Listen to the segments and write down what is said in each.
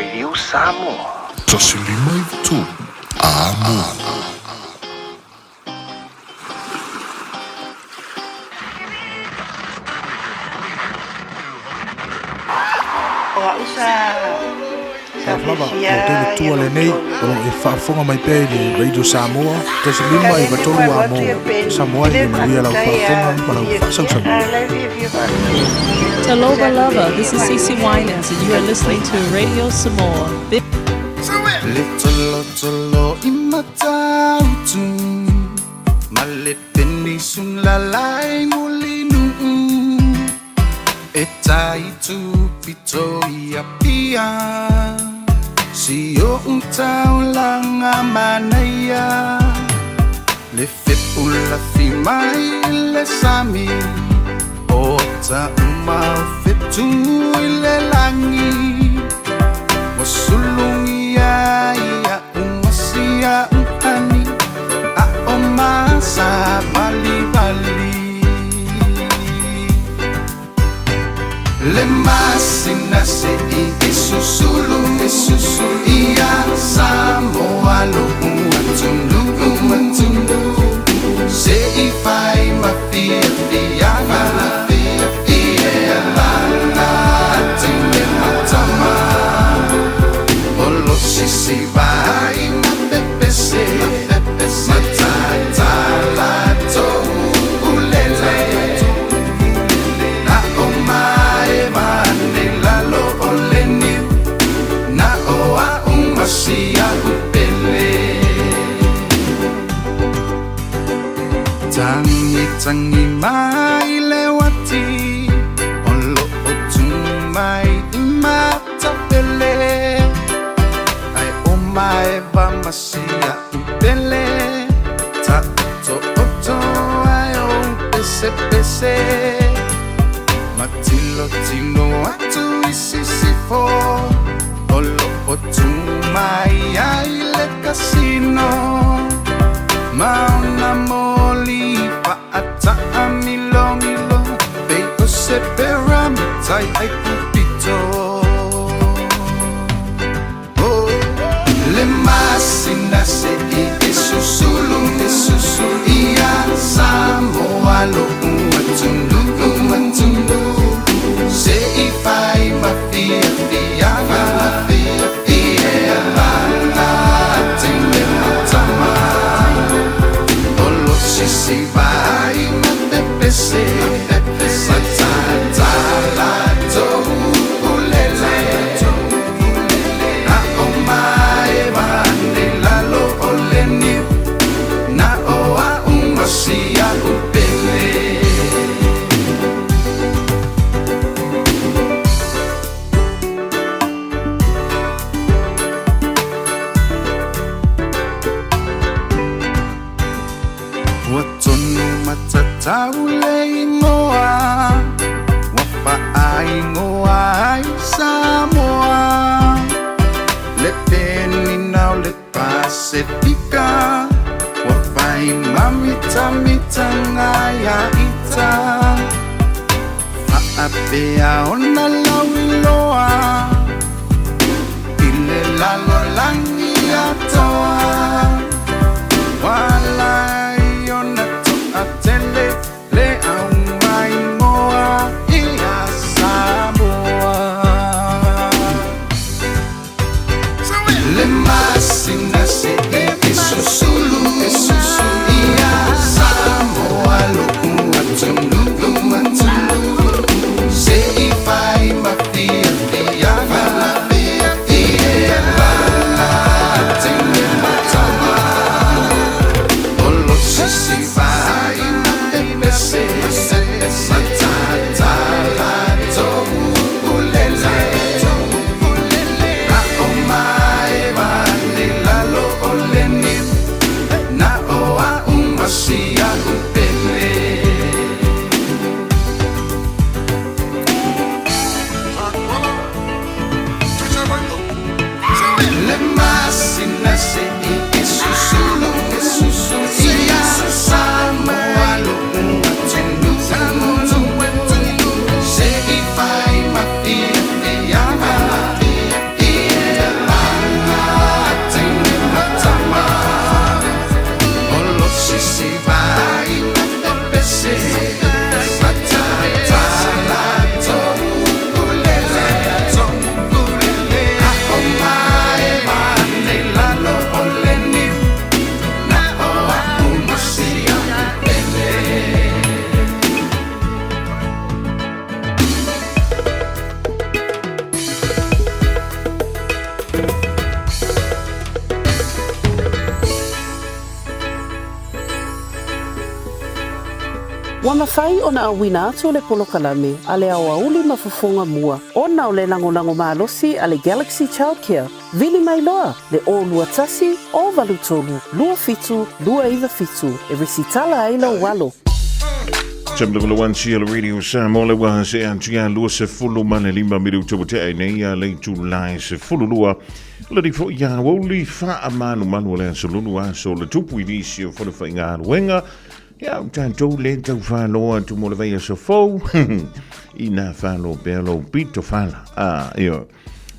Radio Samoa. Tasilima i tu. Amo. Lava o te tua le nei o e whaafonga mai pē le Radio Samoa. Tasi lima i watolu a mo Samoa i manuia lau whaafonga ma lau whaasausamu. Taloba Lava, this is Cece Winans and you are listening to Radio Samoa. Little tolo imatautu malepeni sun lalai mulinu etai tu pito ia pia si o untau langa manaya le fepula fi mai le sami o ta uma fetu le langi mosulungi ya umasia uhani a omasa bali bali le masina se isusulu ia Samoa lo umatundu se ifai mafia fia si vai ma pepe se matala to ulele na o mai mane la lo oleni na o a umasia upele tangi mai lewati olo otumai imata pele mai va masia upele ta to oto ayo pese matilo tino atu isisifo olo otu mai ai le casino mauna moli pa ata amilo pe ose peram tai ai pupito le masina se isusulu ia Samoa lo umatundu se ifai mafia fia tende matama olo si vai ma pepe se matala to ulele na omai lalo oleni na oa umasia upele watonu matatau le ingoa wapa aingoa ai Samoa le peni nau le Pasifika wafai mamita ngaya ita faapea ona lauiloa ile lalo langi atoa walai ona to atele le aumai moa ia Samoa le masina se isusulu ia Samoa lo umatundu se ifai mafia fia tende matama olo si vai ma pepe se matala to ulele na omai mane lalo oleni na oa umasia upele le masina se isusulu ia Samoa lo umatundu se ifai mafia fia Ua mawhai o na awina atu o le polokalame a le awauli mafufunga mua. Ona o le lango malosi a le Galaxy Childcare. Vili mai loa le o lua tasi o valutolu. Lua fitu, lua iwa fitu. E risitala aila walo. Samtangula wan siya radio Samoa le wa se antia lua se fulu mane lima minuto bote nei ya le July se fulu lua. Le di fo ya woli fa amanu manu le solunu a so le tupu inisio fo le fainga wenga. Ja, tanto le tau whāloa tu mo le veia so fau. Ina whālo belo pito whala. Io.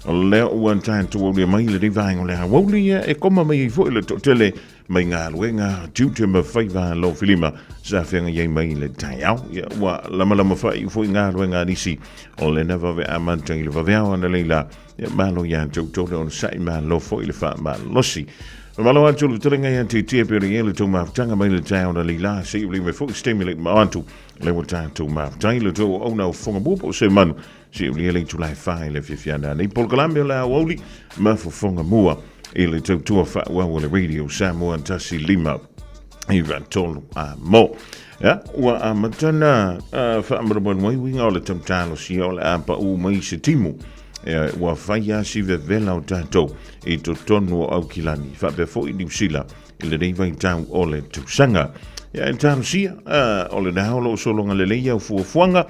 Leo ua tanto o le mai le di vaingo le hawoli e koma mai fo le totele mai ngā luenga tiute ma whaiva lo filima sa whenga yei mai le tai au. Ia ua lama whai fo ngā luenga nisi o le na vawe amantangi le vaweao ana leila. Ia malo ya tautole on sai ma lo fo i le wha ma losi. Malo atu le telenga ia te pere ele tō mawhtanga mai le tai ona li la se i me fo stimulate ma antu le wata tō mawhtai le tō o na fonga bupo se manu se i le tu lai whai le whiwhiana nei polkalame la woli ma fo fonga mua i le tō tua wha ua le radio Samoa tasi lima i tolu a mo. Ja, ua a matana wha amarabuan mai winga o le tamtalo si o le apa u mai se timu. Ua whaia si vela o tātou i to tonu o Aukilani whape fo i New Zealand i le reiwai tau o le tūsanga. Ia en tānu sia o le naholo o solonga le leia o fuafuanga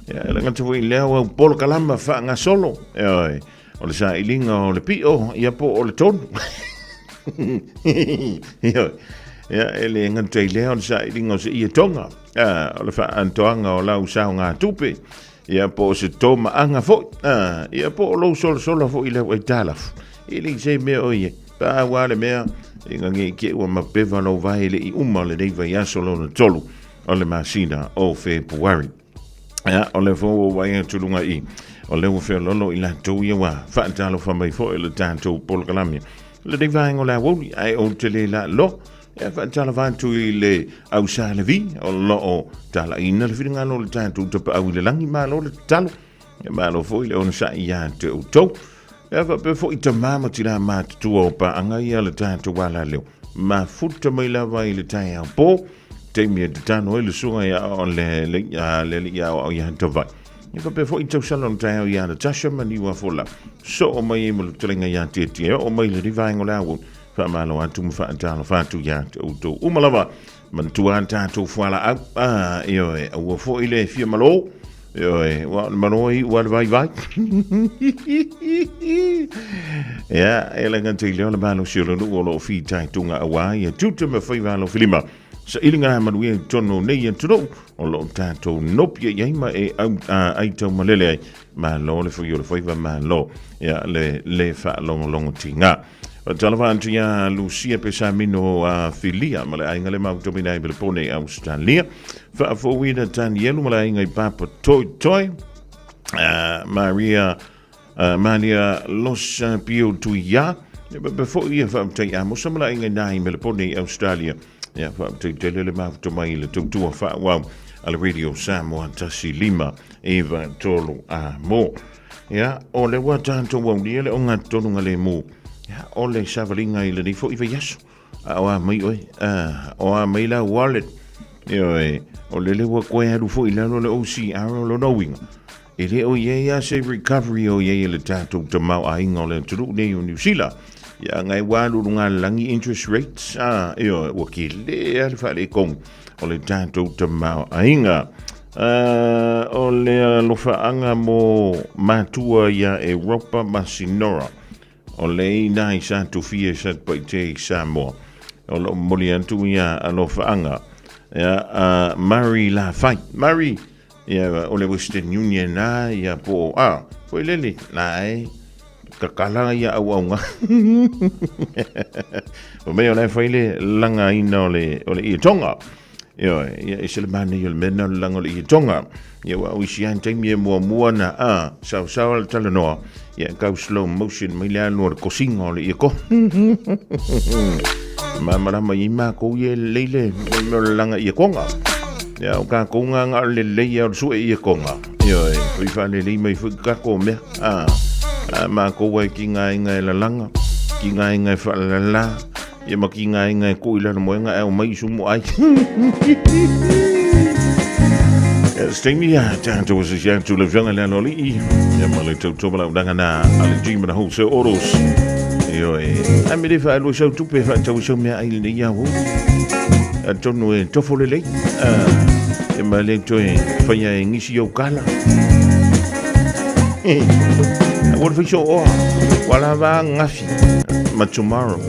le ngata fo i leo au polo kalama wha ngā solo o le sa ilinga o le pio ia po o le tonu. Ia ele ngata i leo o le sa ilinga o se ia tonga o le wha antoanga o lau sao ngā tupe. Ia po se toma anga fo ia po lo sol fo ile wa talaf ili se me oye pa wale me inga ngi ke wa mapeva no vai le I uma le dei vai solo no tolu o le masina o February ia o le fo wa ia tulunga I o le fe lolo ila to ia wa fa talo fa mai fo le tanto pol kalami le dei vai ngola wo ai o tele la lo ia fa tala vantu I le au sa le vi o lo o tala ina le finga no le tanto te pa au le langi ma lo le talo ia ma lo fo ile on sa ia te o to ia fa pe fo I te mama tira ma tu o pa anga ia le tanto wala leo ma futa mai la vai le tai a po te mi te tano le sunga ia o le ia o ia te vai ia fa pe fo I te salon tai ia le tasha mani wa fola so o mai mo le telenga ia te o mai le vai ngola wo fa malo atu fa talo fa tu ya to umalava man tu anta tu fala io o fo ile fi malo io wa manoi wa vai ya ele ngante le malo silo no lo fi tai tunga awa ya tutu me fa valo filima sa ilinga manui tono nei entro o lo tanto nopia yaima ai to malele ma lo le fo yo le fa ma lo ya le fa longo tinga. Talavantu ya Lucia Pesamino filia mala ainga le mau tomina I pone Australia fa fo wina tan yelu mala ainga papa toy Maria Los Pio tuya before you fa ya mo samala ainga nai me pone Australia ya fa le mau tomai le tu fa wa al radio Samoa tasi lima eva tolu a mo ya o le wa tanto wa le onga tonu ngale mo ya ole savalinga ile ni fo iva yaso awa mai oi o mai la wallet yo o le wa ko ya fo ile no le osi aro lo no wing ile o ye ya se recovery o ye le tato to mau ai ngole tru ne New Zealand ya ngai wa lu nga langi interest rates yo o ki le alfa le kong o le tato to mau ai nga o le lo fa anga mo matua ya Europa Masinora o lei nai sa tu fie sa pa te Samoa o lo moliantu ya alo faanga ya Mary la fight Mary ya o le Western Union na ya po po lele nai kakala ya aunga o me ona faile langa ina o le I tonga ya isel mane yo mena langa o le tonga ya wa usian te mi mo na sa al talanoa ya go slow motion mai la no cosingo le ko mama mai ma ko ye lele mo langa I konga ya ka konga nga le ya su I konga yo i fa le mai fu ka ko me ma ko wa kinga nga la langa kinga nga fa la ya ma kinga nga ko ila mo nga mai su mo ai Stemia, tanto was het jaar toen de en Loli. Ja, maar ik toch wel dan na alle team met de hoogste oros. Jo, en met even al zo toe even zo zo meer eigenlijk ja hoe. En toen nog toch voor de lek. En maar lek toe van jij niet zo kala. Wat vind je oh? Wala ba ngafi. Maar tomorrow.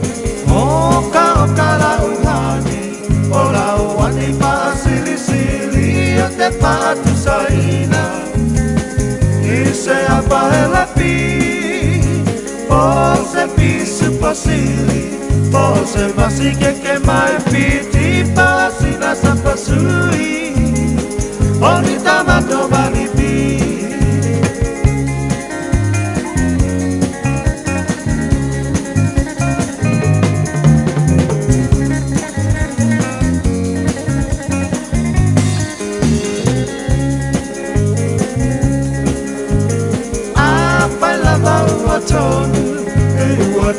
Oka la uhani. Ola wani pa sili te pa tu saina. Ise apa ela pi. Pose pisu pasili. Pose masi que mai piti pasina sa pasui. Oni tamato bali pi.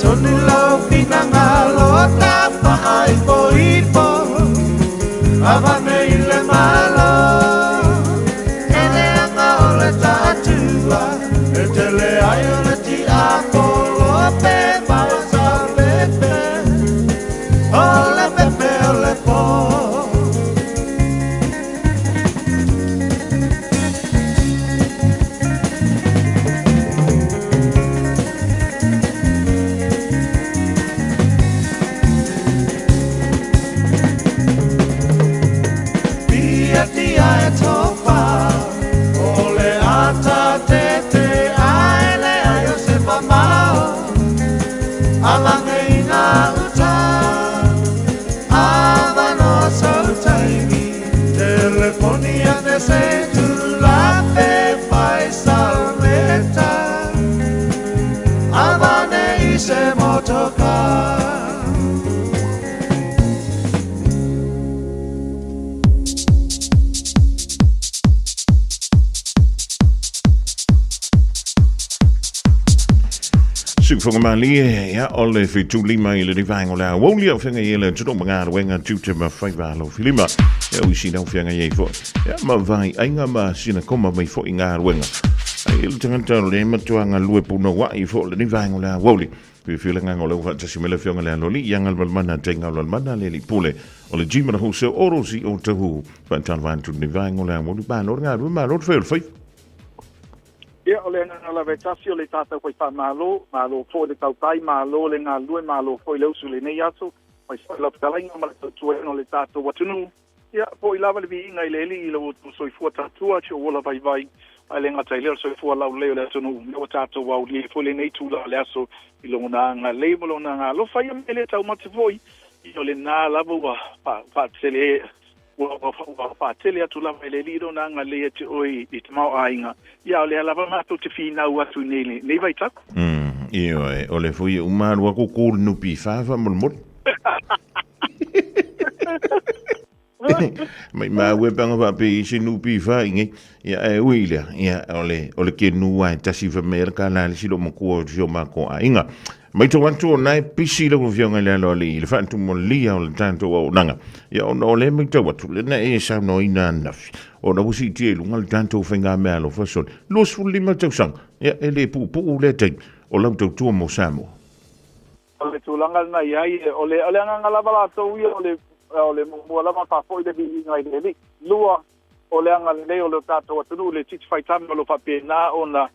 Tony lau pinangalo tapa ai poipo avane ile malo ele anga ole tatua etele ai ole ti apolo pe basa pepe ole po. Van Mali, ja, alle voor toe lima hele die vangola. Woonlie of vangen hele te doen maar wenga te maar vijf walo lima. Ja, we zien of vangen je voor. Ja, maar wij enga maar zien kom maar voor inga wenga. Hele te gaan le maar toe aan loop no wa voor die vangola woonlie. We vullen aanolo wat ze mele vangola loli jangal wel man tenga wel man le pole. Alle gym maar hoe so orosi o te hoe. Van tan van toe die vangola woonlie ba no nga maar rot veel vijf. Ia o le ngā lawe tasi o le tātou koe wha malo fō le tautai malo le ngā lue malo fō i lausu le nei atu, mai whai lau talainga ma le tautuena o le tātou watunu. Ia, fō i lawa le vi inga i le eli i lau tu soi fua tātua, tio wola vai vai, ai le ngā tai leo soi fua lau leo le atunu, leo tātou wau li fō le nei tūla le aso, i lo ngā ngā leimo lo ngā lo whai am ele tau mate fōi, i o le ngā lawa wa wha tele wa tele atu lava le lido na nga le te oi i te mau ainga ia le lava matu te fina atu nei vai tak io o le foi umar wa ko ko no pi fa mo mai we banga va pe si no pi fa inge ia e uila ia o le ke nu wa tasi va merka la si lo mo ko jo ma ko ainga mai to wantu nai pisi lo vionga le lo li le fantu mo li o tanto o nanga ya o le mai to watu le na e sa no ina na o na busi ti lu ngal tanto fenga me lo fasol lo sfulli ma to sang ya ele pu le te o la to tu mo samo o le tulangal na ai o le nga la bala to o le mo la ma fa foi de bi ngai de lua o le nga le o le tato watu le titi fai tam lo fa pe na ona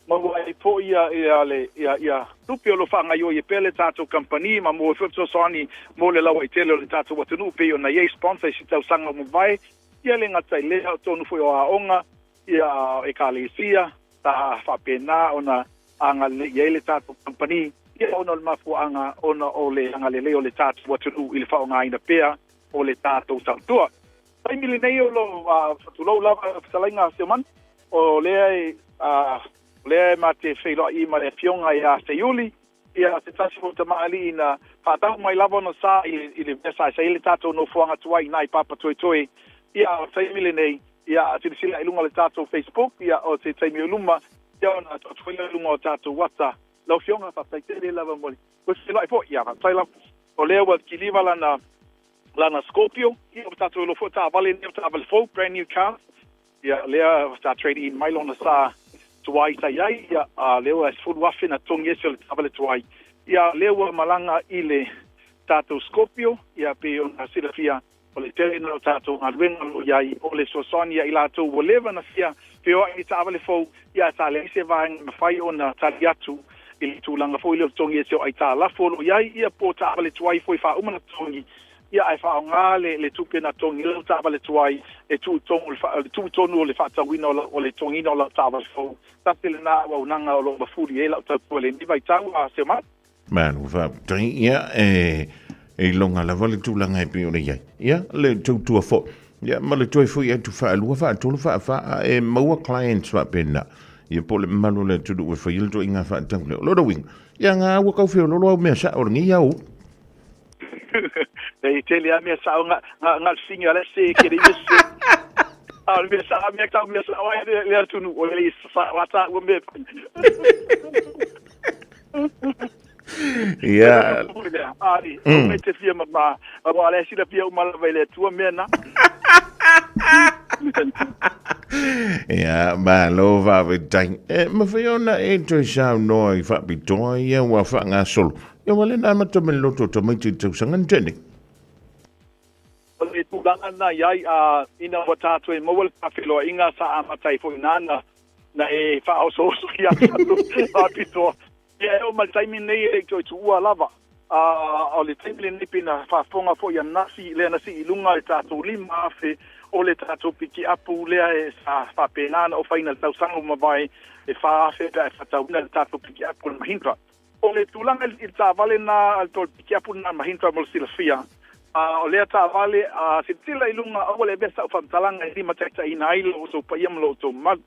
ma ai po ia tupi o lo whanga yo i pele tātou company, ma mo whetso soani mo le lawa i tele o le tātou watunu pe o na ye sponsor si tau sanga mo vai, ia le ngatai lea o tonu fui o aonga, ia e ka le isia, ta whapena o na anga le tātou company, ia ona le mafu anga ona o le anga le leo le tātou watunu i le whaonga ina pea o le tātou tātua. Tai mili nei o lo whatulau lava whatalainga se man, o lea le ma te whailo i ma le fionga i a Seiuli, i a te tasi mo te maali i na whatau mai lava no sa i le vesa sa i le tātou no fuanga tuai nai papa toi toi, i a taimile nei, i a te sila ilunga le tātou Facebook, i a o te taimi uluma, i a ona tuaila ilunga o tātou wata, lau fionga whatai tere lava mori. Ko se lai po, i a whataila, o lea wa ki liva lana Scorpio, i a tātou ilo fo tā vale ni o tā vale fo, brand new car, ia lea sa trade in mai lona sa tuai sa iai ia leo as food waffin a tongi ese le tavale tuai ia leo malanga ile tato Scorpio ia pe ona silafia o le tele no tato ngaluenga lo iai o le sosonia ila to woleva na fia pe o i tavale fo ia sa le se vai mafai ona taliatu ili tulanga fo ile tongi ese o ita la fo lo iai ia po tavale tuai fo fa umana tongi ia ai fa ngale le tupe na tongi le tavale tuai e tu tonu le fa tawina o le tongi no la tavale fo tapile na wa unanga o lo mafuri e la tapu le ni vai tau a se ma Manu fa trai ia e longa la vale tulanga e pio ia ia le tu fo ia ma le toi fo ia tu fa lu fa tu fa e maua clients fa pena ia pole malu le tu do fo il to inga fa tau le lo wing ia nga wa ka fio lo me sa o ngi au e tele a me sa nga singa le se ke de se a me sa wa le tu no o le sa wa ta o me ia ari me te fia ma wa le si le fia uma le le tu mena ia ma lo va vedai ma fiona e to sa no I fa bitoi ia wa fa nga sol ia wale na ma to me lo to mai te sangan tene le tu langa na iai ina wata to e mowel kafelo inga sa amatai fo nana na e fa o so ia a pito ia o mal time nei e to ua lava o le time nei pina fa fonga fo ia nasi le nasi ilunga e tato lima fe o le tato piki apu le e sa fa penana o final tau sango mavai e fa fe pe fa tau na tato piki apu mahintra o le tulanga il ta vale na al to piki apu na mahintra mo silafia o le ta vale sitila ilunga o le besa fa talanga i matata ina ilo so pa yam lo to mag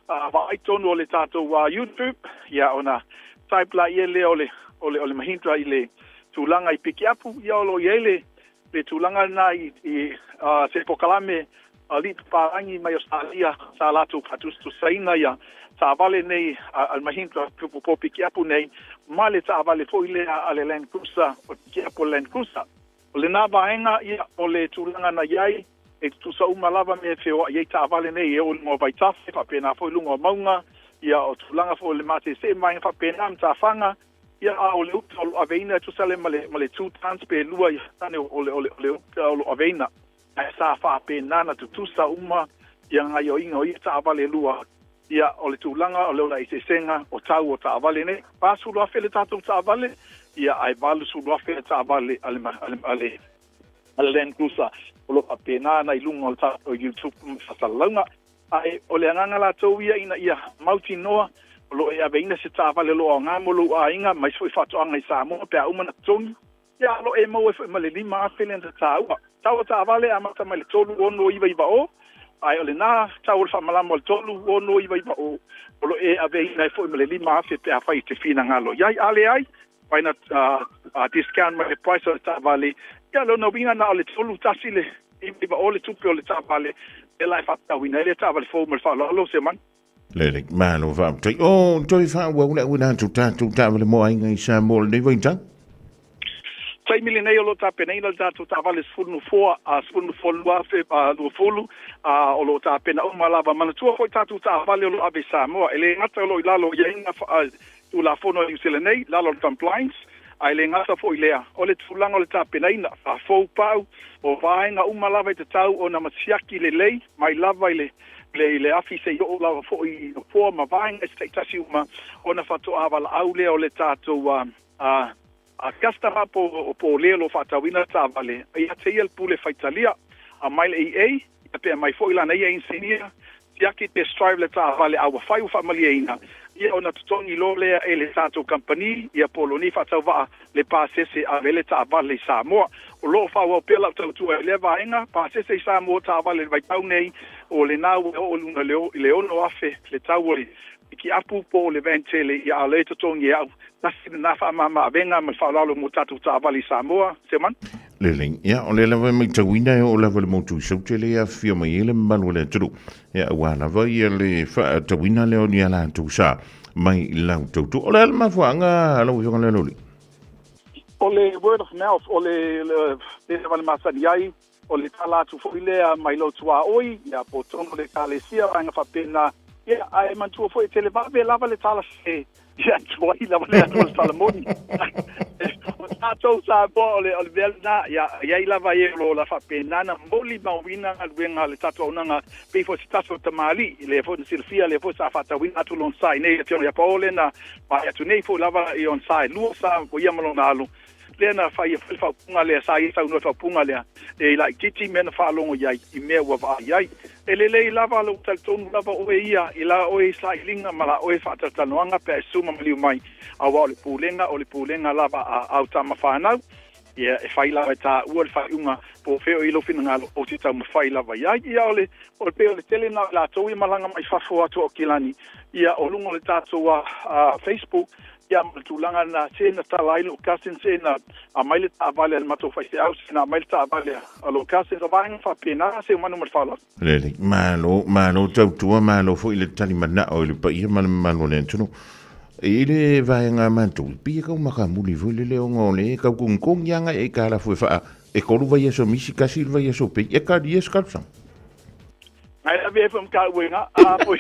va ai tono le tato wa YouTube ya ona type la ile ole mahintra ile tulanga i piki apu ya lo yele le tulanga na i se pokalame ali parangi mai Australia sa latu patus tu saina ya sa vale nei al mahintra po piki apu nei male sa vale fo ile ale Land Cruiser o piki apu Land Cruiser le na vaenga ia ole tulanga na yai e tu sa uma lava me feo ia ta vale nei e o mo vai tafe fa pena fo lunga maunga ia o tulanga fo le mate se mai fa pena mta fanga ia o le uta o aveina tu sale male tu transpe lua ia tane o aveina ai sa fa pena na tu sa uma ia ngai o inga o ia ta vale lua ia o le tulanga o le ola i senga o tau o ta vale nei pasu lo afele tatu ta vale ia ai valu su lo afele ta vale ale Land Cruiser o lo apena na ilunga o YouTube fasalanga ai o le nganga la tau ia mauti noa o lo e aveina se ta vale lo nga mo lo ainga mai foi fatu anga sa mo pe uma na tongi ia lo e mo foi male lima afele ta tau ta vale amata mai tolu ono iva o ai ole na tau fa malamo tolu ono iva o lo e aveina foi male lima afele pe afai te fina ngalo ia ale ai vai na discount mai price o ta vale ia lo no vinga na ole tolu tasile iva ole tupe ole ta vale e lai fa ta wina le ta vale fo mo fa lo se man le malo va o toi fa wa una tu ta vale mo ai ngai sa mo le vai ta 3 million euro ta pena ina ta tu ta vale sfunu fo lua fe lo fulu o lo ta pena o malava mana tu foi ta tu ta vale lo ave sa mo ele ngata lo ilalo ia ina tu la fono i selenei lalo compliance ai le ngata fo ilea o le tulanga o le ta pena ina fa fo pau o vaenga malava te tau o na masiaki le lei mai lava le afi se yo lava fo i fo ma vaenga ste tasi uma ona fatu avala aule o le tato a customer po lelo fatawina tavale ia teiel pule faitalia a mile EA pe mai foi la nei engineer tiaki te strive le tavale a fai fa malieina ia ona tutongi lo le ele tato company ia poloni fatawa le pasese a vele tavale sa mo o lo fa wa pela tu le vaenga pasese sa mo tavale vai tau nei o le nau o luna le ono afe le tawori ki apu po le ventele ia le tutongi au na fa mama venga me fa lalo mo tatu tavale sa mo se man Leling, ia, o le lawa mai tawina o lawa le motu sautele ia fia mai ele malu le turu. Ia, wana vai ia le wha tawina leo ni ala tu sa mai lau tautu. O le ala mafuanga ala uionga le loli. O le word of mouth, o le wale masani ai, o le tala tu fo ile mai lo tua oi ya po tono le kalesia anga fa pena ya ai man tu fo tele va be lava le tala se ya tua ila le atu salamoni ta to sa bo le velna ya ila va yelo la fa pena na moli mawina al wenga le tatu onanga pe fo stato tamali le fo silfia le fo sa fa ta wina tu lon sai ne tio ya pole na pa ya tu nei fo lava i on sai lu sa ko ya malona alu lena fa ia fa punga le sa ia no fa punga le e like titi men fa longo ia I me wa va ia ele lava lo tal ton lava o ia ila o sa linga mala o fa ta tanoanga pe suma mali mai a wa le pulenga lava a ta mafana ia e fa lava ta o fa unga po feo I lo finanga o ti ta fa lava ia ole o pe le tele na la to I malanga mai fa fo atu o kilani ia o lungo le tatu a Facebook ya tulanga na sena tala ilo kasin sena a maile ta vale al mato fa se aus na maile ta vale alo kasin so vang fa pena se manu mal fala lele malo tau malo fo ile tali mana o ile pa ia malo le tunu ile vai nga mantu pi ka maka muli vo le ngole ka kung yanga e kala fo fa e ko lu vai so misi ka silva ia so pe e ka dia skalpsa ai la ve fam ka wenga a po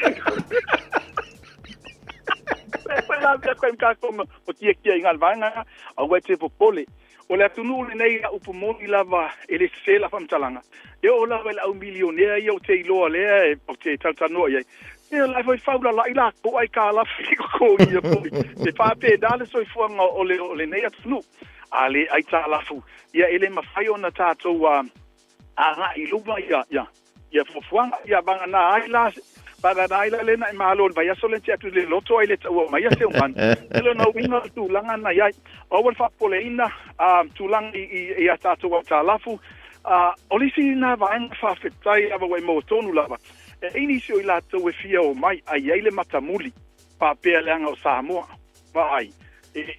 la via com como o tia que ingal vanga a wete po pole o la tunu le nei a upomoni lava ele se la fam talanga e o la vel a un milionaire io te lo le o te taltano ia e la foi faula la ila ko ai kala ko ia po e fa pe dale so fuanga o le nei a tunu ale ai tala fu ia ele ma fai ona tato a I luba ia fo fuanga ia banga na ai la para daila lena malo vai solente atu le loto ile o mai se man ele no winga tu langa na ia o fa poleina tu lang I ata to ta lafu olisi na vai fa fetai ava we mo tonu lava e inisio ila to we fia o mai ai ile matamuli pa pe langa o Samoa vai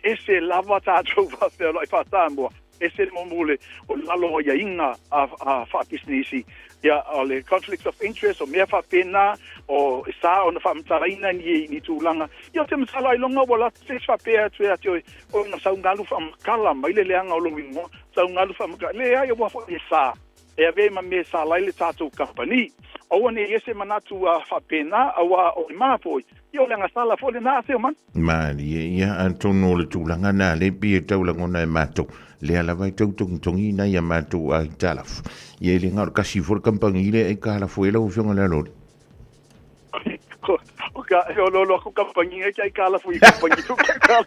ese lava ta to va pe lo fa Samoa ese momule o lalo ia inga a fa businessi ya ole conflicts of interest o me fa pena o sa ona fa mtaraina ni tulanga yo te msala ilonga wala se fa pe atu atu o na sa ngalu fa kala mai le anga o longo sa ngalu fa le ya yo fa sa e ave ma me sa lai le tatu company o ne ese manatu fa pena o ma foi yo le nga sala fo le na se man mali ya antono le tulanga na le pi taulanga na mato le ala vai tongi na ya mato a talaf ye le ngar kasi for kampangi le e kala fuela u fiona le lor o ka lo ko kampangi e kai kala fu kampangi tu kala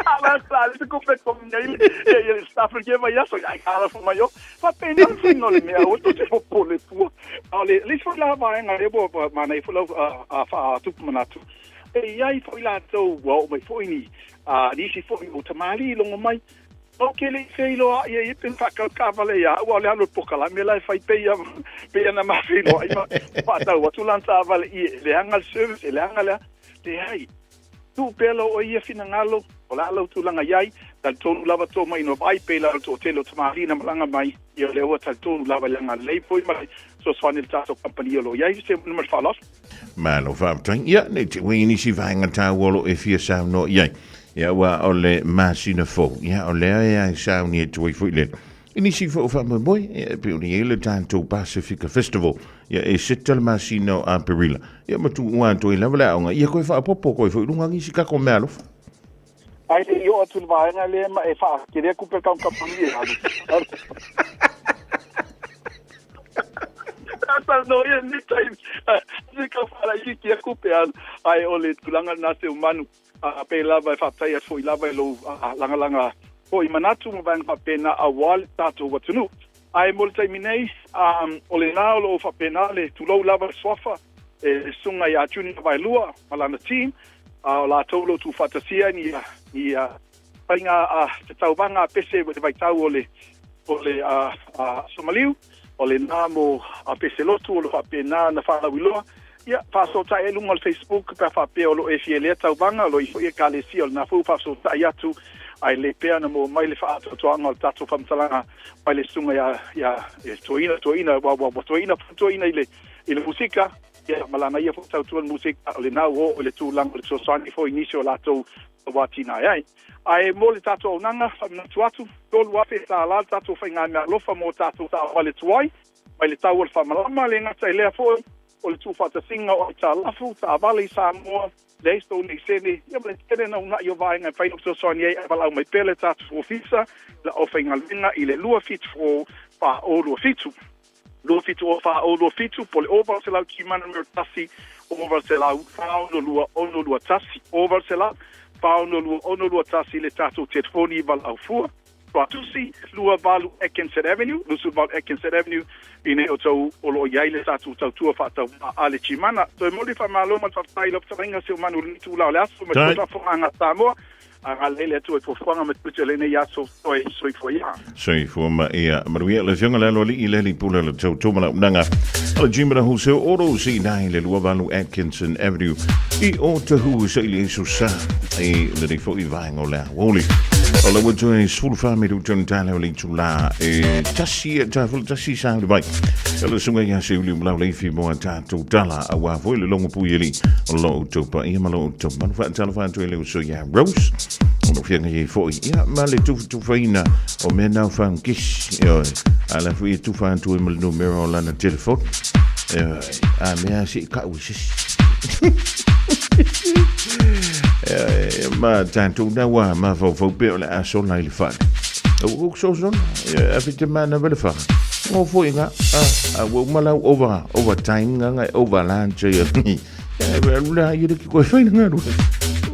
ala sala se ko pe kom nei e sta perché vai aso ai kala fu maio fa pena no le mia auto se po pole fu ale le fu la vai nga e bo ma nei fu a fa tu manatu e ai foi la to wo mai foi ni di si foi o tamali longo mai o ke le feilo ia pen fa ka vale ya o le alo pokala me la fai pe na ma feilo ai ma ta o tu lanza vale le angal service le angala te ai tu pelo o ia finangalo o la lo tu langa yai tal tonu lava to mai no vai pe la to telo tamali na malanga mai ia le o tal tonu lava langa le foi mai so swanil tato company lo yai se nummer falos malo vamtang ia ne te wini si vanga ta wolo e fia sa no yai ya wa ole masina fo ya ole ya sa ni tu fu le ini si fo fa mo boy pe uni le tanto Pacific Festival ya e setel masino a perila ya ma tu wa to ile vela nga ya ko fa popo ko fu lunga ngi si ka ko melo ai yo atu va nga le ma e fa queria couper com compagnie no ia ni time se ka fala i ki couper ai ole tulanga na se humano a pe lava fa tai foi lava lo langa foi manatu mo van fa pena a wal tatu watunu ai multa minei ole na lo fa pena le tu lo lava sofa e sunga ya tuni vai lua malana team la tolo tu fantasia ni painga te tau banga pese vai tau ole somaliu ole na mo a pese lotu lo fa pena na fa wiloa ia paso ta e lunga Facebook pa fa pe o e fiele tau banga lo i kale si o na fu paso ta ia tu ai le pe na mo mai le fa to anga tatu fam talanga mai le sunga ya toina wa toina ile musika ia malana ia fu tau tu musika le na o le tu lang so sani fo inicio la to watina ai ai mo le tatou nanga na tuatu tolu afe ta la tatou fainga na lofa mo tatou ta wale tuai mai le tau fa malama le ngata ile fo o le tufata singa o ta lafu ta vale Samoa le sto ni sene ya le tene na una yo vai nga fai so sonia e vala mai pele tatou ofisa la o fainga linga ile lua fit fo pa o lua fitu o fa o lua fitu pole over se la kimana mertasi over se la fa o lua tasi over se la fa o lua tasi le tatou telefoni val au fua Tusi, Lua Valu Ekenset Avenue, Lusu Val Ekenset Avenue, in Eoto, Olo Yaile Tatu, Tau Fata, Ale Chimana, so Modifa Maloma, Tailo, Taringa, Silmanu, Tula, Lasso, Manga Samoa, Alele to for Fanga, Putelene Yaso, Soy for Ya. Soy for Maia, Maria, La Jungle, Lili Pula, Tomana, Nanga, Jimra, who so Oro Si Nine, Lua Valu Atkinson Avenue, E Ota who say Susa, a little for Ivang Ola, Woli. Alla wato e sul fame du tantale li tula e tassi sound vai alla sunga ya se uli bla le fi mo ta tu dala a wa vo le longo puili lo to pa e malo to man fa tala fa to le so ya rose no fianga ye fo ya ma le tu faina o me na fan kish yo alla fi tu fa tu me numero la na telefon a me a si ka usis ma tanto da wa ma vo pe la so la il fa o so effettivamente na fa o foi nga wo mala over time nga over lunch ya ni la you ko fa nga ru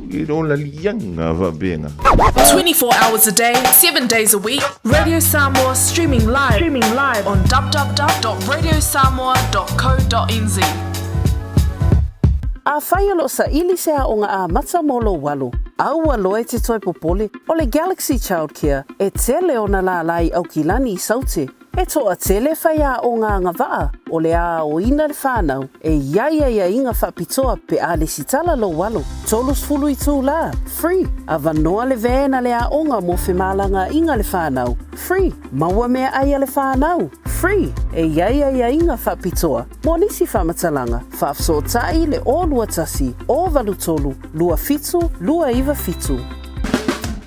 you don't la yanga va bena 24 hours a day 7 days a week Radio Samoa streaming live on www.radiosamoa.co.nz. A whaialo sa ili sea o ngā a mata molo walo. Aua loe te toi popole o le Galaxy Childcare e tele o na la lai au kilani i saute. E toa tele whaia o ngā ngawaa o le a o ina le whanau e ia inga whapitoa pe a le sitala lo walo. Tolus fulu i tū la, free. A vanoa le vēna le a onga mo whemalanga inga le whanau, free. Maua mea aia le whanau, free. E ia inga whapitoa. Mo nisi whamatalanga, whafso tai le o lua tasi, o valu tolu, lua fitu, lua iwa fitu.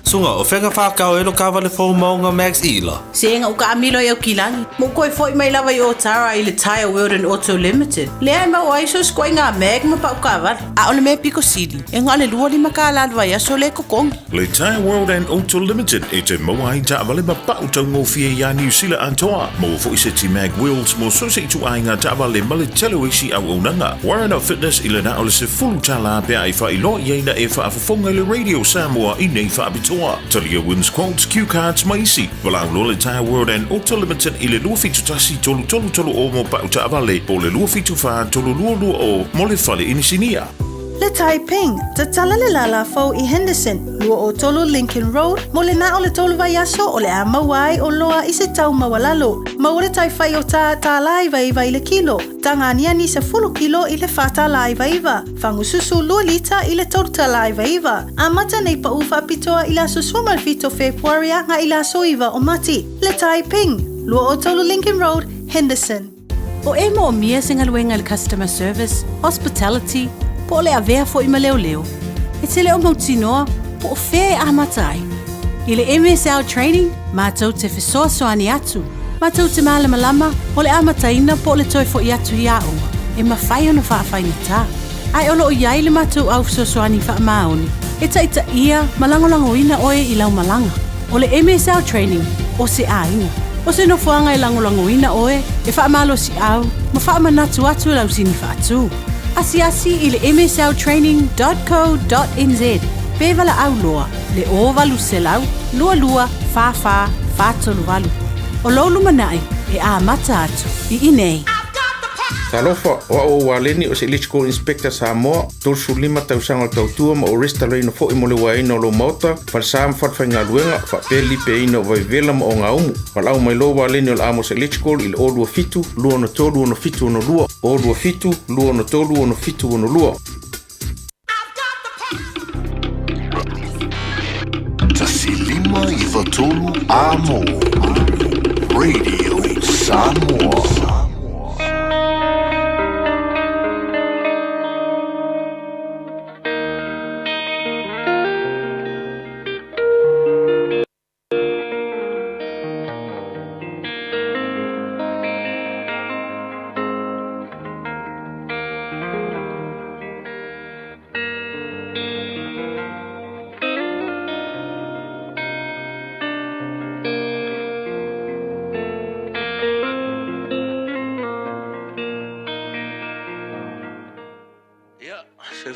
Sunga o whenga whakao elo kawale fō maunga Max Ila. Senga uka amilo e o kilangi. Mo koe fōi mai lawa i o tara i le Tire World and Auto Limited. Lea mau aiso skoi ngā magma pa uka awar. A ole me piko sidi. E ngā le lua lima ka alalwa ia so le kokongi. Le Tire World and Auto Limited e te mawai ta awale ma pa utau ngofia ia New Zealand antoa. Mo fo i se ti mag wheels mo so se tu ainga ta awale ma le telo isi au unanga. Warren Fitness i le na ole se fulu tala pe ai fa ilo i eina e fa afafonga le Radio Samoa i nei fa abitoa. Talia wins quotes, Q cards, maisi. Walau lo le Tire World and Auto Limited i le lua fitu tasi tolu o mo pa uta avale. Po le lua fitu fa tolu lua o mo le fale inisinia. Le Taiping, te tala le lala fau i Henderson, lua o tolu Lincoln Road, mo le na o le tolu vai aso o le a mawai o loa i se tau mawalalo. Mau le tai fai o ta lai vaiva i le kilo, tangania ni se fulu kilo i le fata lai vaiva, fangususu lua lita i le tolu ta lai vaiva. A mata nei pa ufa pitoa i la susua malfito Februaria nga i la soiva o mati. Le Taiping, lua o tolu Lincoln Road, Henderson. O e mo mia singaluenga le customer service, hospitality, po le avea fo i maleo. E te leo mautinoa, po o whea a matai. I le MSL training, mātou te whesoa soani atu. Mātou te malama o le amataina po le toi fo i atu i aonga. E mawhai ona whaafai ta. Ai olo o iai le mātou au whesoa soani wha maoni. E taita ia malangolango ina oe i lau malanga. O le MSL training, o se ainga. O se no fuanga i langolango ina oe, e wha malo si au, ma wha manatu atu lau sini wha atu. Asi i le msltraining.co.nz. Pevala au loa, le o valu selau, lua, fa, tolu valu. O lolu manai, e a mata atu, i inei. Talofa o o waleni o se Electrical Inspector Samoa, tolsu lima tausanga o tautua ma o resta reino fo i mole waina o lo mauta, falsam fatwhainga luenga, fa peli pe ino vai vela ma o ngā umu. Walau mai lo waleni o l'amos Electrical il o lua fitu, lua no tolu ono fitu ono lua, o lua fitu, lua no tolu ono fitu ono lua. Tasi lima i vatolu amo. Radio Samoa.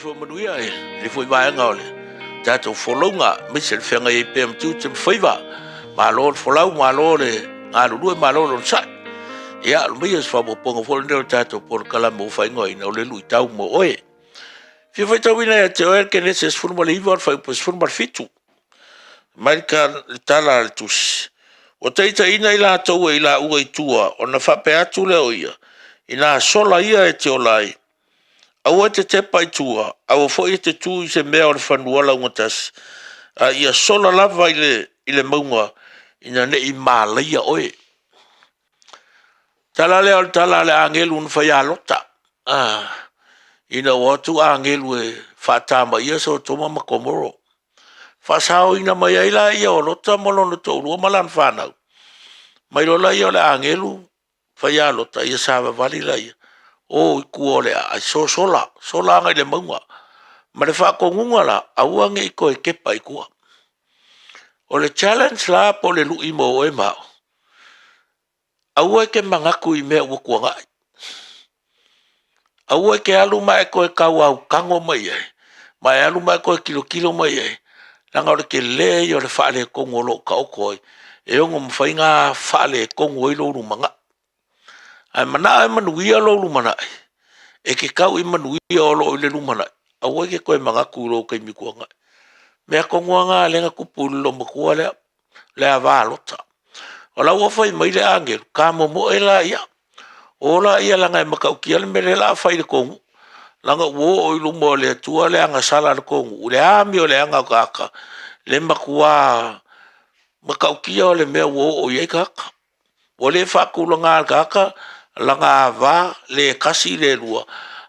fo manuia le fo vai ngole tato folonga misel fenga e pem tu tem faiva malo folau malo le ngalu malo lo sa ya lo mi es fa bo pongo fo le tato por kala mo fa ngoi no le lui tau mo oe fi foi tau ina te o que neses forma le ivor fa pos forma fitu marca tala tus o teita ina ila tau ila ua tua ona fa pe atu le oia ina sola ia e te olai au te te pai tua au fo i te tu i se mea o le whanuala ungatas ia sola lava ile maunga ina ne i mālaia oe talale o talale angelu un whaia lota ina watu angelu e whatama ia so toma makomoro whasao ina mai aila ia o lota molono tau rua malan whanau mai lola ia o le angelu whaia lota ia sawa valila ia o kuole a sola ngai le maunga ma le whakongunga la auange i koe kepa i kua o le challenge la po le lui mo e mao aua ke mangaku i mea wakua ngai aua ke alu mai koe kau au kango mai ai mai alu mai koe kilo mai ai langa ore ke le i o le whaale kongo lo ka okoi e ongo mwhainga whaale kongo i lo rumanga ai mana e manuia lo lumana e ke kau i manuia o lo le lumana aua ke koe mangaku lo kai mikua ngai mea kongoa ngā lenga kupulu lo makua le ava lota o la ua fai mai le angelu ka momo e la ia o la ia langa e makaukia le mele la fai le kongu langa uo o ilu mo le tua le anga sala le kongu le ami o le anga kaka le makua makaukia o le mea uo o iei kaka o le whakula ngā kaka langa ava le kasi le lua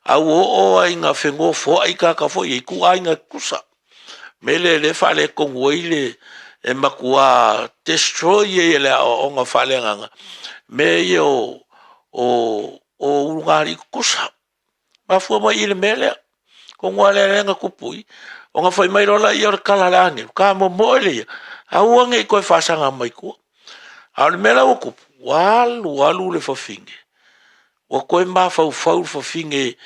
au o ai ngā whengo fo ai kaka fo iei ku ai ngā kusa mele le fale kongu ile e makua destroy e le o nga fale nganga me yo o ngari kusa ma fu mai ile mele kongu ale nga kupui o nga fai mai rola i o kala lange ka mo mole au nga ko fa sanga mai ku al mela o kupu walu le fafinge o ko mba fa fafinge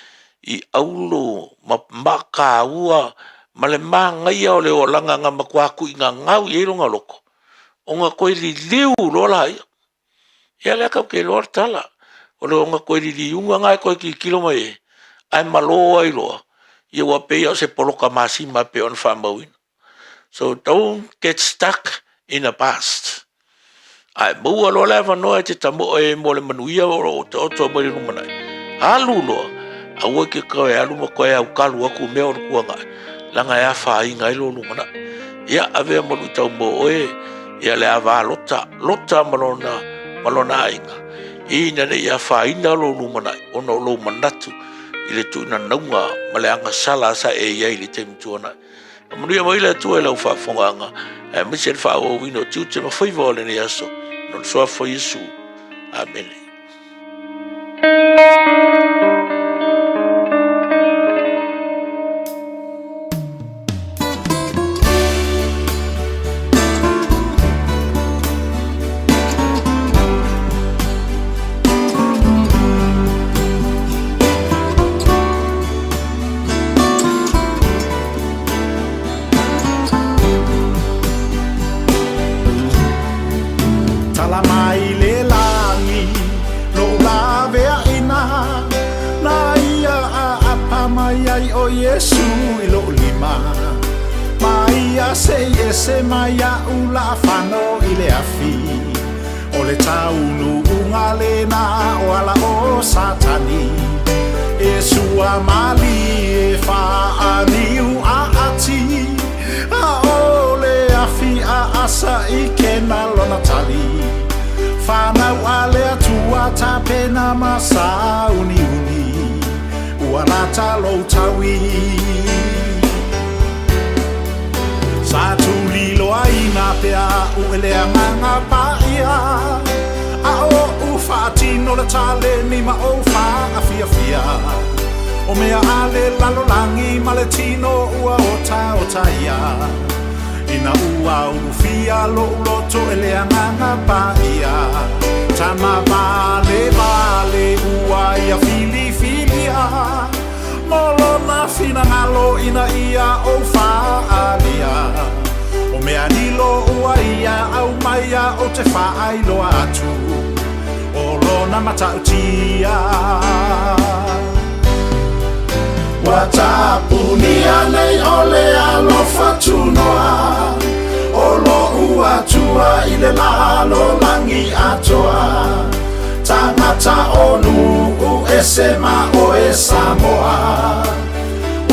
i aulo maka ua ma le manga ia o le o langa nga makwaku i ngā ngau i ronga loko. O ngā koe li liu lola ia. Ia lea kau ke loa tala. O le o ngā koe li liunga ngai koe ki kilo mai e. Ai maloa i loa. Ia wapea o se poloka masi ma pe on whamauina. So don't get stuck in the past. Ai mua loa lea wanoa te tamo e mo le manuia o te oto mai rumanai. Alu loa. Aua ke koe alu ma koe au kalu aku mea o kua ngai. Langa ya fa inga ilo lumana ya ave mo tau mo e ya le ava lota malona inga ina ne ya fa inga lo lumana ono lo manatu ile tu na nunga male anga sala sa e ya ile tem tuona mo ia mai le tu ele fa fonga e mi se fa o vino tu te ma foi vole ne aso non so foi Yesu amen. Yesu ilo lima Maia se maia ula fano ile afi Ole taunu ungale na wala o satani Yesu amali e faaniu a ati A ole afi a asa ikena lona tali Fanau ale atua tapena masa uni Wanata lo tawi Satu lilo aina pea uele amanga paia A o ufati no la tale ni ma o fa afia fia O mea ale lalo langi maletino ua ota ia Ina ua ufia lo loto ele amanga paia Tama vale ua ia fili filia molona fina ngalo ina ia o whaalia O mea nilo ua ia au maia o te whaailo atu O lona matautia Watapunia nei ole alofa tunoa O lo ua tua i le lalo langi atoa Tangata onu u esema o e Samoa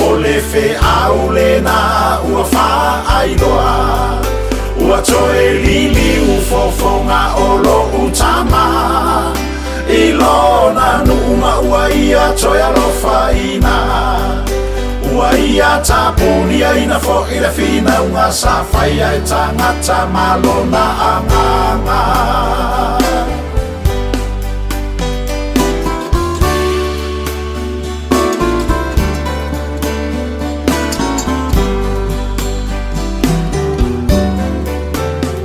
O le fe au le na ua wha ailoa Ua toe lili u fofonga o lo utama I lona numa ua ia toe alofa ina Ua ia tapunia ina fo i le fina unga sa whaia e tangata malona anganga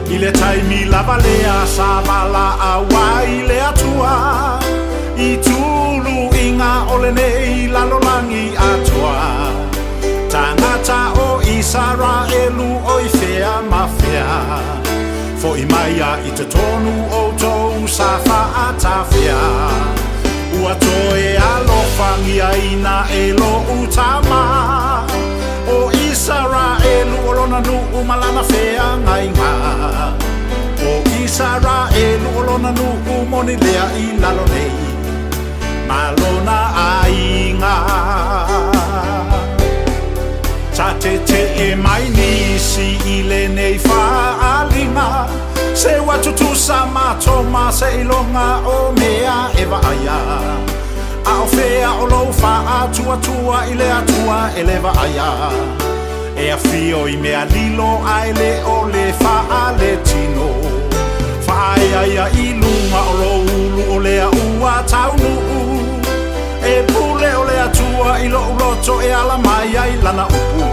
I le taimi lava lea sa mala awa I le atua I tulu inga ole nei lalolangi atua Tangata o Israelu o I fea mafia Fo I maia I te tonu o tou sa whaatawhia Ua toe alofangia ina e lo utama O Israelu o lona nuu malana fea ngainga O Israelu o lona nuu moni lea I lalo nei Malona ainga Ta te e mai nisi I le nei whaalinga Se watutu sa matoma se ilonga o mea ewa aya A o fea o lo wha atua tua I le atua e lewa aya E a fio I mea lilo ai le o le wha le tino Wha aya I lunga o lo ulu o lea ua taunu E pule o lea tua I lo uloto e ala mai ai lana upu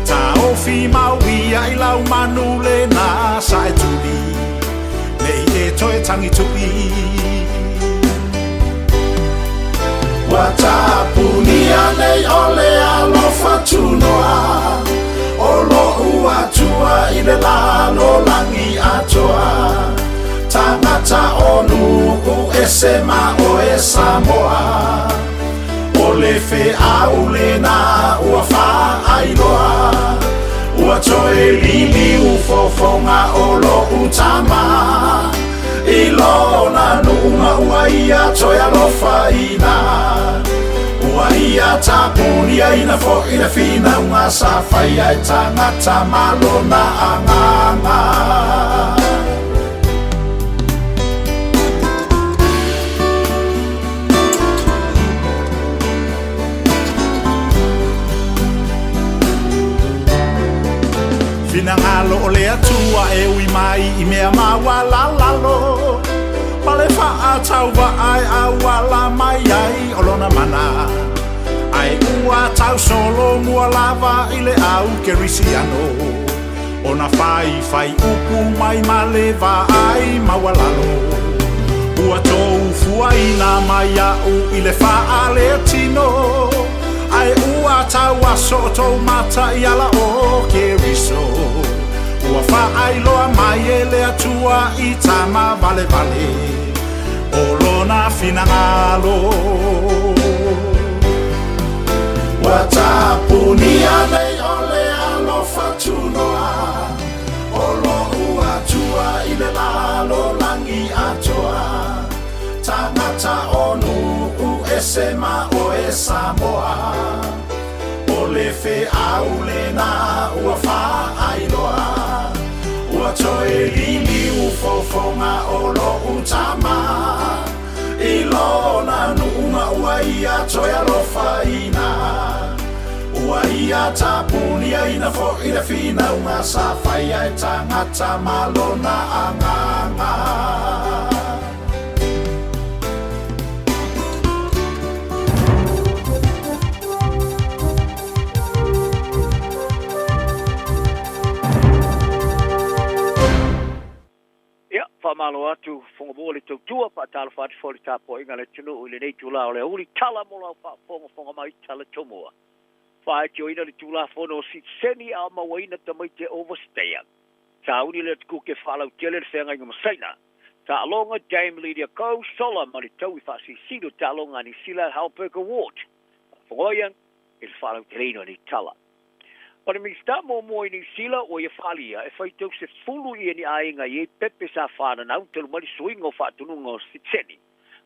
Ta o fi mawia I lau manu le na sa e tuli Nei e toe tangi tui Watapunia nei ole alofa tunoa O lo ua tua I le lalo langi atoa Tangata onu u esema o e Samoa O le fe au le na ua wha ailoa Ua toe lili u fofonga o lo utama I lona numa ua ia toe alofa ina Ua ia tapunia ina fo ina fina unga sa whaia e tangata malona anganga Fina ngalo o le atua e ui mai I mea mawa la lalo Pale wha tau wa ai a wala mai ai o lona mana Ai ua tau solo mua lava I le au ke risiano Ona whai upu mai ma le wa ai mawa lalo Ua tou fua ina mai au I le wha le tino Ai ua tau aso tau mata I ala o ke riso Ua wha ai loa mai e le atua I tama vale vale O lona fina ngalo Ua tapunia nei ole alofa tunoa O lo ua tua I le lalo langi atoa Tangata onu u esema o e Samoa O le fe au le na ua wha ailoa Ua toe lili u fofonga o lo utama I lona numa ua ia toe alofa ina Ua ia tapunia ina fo ina fina unga sa whaia e tangata malona anganga malo atu fonga mo le tua pa tala fa fo le tapo inga le tunu le nei tula o le uli tala mo la fa fonga mai tala tomoa fa tio ina le tula fo no si seni a ma waina ta mai te overstay sa uni le ku ke fa la tele le senga ngam saina ta longa game leader ko sola ma le tau fa si sido ta longa ni sila helper award fogoyan il fa la treno ni tala. But mi sta mo ni sila o ye falia e fai tau se fulu i ni ainga ye pepe sa fana na utel mali swing o fa tunu ngo sitseni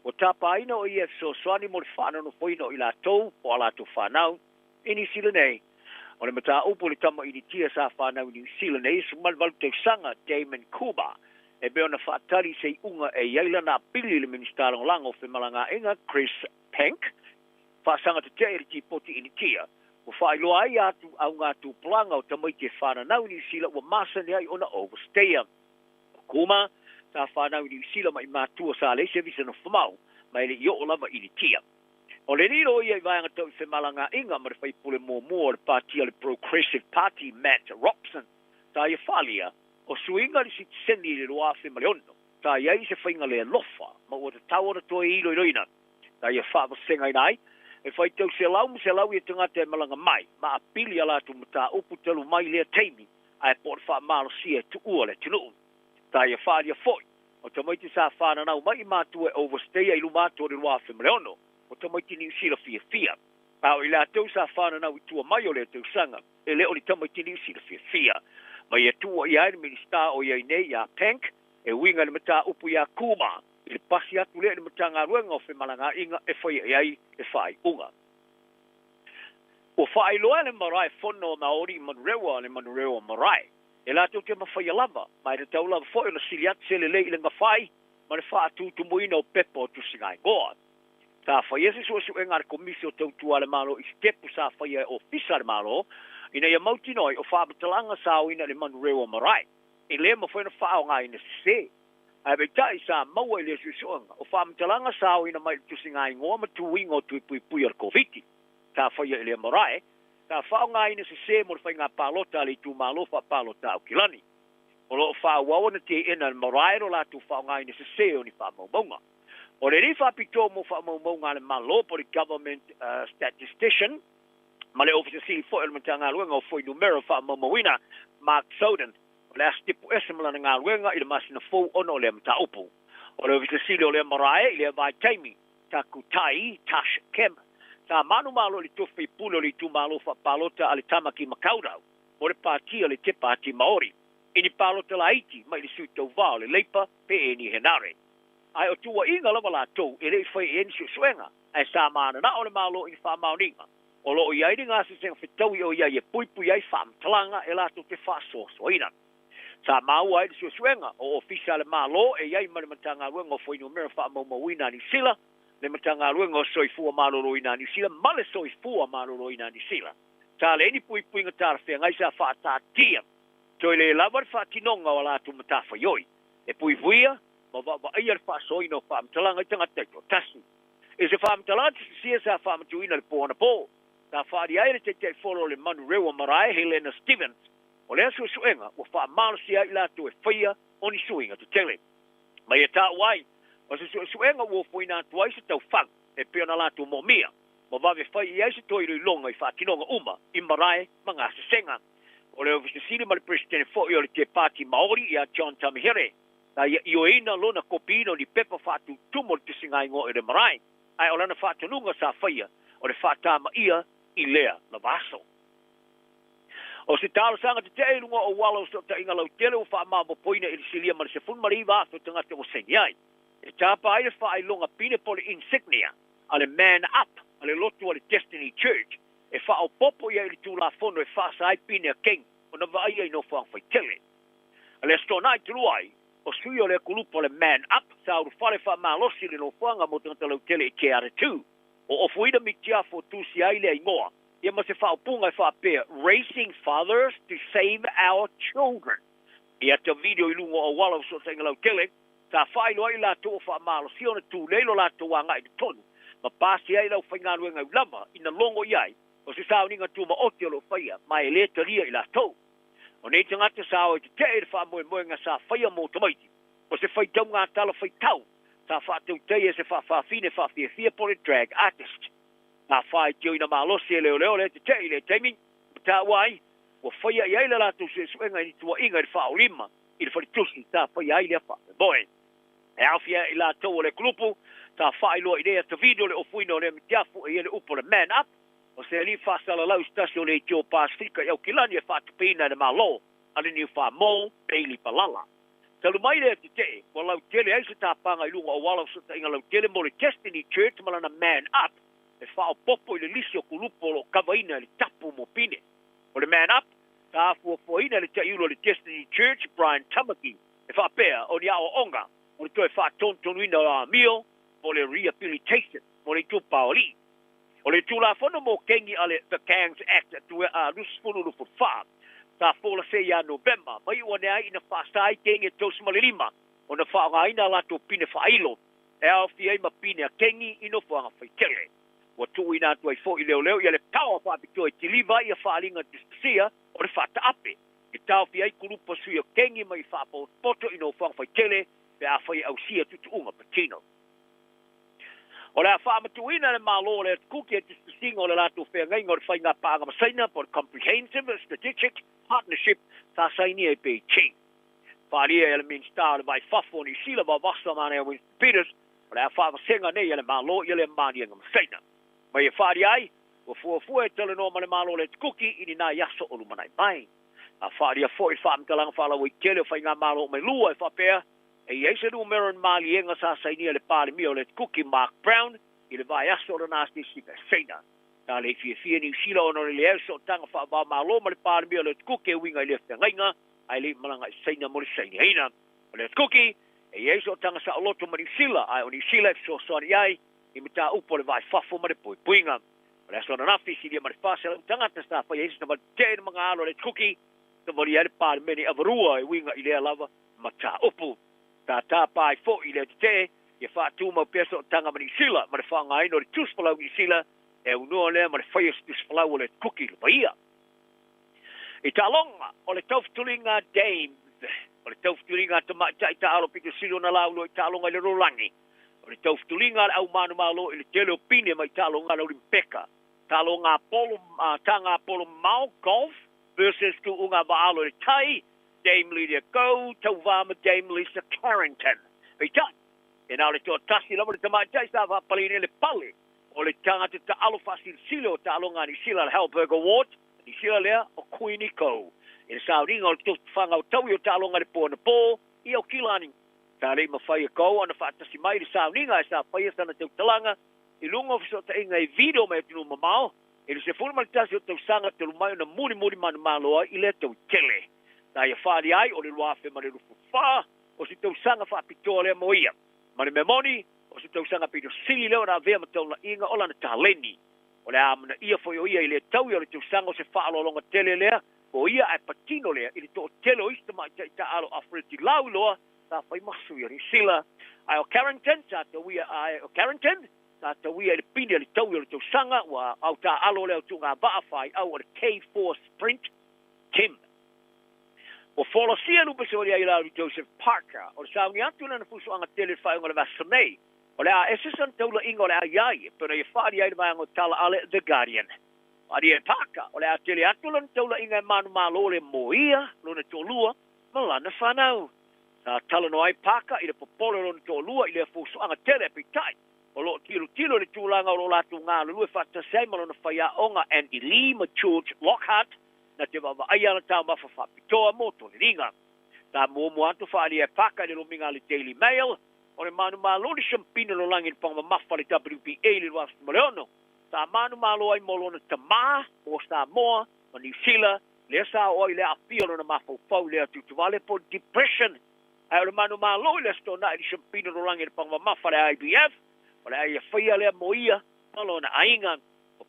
o tapa ina o ye so swani mo fana no foi no ila tou o ala tu fana ini sila nei o le mata upo le tama ini tia sa fana ni sila nei so mal val te sanga Damon Kuba e be ona fa tali se unga e yaila na pili le minister lango fe malanga inga Chris Pank fa sanga te te ti poti ini tia o fai loa ai atu au ngā tu planga o tamai te whananau ni sila ua masa ni ai ona overstaya. Kuma, tā whanau ni sila mai mātua sa le se visa no whamau, mai le i o lava ili tia. O le niro i ai vaianga tau se malanga inga ma le whai pule mō le pātia le Progressive Party Matt Robson, tā ia whalia, o suinga li si sendi le roa whi maleono, tā iai se whainga le lofa, ma ua te tau ona toi ilo iloina, tā ia whaava sengai nai, e fai tau se lau i tangata e malanga mai, ma apili ala tu mata upu telu mai lea teimi, ai pot wha malo sia tu ua le tunu. Tā ia whaaria foi, o tamaiti sa whana nau mai mātua e overstay ai lumato re roa whemleono, o tamaiti ni usila fia. Au i la tau sa whana nau i tua mai o le tau sanga, e leo ni tamaiti ni usila fia. Mai e tua i aere minista o iai nei ia Pank, e winga ni mata upu ia Kuma, i pasi atu lea ni matanga ruenga o whemalanga inga e whai ai e whai unga. O whai loa le marae whono Maori Manurewa le Manurewa marae. E la tau te mawhai lava, mai te tau lava whoi na siliat se le lei lenga whai, ma le wha atu tumuina o pepo o tusingai goa. Tā whai ese so e ngare komisi o tau tua le malo i stepu sa whai e ofisa le malo, ina ia mauti noi o whabatalanga sa ina le Manurewa marae. E le ma whai na wha o ngai na se. Ai be tai sa maua le susuanga o whaamtalanga sao ina mai tusingai ngoa ma tuingo tui pui ar koviti. Tā whaia ele marae, tā whaonga ina se mo whai ngā pālota li tu malofa pālota au kilani. O lo whaowawa na te ina marae ro la tu whaonga ina se o ni whaamaunga. O le rifa pito mo whaamaunga le malopa le government statistician, ma le officer sili fo elmatanga luenga o foi numero whaamaunga Mark Soden, le astipu esemala na ngā ruenga i le masina fau ono le mta upu. O le ofisa sili o le marae i le vai taimi, taku tai, Tash Kemp. Tā manu malo li tofi pulo li tu malo fa palota ale tamaki makaurau, o le pātia le te pāti Maori. Ini palota la iti, mai le sui tau vao le leipa, pe e ni henare. Ai o tua inga lava la tau, e le fai e nisi suenga, ai sa mana na o le malo i wha mauninga. O lo o iai ringa se senga whitaui o iai e pui ai wha mtalanga e la to te wha so ina. Sa mau ai le suenga o ofisa le malo e iai male matanga ruenga o foi numero wha maumawina ni sila, le matanga ruenga o soifua maroro ina ni sila, male soifua maroro ina ni sila. Tā le ni pui nga tāra whea ngai sa wha tā tia. Toi le lawar wha tinonga o la tu matafa yoi. E pui vuia, ma wa aiar wha soina o wha mtalanga i tanga teito, tasu. E se wha mtalanga sia sa wha mtuina le pōna pō. Tā wha di aere te te wholo le Manurewa marae Helena Stevens. O lea suenga, o wha marasia i la tu e whaia o ni suinga tu tele. Mai e tā wai, o se suenga o whoina tuai se tau whang, e peona la tu momia. Ma wawe whai i aise toi rui longa i whakinonga uma, i marae mga se senga. O leo vise siri mali presidente fo i o le te pāti Maori i a John Tamihere. Na i o eina lona kopino ni pepa whatu tumo le tisingai ngō i le marae. Ai o lana whatununga sa whaia, o le whatama ia i lea na vaso. O se talo sanga te te lunga o walo so ta inga lau tele o wha mamo poina i silia mara se fun mari vaso tangata o senyai. E tāpa ai wha ai longa pine pole insignia, ale man up, ale lotu ale Destiny Church, e wha o popo ia ili tūla fono e wha sa ai pine a king, o na vai ai no whang whai tele. Ale stonai tuluai, o sui o le kulupo le man up, sa uru whare wha malosi le no whanga mo tangata lau tele i te are tū, o ofuida mi tia fo tūsi ai le ingoa, ia ma se whaupunga e whapea, Raising Fathers to Save Our Children. Ia te video i lungo o wala so sa inga lau tele, sa whailo ai la tō wha malo si ona tū leilo la tō wanga i te tonu, ma pāsi ai lau whaingānu e ngau lama, ina longo iai, o se sauninga tū ma oti alo whaia, ma e le taria i la tō. O nei tangata sao e te te e wha moe nga sa whaia mō tamaiti, o se fai tau ngā tala fai tau, ta whātau tei e se whawhawhine whawhia po le drag artist. Nā whai tio ina mālosi e leo le te tei le teimi, ta wai, o whaia i aile lātou se suenga i tua inga i whao lima, i le wharitusi, ta whaia aile a whae. Boe, e awhia i lātou o le grupu, ta whae loa idea ta video le ofuino le mitiafu e ele upo le man up, o se li whaasala lau stasio le tio Pasifika i au kilani e whaatupina le malo, ale ni wha mo, peili palala. Talu mai le te te, wa lau tele ai se tāpanga i lunga o wala sa inga lau tele mo le Destiny Church malana man up, e wha o popo i le lisio kulupo lo kawaina le tapu mo pine. O le man up, ta afua fuaina le taiulo le Destiny Church, Brian Tamaki, e wha pēa o ni ao onga, o le toi wha tontonuina la mio, o le rehabilitation, o le tupaoli. O le tula fono mo kengi ale the Gangs Act tu lusfulu lu fa. Ta fola se ya November, mai o ne ai na fasai kengi tos malilima. O na fa nga ina la to pine fa ilo. E au fi ai ma pine kengi ino fa fa tele. O tu ina tu ai fo i leo leo ia le tau fa pito e tiliva ia fa linga disia o le fa ta ape. I tau fi ai kulupa sui o kengi mai fa po poto ino fa tele pe a fa i au sia tutu unga patino. O le wha amatuina le malo le kuki e tising o le latu whea ngai ngor whainga pāga masaina por Comprehensive Strategic Partnership ta saini e pe chi. Wharia ele min star le vai fafo ni sila wa wasa mane o Peters o le wha masenga nei ele malo ele mani nga masaina. Mai e wharia ai o fua e tele no male malo le kuki ini na yaso o lumanai mai. A wharia fo i wha amtalanga whala ui tele o whainga malo me lua e whapea. E eise du meron mali enga sa saini le pale mio le cookie Mark Brown i le vai aso le nasti sika seina. Ta le fia ni sila ono le eso tanga wha ba malo ma le pale mio le cookie winga i le whengainga ai le malanga seina mo le seina heina. Le cookie e eise o tanga sa oloto ma ni sila ai o ni sila e so soni ai i mita upo le vai fafo ma le pui puinga. Le aso na nafi si dia ma le fasa le tanga ta sta fa eise na ma tēna mga alo le cookie ta mori ai le pale meni avarua i winga i le lava ma ta upu. Ta pai fo i le te e fa tu mo peso tanga mani sila ma le fa ngai no le tus palau ni sila e uno le ma le fa tus palau le cookie le baia e talonga o le toftulinga Dames o le toftulinga te mai ta alo pito silo na lau lo talonga le rolangi o le toftulinga au manu malo i le tele opine mai talonga lo limpeka talonga polo tanga polo mau golf versus tu unga baalo le tai Dame Lydia Go, Tauvama Dame Lisa Carrington. Pita, e nā le tō tasi lama le tamai tai sa whapalini le pale, o le tangata ta alofasi silo ta alonga ni sila le Halberg Award, ni sila lea o Queenie Ko. E le sauringa o le tō whanga o tau i o ta alonga le pō na pō, i o kilani. Tā le ma whaia ko, ana whaatasi mai le sauringa e sa whaia sana tau talanga, i lunga ofiso ta inga i video mai tunu mamao, e le se funa tasi o tau sanga te lumai na muni manu maloa i le tau tele. Na ia whaari ai o le luafe ma le rufu wha, o si tau sanga wha pitoa lea mo ia. Ma le memoni, o si tau sanga pito sili leo na vea ma tau na inga o lana tāleni. O le amana ia foi o ia i le tau i o le tau sanga o se wha alo longa tele lea, o ia ai patino lea, i le tō tele o ista mai ta alo afreti lau loa, ta whai masu i ni sila. Ai o Carrington, ta tau ia ai o Carrington, ta tau ia i le pini le tau i o le tau sanga, wa au ta alo leo tu ngā baa whai au o le K4 Sprint Tim. O folosia lupa se ori ai lau Joseph Parker, o le saungi atu na fuso anga tele whai onga le vasanei, o le a esesan taula inga o le a iai, pero i whaari ai le mai anga tala ale The Guardian. Whaari e Parker, o le a tele atu na taula inga e manu malo le moia, luna tōlua, malana whanau. Sa tala no ai Parker, i le popolo luna tōlua, i le fuso anga tele pitai, o lo tilo le tūlanga o lo latu ngā lulu e whatasei malona whaia onga Andy Lee ma George Lockhart, na te wawa ai ana tau mafa whapitoa moto le ringa. Tā mua atu whaari e paka le rominga le Daily Mail, o le manu malo le champina lo langi le panga mafa le WPA le wastu maleono. Tā manu malo ai molona tamā, o Samoa, o New Zealand, le sa oi le apio na mafa upau le atu tuwale po depression. Ai o le manu malo le stona le champina lo langi le panga mafa le IBF, o le ai whaia le moia, malona ainga,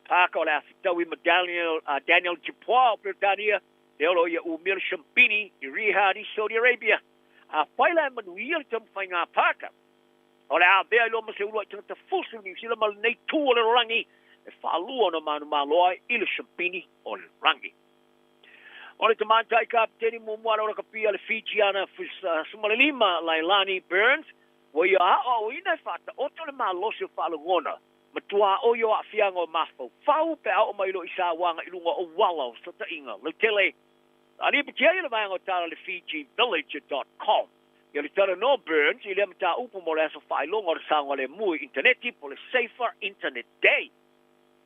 Paka o le afitawi ma Daniel Dupois o Britania, le olo ia umir Champini i Riyadh i Saudi Arabia. A whaila e manuia le tamu whai ngā Paka. O le a vea ilo ma se ulua i tanga ta fusu ni sila ma le nei tū o le rangi, e whaalua na manu maloa i le Champini o le rangi. O le tamata I kapteni mumwara o kapia le Fijiana Sumalima Lailani Burns. Wa ia o ina fata o tole malosi o falangona. Matua o yo afianga o mafo. Fau pe au mai lo isa wanga ilunga o wala so ta inga. Le tele. Ani pe kia le vanga tala le FijiVillage.com. Ya le tala no Burns ile mta upu mo le so failonga o sanga le mu interneti po le Safer Internet Day.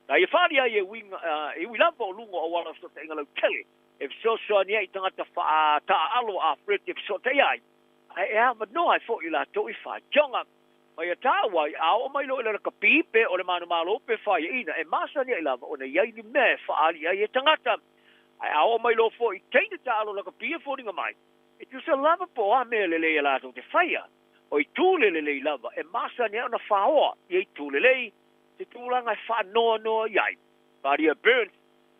Na ia faria ye wing e wila po lunga o wala so ta inga le tele. If so nia I tangata fa ta alo a if so te ai. I have no I thought you la to ifa jonga. Ma ia tawa au mai lo le kapi pe o le manu malo pe fa ina e masa ni ila o ne ia ni me fa ali ia tangata. Ai au mai lo fo I teina ta alo le kapi fo dinga mai. It is a lava po a me le le la to te faia. O I tu le lava e masa ni ona fa o I tu le te tulanga fa no iai. Paria Burns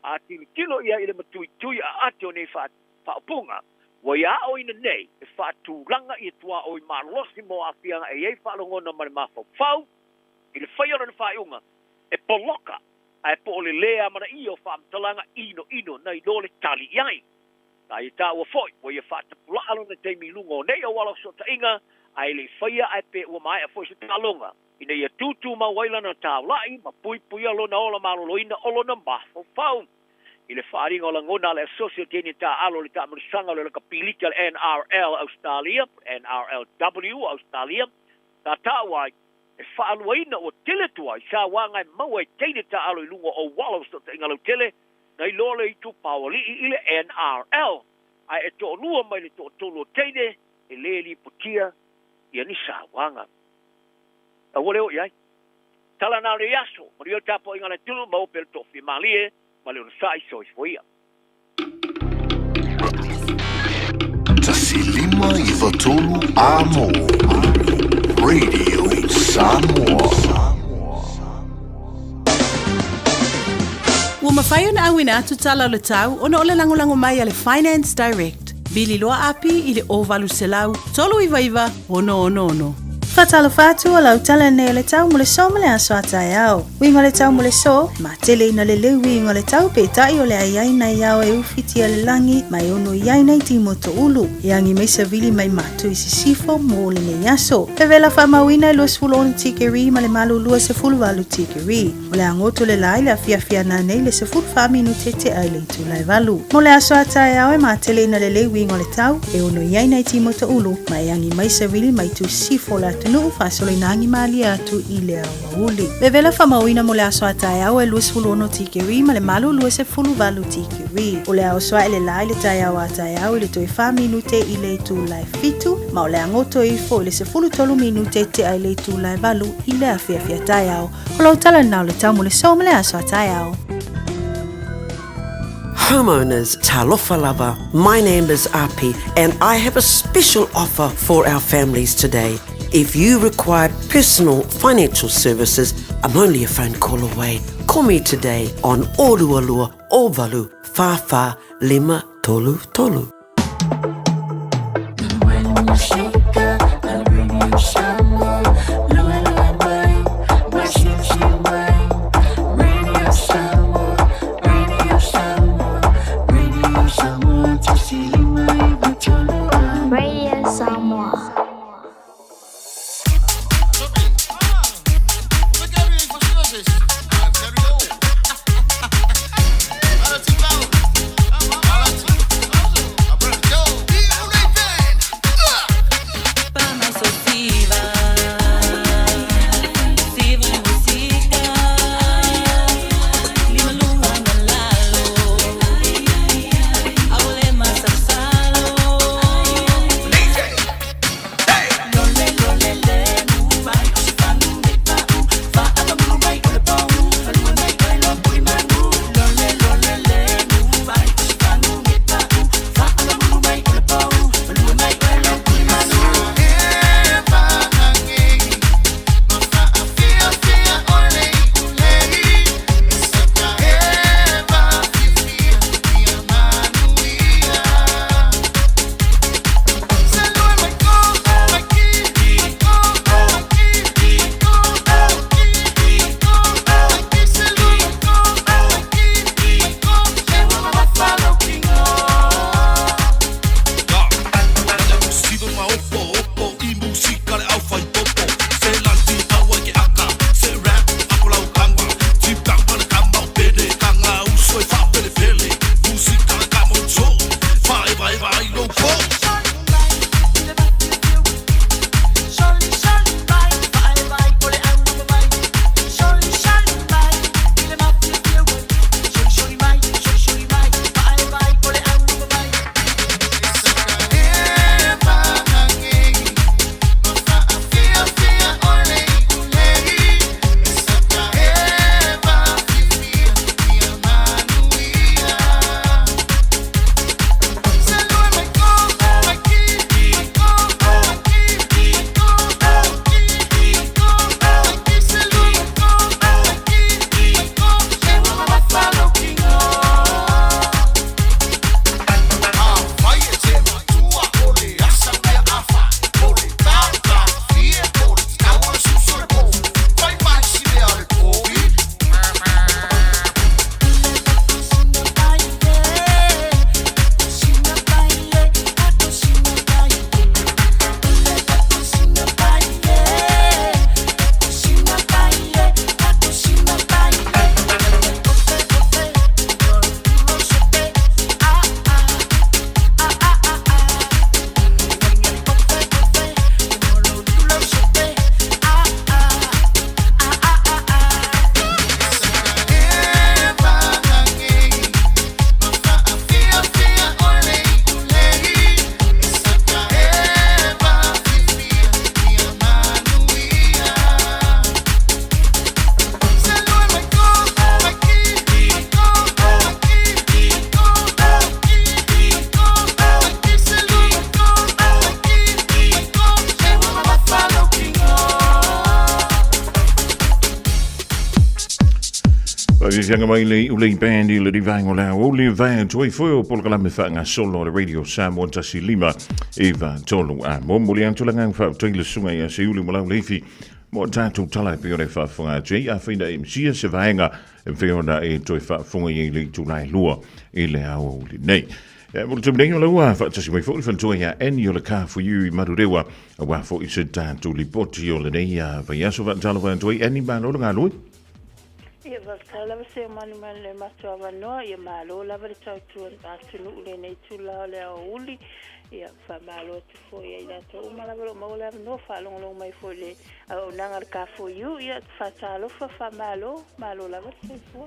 a tilo ia ile matui a ate o nei fa punga. Wa ia o ina nei, e fa tūlanga I tua o I malosi mo a fianga e ei whalongona mare mafau. Fau, I le whaiora na whaiunga, e poloka, a e po le lea mana I o whamtalanga ino na I lole tali iai. Na I tā ua foi, wa ia fa tapula alo na teimi lunga o nei o wala so ta inga, a le whaia a pe ua mai a foi se talonga. Ina ia tūtū ma waila na tāulai, ma pui alo na ola malolo ina olo na mafau fau. I le wharinga o la ngona le associate ni ta alo le ta marisanga le kapilika le NRL Australia, NRLW Australia, ta tawai e whaaluaina o tele tuai sa wanga maua e teine ta alo I lunga o walo so te ingalo tele na I lole I tu pawali I le NRL ai e to lua mai le to tolo teine e leli putia I ni sa wanga a wole o iai tala na le yaso o rio tapo ingala tulu mau pel tofi malie Maleo sai so foi. Tasilima I Vatolu Amo Radio Samoa. Ua mawhai ona awina atu tala o le tau, ona o le langolango mai a le Finance Direct. Bili loa api I le ovalu selau, tolu iwa, ono. Fatalo fatu o lau tala nei le tau mo le so mo le aso atai au. Winga le tau mo le so, ma tele ina le leu winga le tau pe tai o le aiai na iao e ufiti le langi mai ono iai na iti moto ulu. Iangi mai savili mai matu I sifo mo le ne yaso. Pe vela fa mawina I luas fulu oni tikeri ma le malu lua se fulu walu tikeri. O le angoto le lai le afia na nei le se fulu fa minu tete ai le itu lai walu. Mo le aso atai au e ma tele ina le leu winga le tau e ono iai na iti moto ulu. Ma iangi mai savili mai tu sifo la tunu fasole nangi mali atu I le auli. Bevela famawina mo le aso atai au e luas fulu ono tikeri ma le malu luas e fulu walu tikeri. O le asoa ele lai le tai au atai au le toi fa minute I le tu lai fitu ma o le angoto I fo le se fulu tolu minute te ai le tu lai walu I le afia tai au. O lau tala nau le tau mo le so mo le aso atai au. Homeowners, talofa lava. My name is Api and I have a special offer for our families today. If you require personal financial services, I'm only a phone call away. Call me today on Olualua Ovalu Fafa Lima Tolu Tolu. Sanga mai le ule bandi le divango la ole vai toi foi por kala me fanga solo le radio Samoa tasi lima eva tolu a mombuli antulanga fa tele sunga ya se ule mola lefi mo tatu tala pe ore fa funga je a finda MC se vaenga e feona e toi fa funga ye le tulai lua ile a ole nei mo te mdengo la wa fa tasi mai foi fa toi ya en yo le ka for you madurewa wa fo se tatu lipoti yo le nei ya va yaso va tala va toi any ba no nga lui. Ia vakala se mani le matua vanoa ia malo lava le tautua atunu le nei tula le uli ia fa malo te foi ia to malava lo maula no fa long mai foi le o nanga ka for you ia fa talo fa malo lava se foi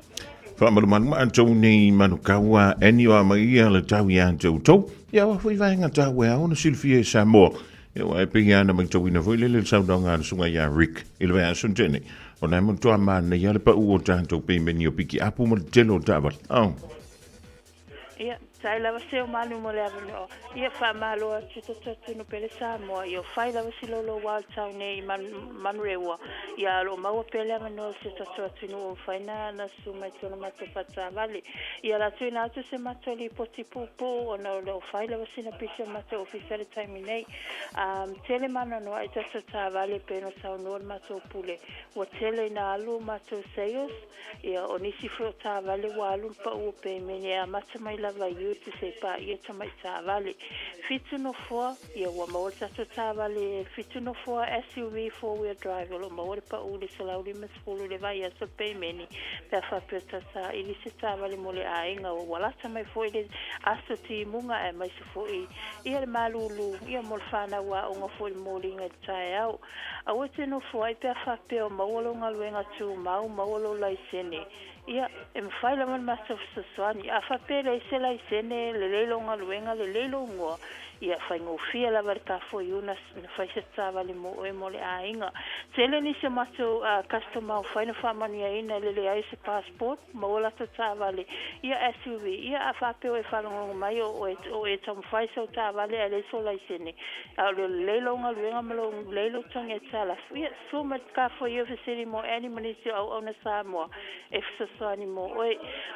fa manu anto nei manu kawa eni o mai ia le tau ia anto to ia wa foi vai ngata wa ona Silvia Samoa ia wa pe ia na mai to ina foi le saudanga sunga ia Rick ile va suntene ona mo to ama ne ya le pa u o tanto pe meni o piki apu mo telo tava ia sai lava se o manu mo le avano ia fa malo tuto no pele Samoa ia fai lava si lo wild town nei manrewa ia lo mau pele avano se toto no fai na suma tono mato fata vale ia la tuina tu se matoli poti popo ona lo fai lava si na pisa mato official time nei tele mano no ai toto vale peno sa no mato pule o tele na alu mato sales ia onisi frota vale walu pa u pe meni a mata mai lava tu se pa ia tamai ta vale fitu no fo ia wa mo ta vale fitu no fo SUV 4-wheel drive lo mo pa u le sala u mas fulu le vai so pe meni pa fa peta sa ili se ta vale mo le ainga o wala tamai fo ile aso ti munga e mai se fo ia le malulu ia mo fana wa o fo mo linga tai au a o te no fo ai pa fa pe o mo lo ngaluenga tu mau mo lo lai sene ia e mawhai la man master saswani a whapere se lai sene le leilo ngā luenga le leilo ngoa ia whai ngofia la varka fo iuna na whai se tawa le mo e mo le a inga tele ni se mato customer whai na whamani a ina le ai se passport mo la ta tawa le ia SUV ia a whape o e whalongo mai o e tam whai sa tawa le a le so lai sene a le leilo ngā luenga malo leilo tong e tala ia so mat ka fo iu fesiri mo any manisi au na Samoa e sani mo oi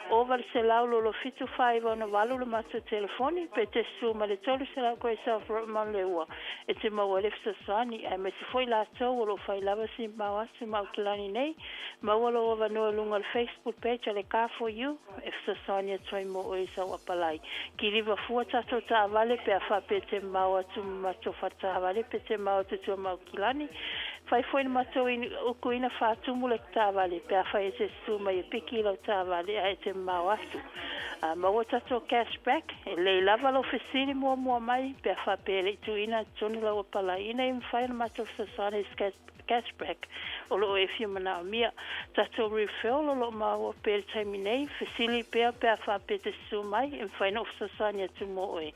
over se laulo lo fitu 5 ona valu lo mato telefoni pe te suma le tolu se la ko self man lewa e te mo le sani e me se foi la to lo fai lava si ma wasu ma klani nei ma wolo over no lunga Facebook page le ka for you e sani toi mo oi sa wapalai ki riva fuata to ta vale pe fa pe te ma watu ma to fata vale pe te ma watu to ma klani fai foi no mato in o kuina fa tumule ta vale pe fa ese suma e pikilo ta vale a te mawasu ma wata to cashback le lava lo fesini mo mai pe fa pe tu ina tonu la pala ina im fai no mato sasane cashback o lo e fi mana mia tato refill lo ma o pe terminei fesili pe fa pe te suma im fai no sasane tu mo e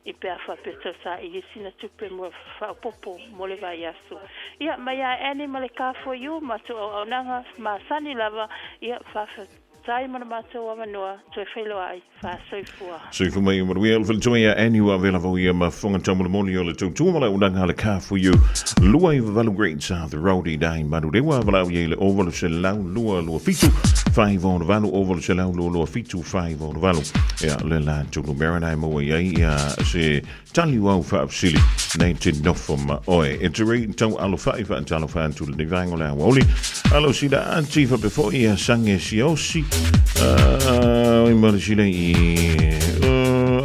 i pe a whapeta sa i sina tupe mo whapopo mo le vai asu. Ia, mai a ene ma le ka for you, ma tu au nanga, ma sani lava, ia whawhetai mana mātou a manoa, tu e whelo ai, wha soifua. Soifua mai o maruia, le whalitoi a eni ua vela vau ia ma whonga tamu le moni o le tautua mala unanga le ka for you. Lua i valu great south, the roadie dai manu rewa, valau ia le ovalu se lau, lua fitu, 5 on valu ovalu se lau, lua fitu, 5 on valu. Ia, le la tulu maranai mo ia se tali wau whaapsili, nei te nofo ma oe. E te rei tau alo whaifa an talo whaan tulu ni vango la wali. Alo sida antifa befo ia sange si osi. I mara sile i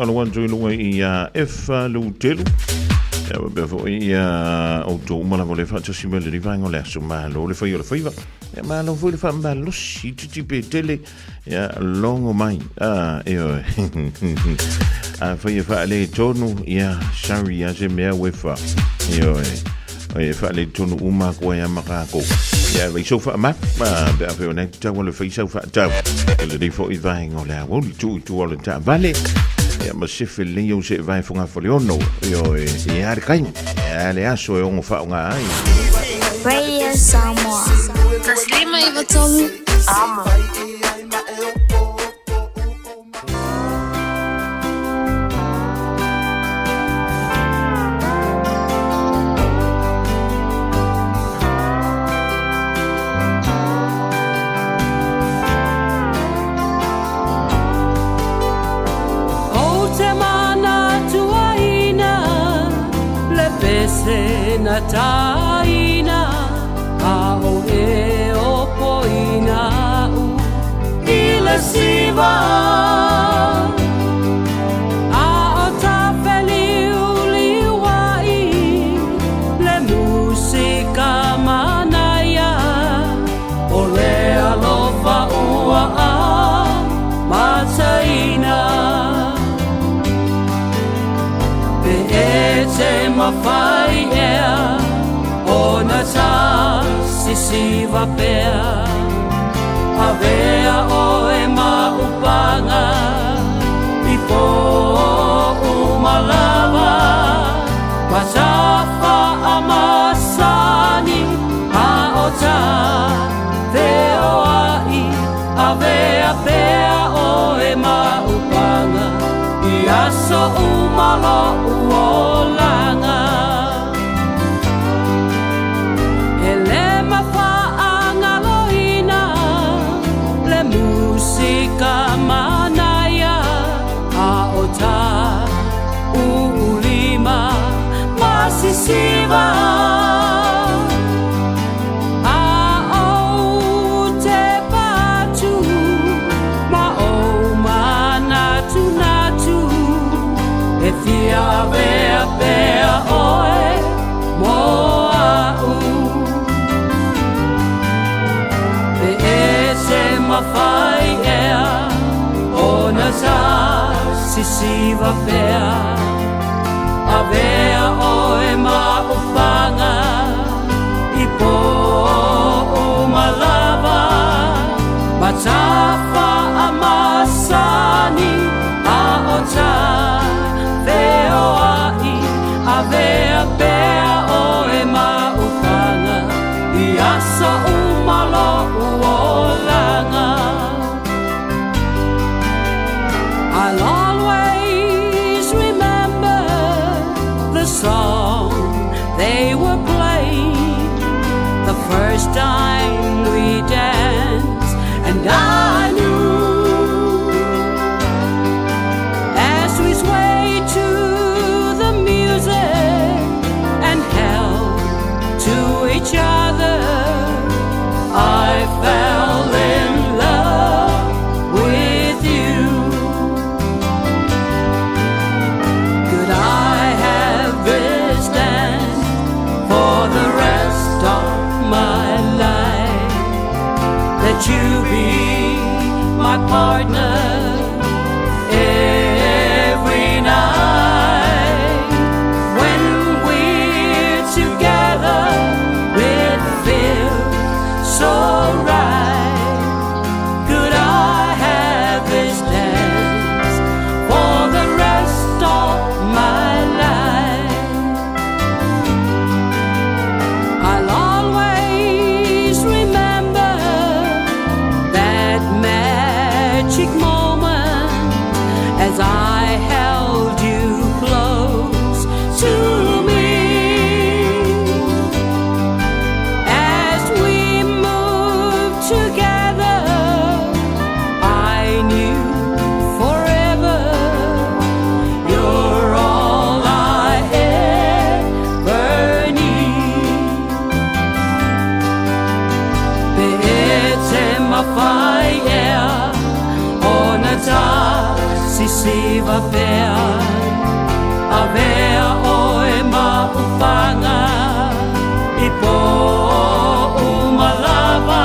alo wanto i lunga i efa lu telu. Ia befo ia auto umala vole whaatasi mele ni vango la so malo le whai o le whaiva. Ia malo vole wha malo si titi pe tele. Ia longo mai. Eo. Whai wha le tonu ia sari a se mea wefa. Eo e wha le tonu uma koe a makako. Ia wai so wha mat. Bea whai o nei tau wale whai sau wha tau. Ele dei fo i vai ngō lea woli tu ala ta vale. Ia ma sefe leo se vai funga fole ono. Eo e are kain. Ia le aso e ongo wha o ngā ai. Radio Samoa. Taslima i vatolu. Ama. na taina a o e o poina u i le siva a o ta feliu liwai le musika manaya o le alofa ua a mataina pe e te mawhai ea o na ta sisiva pea a vea o e maupanga i po umalawa Wasafa amasani a o ta veo ai a vea pea o e maupanga i aso umalo uolanga e le mawhaangaloina le musika manaya a o ta ulima masisiva a o te patu ma o manatu natu e fia vea pea oe moa u e e se mawhai ea o na sa sisiva pea a vea oe maupanga i po umalawa matafa amasani a o ta veo ai a vea pea oe maupanga i aso umalo uolanga I'll always remember the song they were playing the first time we danced, and I knew as we swayed to the music and held to each other, I fell in love with you. Could I have this dance for the rest of my life? That you be my partner every night. When we're together, it feels so right. Could I have this dance for the rest of my life? I'll always remember that magic moment as I held you close to me. As we moved together, I knew forever you're all I ever need. Pe'ete mawhai ea o na ta sisiva pea a vea oe maupanga i po umalawa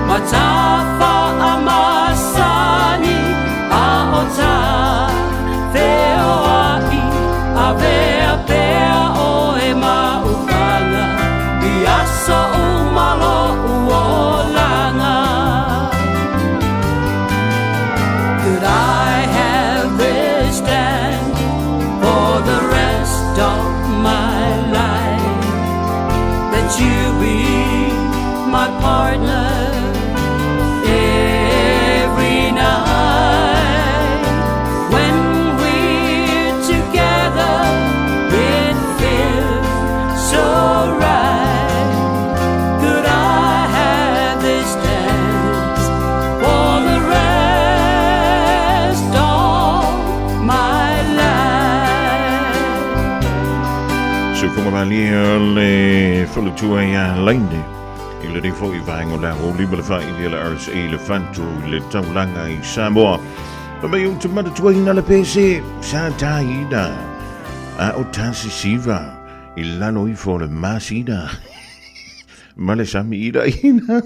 matafa amasani a o ta veo ai a vea pea oe maupanga i aso umalo uolanga Could I have this so kommer man lige tua ya lainde. Ile de foi vango la o libele fa ile ars elefanto le taulanga I Samoa. Ma yung tumata tuwing na la pese sa taida. A otansi siva ilano I for le masida. Male sami ida ina.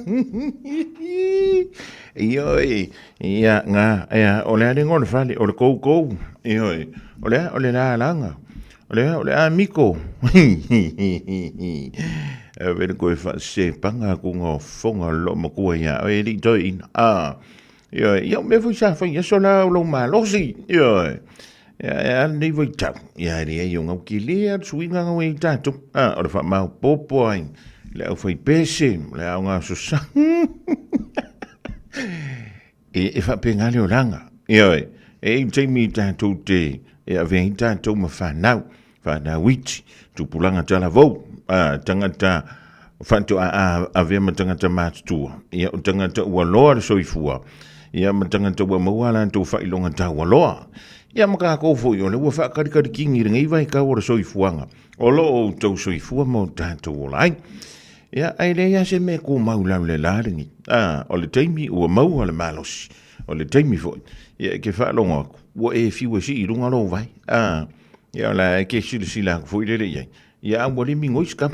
Ioi ya nga ya ole de ngon fali ole ko ioi ole la langa ole amico ver ko fa se panga ku ngo fonga lo mo ku ya e di join ioi ya me fu sa fa ya sola lo ma lo si ioi ya ni vo ta ya ri e yung ki le swinga ngo ta tu ole fa ma popoin le foi pese le nga so sa e fa pengale oranga ioi e Jamie tanto te e avei tanto ma fa na wich tu pulanga tala vo tangata fanto ave ma tangata matu ia tangata waloa so ifua ia ma tangata wa mawala tu fa ilonga ta waloa ia maka ko fo yo le fa ka kingi ngai vai ka ora so ifuanga o lo to so ifua mo tanto lai ia ai le ia se me ko maula le laringi o le taimi o mau le malos o le taimi fo ia ke fa longa wo e fi wo si runga lo vai ia la ke si la fo ile ia wo le mingo iska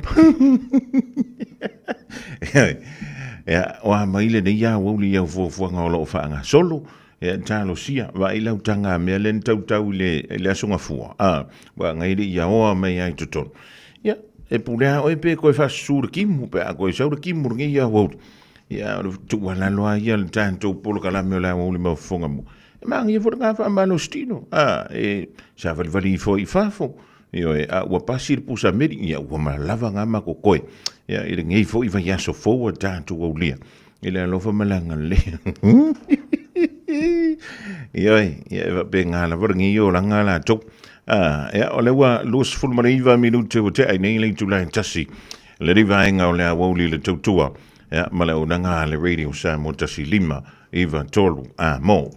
ia wa mai le ia wo le ia fo nga lo fa nga solo ia talo sia va ila utanga me le tau le asunga fu wa ngai ia o mai ai tuton ia e pulea o pe ko fa sur kim pe ko sur kim murgi ya wo ya tu wala lo ya tanto polo kala me la mo mo fonga mo ma ngi fo nga fa malo stino e sa vali fo I fafo io e wa pasir pusa meri ya wa ma lava nga ma ko koi ya I ngi fo I va ya so fo tanto wo lia ile lo fa malanga le io e va bengala vor ngi yo la ngala tok ya ole wa lus fulmariva minute o te ai nei le tulai tasi le riva inga ole a woli le tutua ya male o nanga le radio Samoa tasi lima Iva tolu mo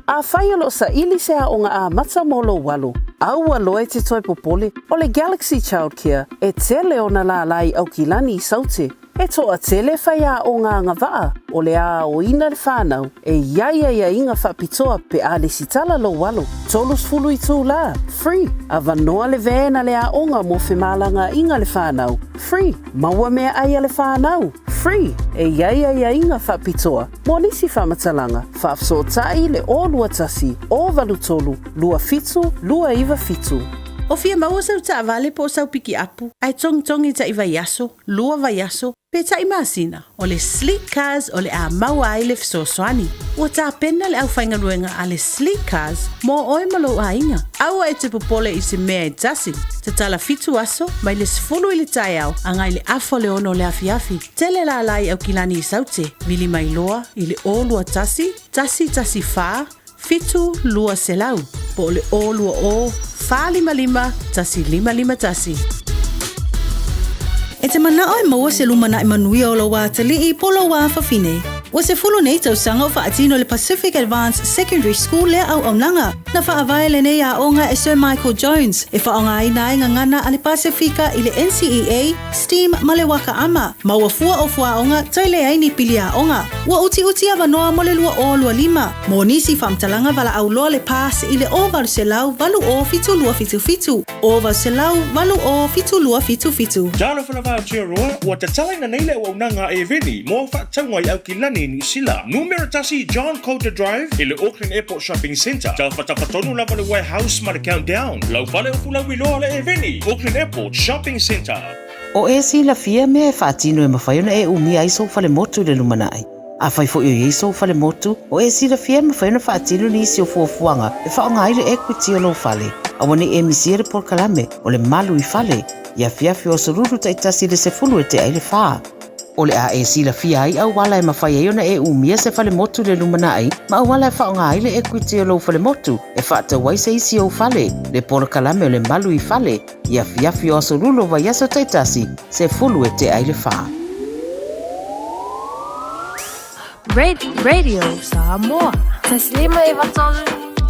a whaialo sa ili sea o ngā a mata molo walo. Au aloe te toi popole o le Galaxy Childcare e tele o na la lai au kilani I saute. E toa tele whaia o ngā ngawaa o le a o ina le whanau e iaia inga whapitoa pe a le sitala lo walo. Tolus fulu I tū la, free. A vanoa le vēna le a onga mo whemalanga inga le whanau, free. Maua mea aia le whanau, free. E iaia inga whapitoa. Mo nisi whamatalanga, whafso tai le o lua tasi, o valu tolu, lua fitu, lua iwa fitu. O fia maua sau ta vale po sau piki apu. Ai tongi ta iwa yaso, lua va yaso, pe ta imasina. O le sleek cars o le a maua ai le fisoswani. Ua ta pena le au whainga ruenga a le sleek cars mo oe malo a inga. Aua e te popole I se mea e tasi. Te tala fitu aso, mai le sifulu I le tai au, angai le afo le ono le afiafi. Tele la lai au kilani I saute, vili mai loa, I le o lua tasi faa, fitu lua selau. Po le o lua o, faa lima, tasi lima tasi. E te mana o e maua se lumana I manui o lo wā tali I polo wā whawhine. Wa se fulu nei tau sanga o whaatino le Pacific Advanced Secondary School lea au nanga. Na whaawai le nei a onga e Sir Michael Jones. E whaonga I nai ngangana a le Pasifika I le NCEA, STEAM ma le waka ama. Ma ua fua o fuaonga tai le aini pili a onga. Ua uti a wanoa mo le lua o lua lima. Mo nisi whamtalanga wala au loa le pas I le o valu se lau valu o fitu lua fitu. O valu se lau valu o fitu lua fitu. Jalo whanawha tia roa, ua te talaina nei le o nanga e veni, mo whaatangwa I au kilani New Sila. Numero tasi John Coulter Drive I le Auckland Airport Shopping Centre. Tau whatapatonu lava le warehouse ma le countdown. Lau whale o fula wiloa le e veni. Auckland Airport Shopping Centre. O e sila fia mea e whaatino e mawhaiona e umia iso whale motu le lumanai. A whai fo i iso whale motu, o e sila fia mawhaiona whaatino ni isi o fuafuanga e whaonga aire equity o lo whale. A wane e misiere por kalame o le malu I whale. Ia fiafi o saruru taitasi le se fulu e te aile whaa. O le a e sila fia ai au wala e mawhai e ona e umia se whale motu le lumana ai, ma au wala e whaonga ai le equity o lo whale motu, e whaata wai se isi o whale, le pora kalame o le malu I whale, ia fiafi o asarulo vai aso taitasi, se fulu e te aile whaa. Radio Samoa. Taslima Iva tolu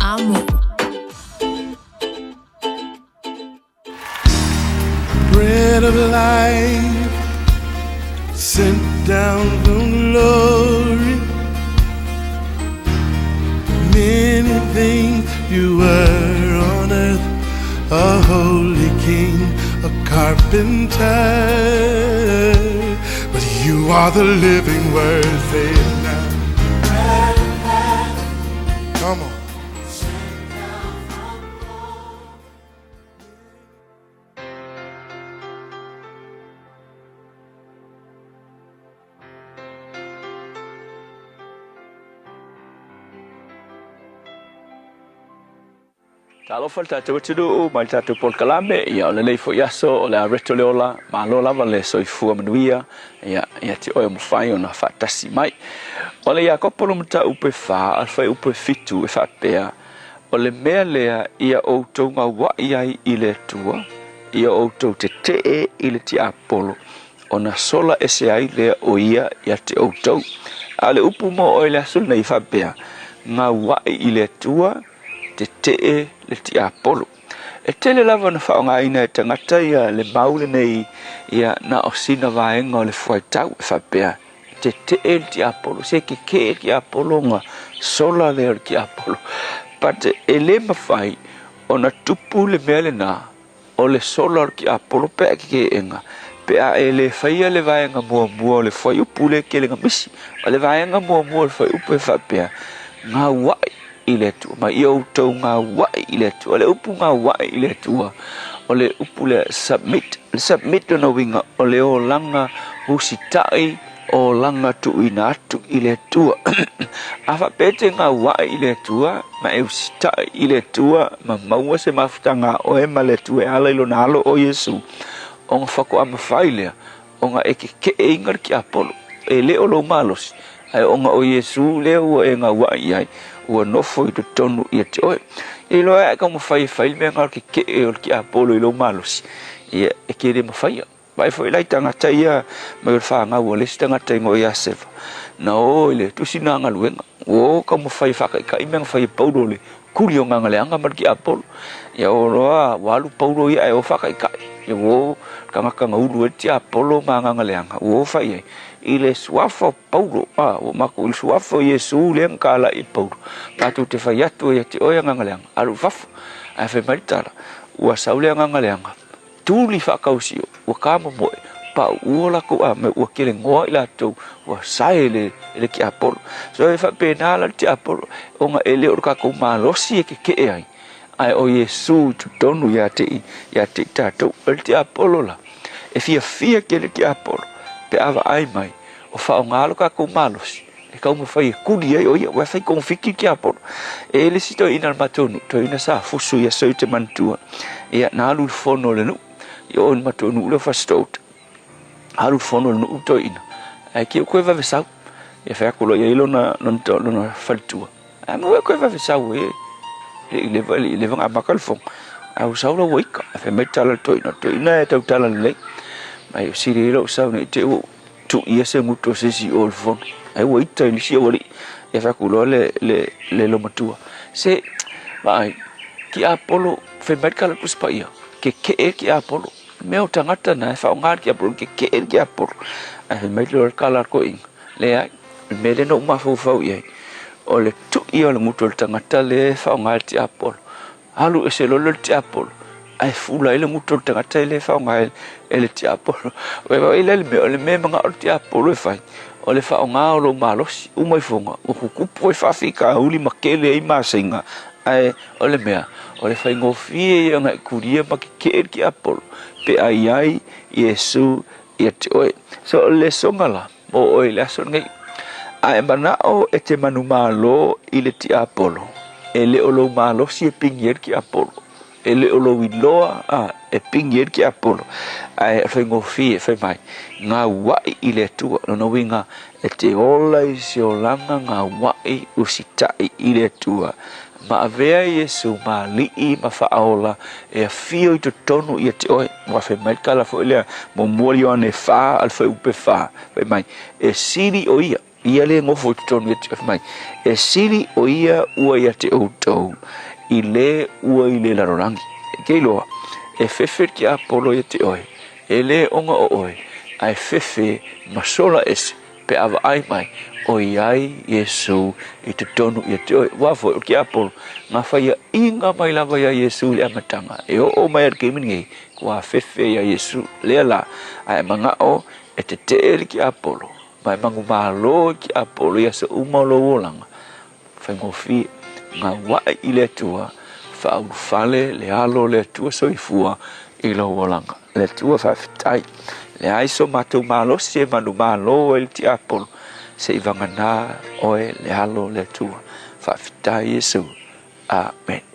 amo. bread of life sent down from glory. Many things you were on earth, a holy king, a carpenter, but you are the living word. Say it now. Come on. Talofa tātou tunu mai tātou Paul Kalame ia o le nei fo iaso o le areto leola ma lo lava le soifua manuia ia te oe mawhai o na whaatasi mai. O le ia kopolo mta upe wha alwhai upe fitu e whaapea o le mea lea ia outou ngā wai ai i le tua ia outou te tee i le ti apolo o na sola ese ai lea o ia te outou. A le upu mo o le asul nei whaapea ngā wai i le tua te tee le ti apolo. E tele lava na whaongaina e tangata ia le maule nei ia na o sina vaenga o le fuaitau e whapea. Te tee le ti apolo, se ke ki apolo nga sola le ki apolo. Pate e le mawhai o na tupu le mele na o le sola ki apolo pe ke enga. Pe a e le whaia le vaenga mua o le fuai upu le ke le ngamisi. O le vaenga mua o le fuai upu e whapea. Ngā wai i le tua, ma i outou ngā wai i le tua, le upu ngā wai i le tua, o le upu le submit o na winga, o le o langa husitai, o langa tu ina atu i le tua. A whapete ngā wai i le tua, ma e husitai i le tua, ma maua se mafutanga o ema le tua, e ala ilo na alo o Yesu, o ngā whako ama whailea, o ngā eke ke e ingar ki Apolo, e le o lo malos, ai o ngā o Yesu, le o e ngā wai ai, ua nofo i tonu i te oe. E loa e ka mawhai mea ngā ke e o ki Apolo i lo malosi. Ia e ke re mawhai. Vai fo i lai tangata ia mai o whaanga ua lesi tangata i ngoi a sefa. Na o ile tusina ngā luenga. O ka mawhai whakaika i mea ngawhai Paulo le kuri o ngā leanga mar ki Apolo. Ia o roa walu Paulo ia e o whakaika. Ia o ka ngaka ngā ulu e ti Apolo ngā leanga. O whai ai. I le suafo Paulo, o mako il suafo Yesu le ngala i Paulo. Patu te whai atu e te oia ngangaleanga. Aru whafo, a whai maritara, ua saule ngangaleanga. Tūli whakausio, ua kāma moe, pa ua lako a me ua kere ngoa i latou, ua sae le ki Apolo. So e whai pēnāla ti Apolo, o ngā ele o kako mālosi e ke e ai. Ai o Yesu tu tonu ia te tātou, el ti Apolo la. E fia kere ki Apolo. Pe awa ai mai, o whao ngālo ka kou malos. E kau ma whai e kuri ai o ia, wai whai kong whiki ki Apolo. E le si toi ina matonu, toi ina sa fusu ia sau te mantua. E a nālu whono le nu, i o ina matonu ule whastout. Halu whono le nu toi ina. E ki o koe wawe sau, e whai akulo ia ilo na whalitua. E mua koe wawe sau e, i lewa ngā makalfong. Au sau la waika, e whai mai tala toi ina e tau tala le lei. Mai o siri ilo sau nei te o tu ia se muto se si o lfon. Ai wa ita ili si wali. E whakulo le lo matua. Se, mai, ki Apolo, whai maikala kuspa ia. Ke e ki Apolo. Meo tangata na e whaongar ki Apolo. Ke e ki Apolo. Ai maikala kala ko inga. Le ai, me le no umafau iai. O le tu ia le muto le tangata le whaongar ti Apolo. Halu e se lolo ti Apolo. Ai fula ile muto tangata ile whaonga ele ti Apolo. Wewa ile le me mga o ti Apolo e whai. O le whaonga o lo malosi, umai whonga. O kukupu e whawhika uli makele e masenga. Ai o le mea, o le whai ngofie i ngai kuria makikere ki Apolo. Pe ai Yesu i te oe. So o le songala, o oe le aso ngai. Ai manao e te manu malo i le ti Apolo. E le o lo malosi e pingier ki Apolo. Ele o lo wiloa e pingier ki Apolo. Ai whai ngofi e whai mai. Ngā wai i le tua. Nono winga e te ola i se o langa ngā wai usitai i le tua. Ma avea Yesu ma lii ma whaaola e a fio i to tonu i te oe. Wa whai mai kala fo ilea mo mori o ane wha al whai upe wha. Whai mai e siri o ia. Ia le ngofo i to tonu i te oe mai. E siri o ia ua i a te outou. I le ua i le larorangi. E keiloa, e whewhet ki Apolo i te oe. ele onga o oi ai fefe masola ese pe ava ai mai o iai Yesu i te tonu i te oi wafo o ki apolo ngā whaia inga mai lava ia Yesu le amatanga e o mai ar kemingi kua fefe ia Yesu lea la ai manga o e te te eri ki apolo mai mangu malo ki apolo ia sa umalo wolanga whaingofi ngā wai i le tua whaurufale le alo le tua soifua i lo wolanga le tua whawhitai le aiso matou malo se manu malo e ti apolo se ivangana oe le alo le tua whawhitai Yesu. Amen.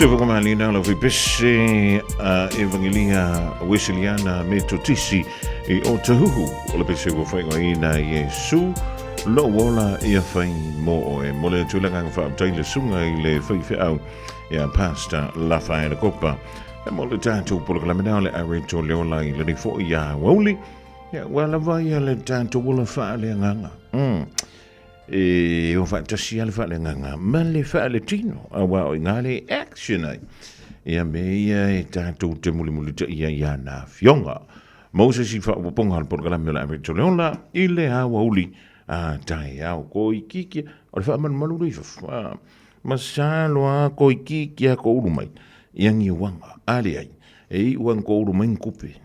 Silva Gamalina lo vipese Evangelia Wesleyana Metodisi e Otahuhu o le pese go fai ina Yesu lo wola ia fai mo e mole tulanga fa taile sunga i le fai au ia pasta la fai la copa e mole tanto por la menale a reto leola i le fo ia woli ia wala vai le tanto wola fa le nganga e o fa tasi al fa le nganga ma le fa le tino a wa ngale action ai ia me ia e tanto te muli ia na fionga Moses i fa ponga al programa la reto leola i le a woli tai au ko ikiki o fa man malu fa masalo a ko ikiki ko ulumai yang i wanga ali ai e wan ko ulumai kupe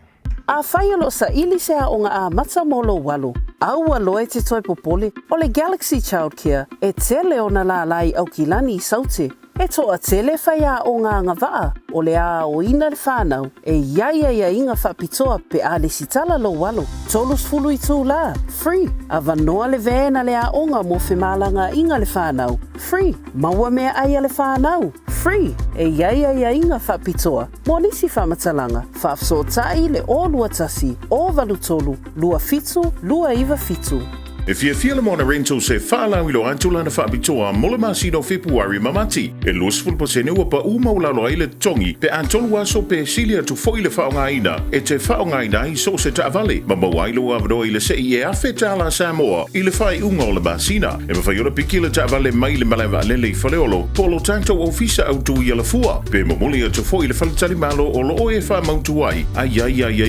a whaialo sa ili sea o ngā a matsa molo walo. Au alo e te toi popole o le Galaxy Childcare e tele o na la lai au ki lani i saute. E toa tele whaia o ngā ngawaa o le a o ina le whanau e iaia inga whapitoa pe a le sitala lo walo. Tolus fulu i tū la, free. A vanoa le vēna le a onga mo whemalanga inga le whanau, free. Maua mea aia le whanau, free. E iaia inga whapitoa. Mo nisi whamatalanga, whafsotai le o lua tasi, o valutolu, lua fitu, lua iwa fitu. E fia le mona rental se whaalau ilo antula na whaapitoa mole masino Februari mamati. E luasful pasene ua pa umaulalo ai le tongi pe antolu aso pe silia tu foi le whaonga ina. E te whaonga ina i so se taavale. Ma mawailo avado i le se i e awhetala Samoa i le whai unga o le masina. E mawhai ora pikila taavale mai le malawa lele i whaleolo. Polo tanto ofisa au tu i ala fua. Pe mamuli a tu foi le whaletali malo o lo e wha mautu ai. Ai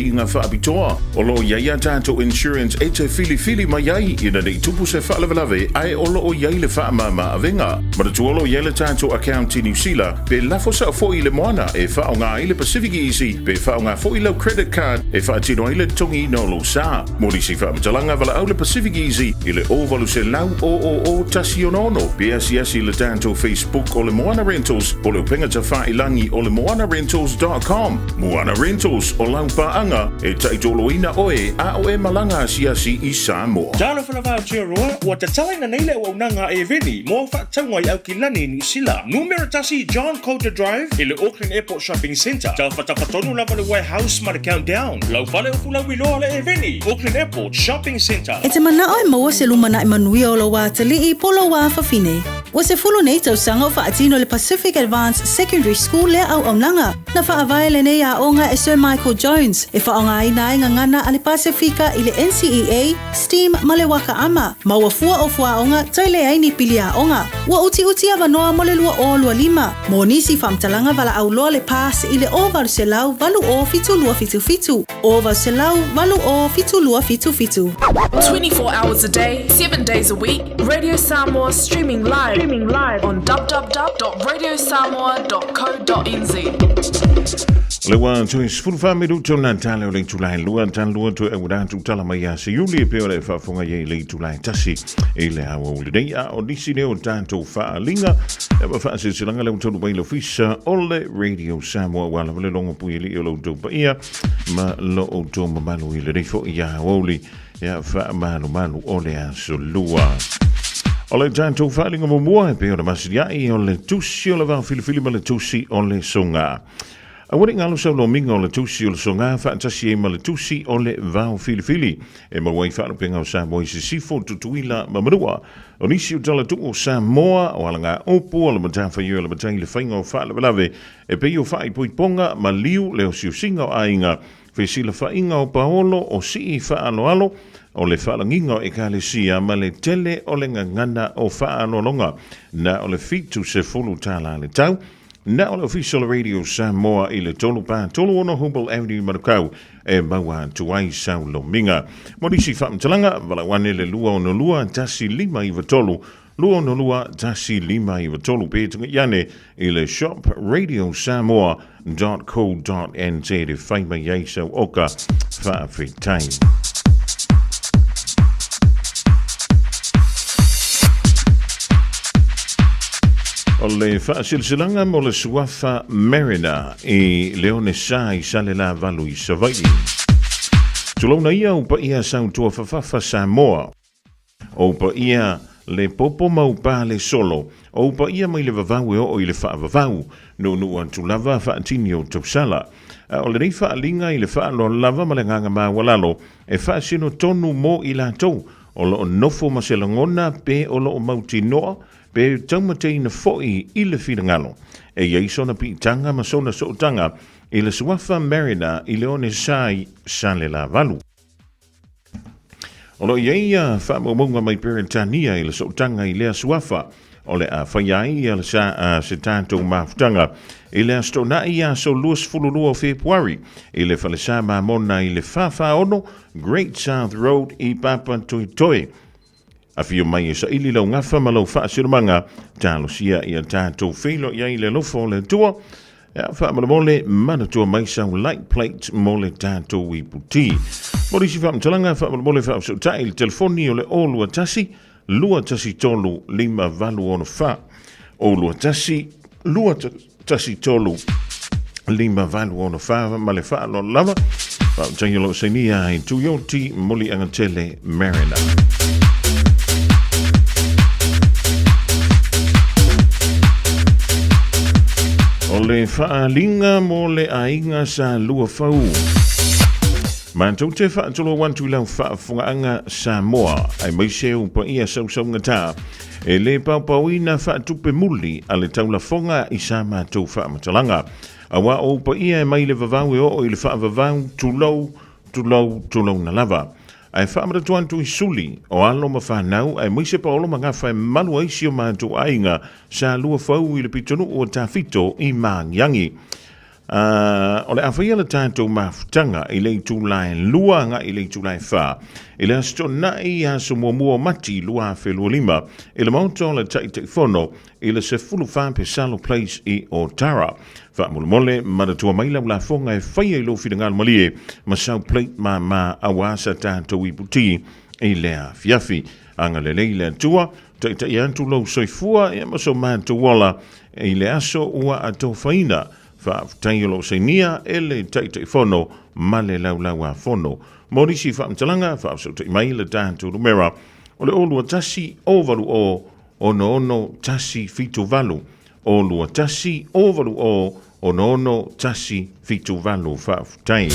inga whaapitoa. O lo iaia tanto insurance e te fili mai ai ina nei tupu se whaalawalawe ai olo o iai le whaamama avenga. Mara tuolo iai le tanto account i New Zealand pe lafo sa fo i le moana e whaonga i le Pacific Easy pe whaonga fo i le credit card e whaatino i le tongi no lo sa. Mori si whaamatalanga wala au le Pacific Easy i le ovalu se lau o tasi onono pe asi le tanto Facebook o le Moana Rentals po le upenga ta whailangi o le moanarentals.com. Moana Rentals o lau paanga e taitoloina oe a o e malanga asiasi i Samoa. Jalo whanawha Aotearoa, ua tatalaina nei le ua unanga e veni, mo whaataunga i au ki lani New Zealand. Numera tasi John Coulter Drive, i le Auckland Airport Shopping Centre. Tau whatawhatonu lava le Warehouse ma le Countdown. Lau whale ufu lau iloa le e veni, Auckland Airport Shopping Centre. E te mana oi maua se lumana i manuia o lo wā tali i polo wā whawhine. Ua se fulu nei tau sanga o whaatino le Pacific Advanced Secondary School le au aunanga. Na whaawai le nei a onga e Sir Michael Jones. E whaonga i nai ngangana ale Pasifika i le NCEA, STEAM ma le waka ama. Maua fua o fuaonga taile ai ni pili a onga. Ua uti ava noa mo le lua o lua lima. Mo nisi whamtalanga wala au loa le pass i le o valu se lau valu o fitu lua fitu fitu. O valu se lau valu o fitu lua fitu fitu. 24 hours a day, 7 days a week. Radio Samoa streaming live on www.radiosamoa.co.nz. Le wan tu is full family to Nantale o le tulai luan tan luan tu e wada tu tala mai a se yuli e peo le whafonga ye le tulai tasi e le hawa uli dei a o nisi ne o tanto whaalinga e wa whaase silanga le utolu bai lo fisa o le Radio Samoa wala wale longo pui li o lo tau pa ia ma lo o tau mamalu i le reifo i a hawa uli ia wha malu o le aso lua. O le tanto whaalinga mo mua e peo le masiriai o le tusi o le wau filifili ma le tusi o le songa. A wari ngalo sa lo minga o le tusi o le songa whaatasi e ma le tusi o le vau filifili. E mawai whaanopenga o Samoa i se sifo tutuila mamarua. O nisi o tala tu o Samoa o alanga opo o le matafa i o le matai le whainga o whaalawalawe. E pei o whai poiponga ma liu leo siu singa o ainga. Whesila whainga o paolo o sii whaanoalo. O le whaalanginga o ekalesia ma le tele o le ngangana o whaanolonga. Na o le fitu se fulu tala le tau. Na o le official Radio Samoa i le tolu pā tolu ono Humboldt Avenue Manukau e maua tuai sau lo minga. Morisi whamtalanga, wala wane le lua ono lua tasi lima i watolu, lua ono lua tasi lima i watolu pētunga iane i le shopradiossamoa.co.nz de whaima yeisau oka whaafetai. O le whaasilsilanga mo le suafa Marina i leone sa i sale la valu i Savaii. Tulona ia upa ia sau tua whawhawha Samoa. O upa ia le popo maupa le solo o pa ia mai le vavau e o i le wha vavau no antu lava wha antini o tausala. O le rei wha alinga i le wha lo lava ma le nganga maa walalo e wha sino tonu mo i la tau o lo nofo ma se langona pe o lo mauti noa pe taumatei na foi i le whirangalo. E ieiso na pi tanga ma sona so tanga i le suafa marina i le one sai sa le la valu. O lo ia whaamomonga mai Peretania i le sotanga i lea suafa, o le a whaiai i le sa se tātou mafutanga, i le astona i a so luas fulurua o Februari, i le whalesa mamona i le whawha ono, Great South Road i Papa Toitoi. A fio mai e sa ili lau ngafa ma lau whaasirumanga, tālo sia i a tātou whilo i le lofo le tua, whaamalamole manatua mai sau light plate mo le tātou i puti. Morisi whaamtalanga whaamalamole whaamsautai le telefoni o le o lua tasi tolu 5 valu ono wha. O lua tasi tolu 5 valu ono wha ma le wha lo lava. Whaamtangi lo sainia i Tuyoti moli angatele Marina. O le whaalinga mo le ainga sa lua fau. Mātou te whaatolo wantu lau whaafungaanga Samoa, ai maiseu pa ia sausaunga tā. E le paupauina whaatupe muli a le taulafonga i sa mātou whaamatalanga. Awa o pa ia e mai le vavau e o i le whaavavau tulau na lava. Ai whaamata tuantu i suli o alo ma whanau ai maise pa olo ma ngawhai malu aisi o mātou ainga sa lua fau i le pitonu o tawhito i Māngiangi. O le awhaia le tātou mafutanga i le tūlai lua nga i le tūlai wha. I le asto na i aso mua mati lua whelua lima. I le mauto le taitei whono i le se fulu wha pe Salo Place i Otara. Wha mole maratua maila la fonga e whaia i lo whirangal malie ma South Plate ma awasa tātou i puti i lea fiafi. Anga le leile tua, taitei antu lau soifua e maso mātou wala i le aso ua ato whaina. Whaafutangilo seinia ele taitei whono ma le laulaua whono. Morisi whaamtalanga whaafutangilo mai le tātou rumera o le olua tasi ovalu o no tasi fitu valu. Olua tasi ovalu o no tasi fitu valu whaafutangilo.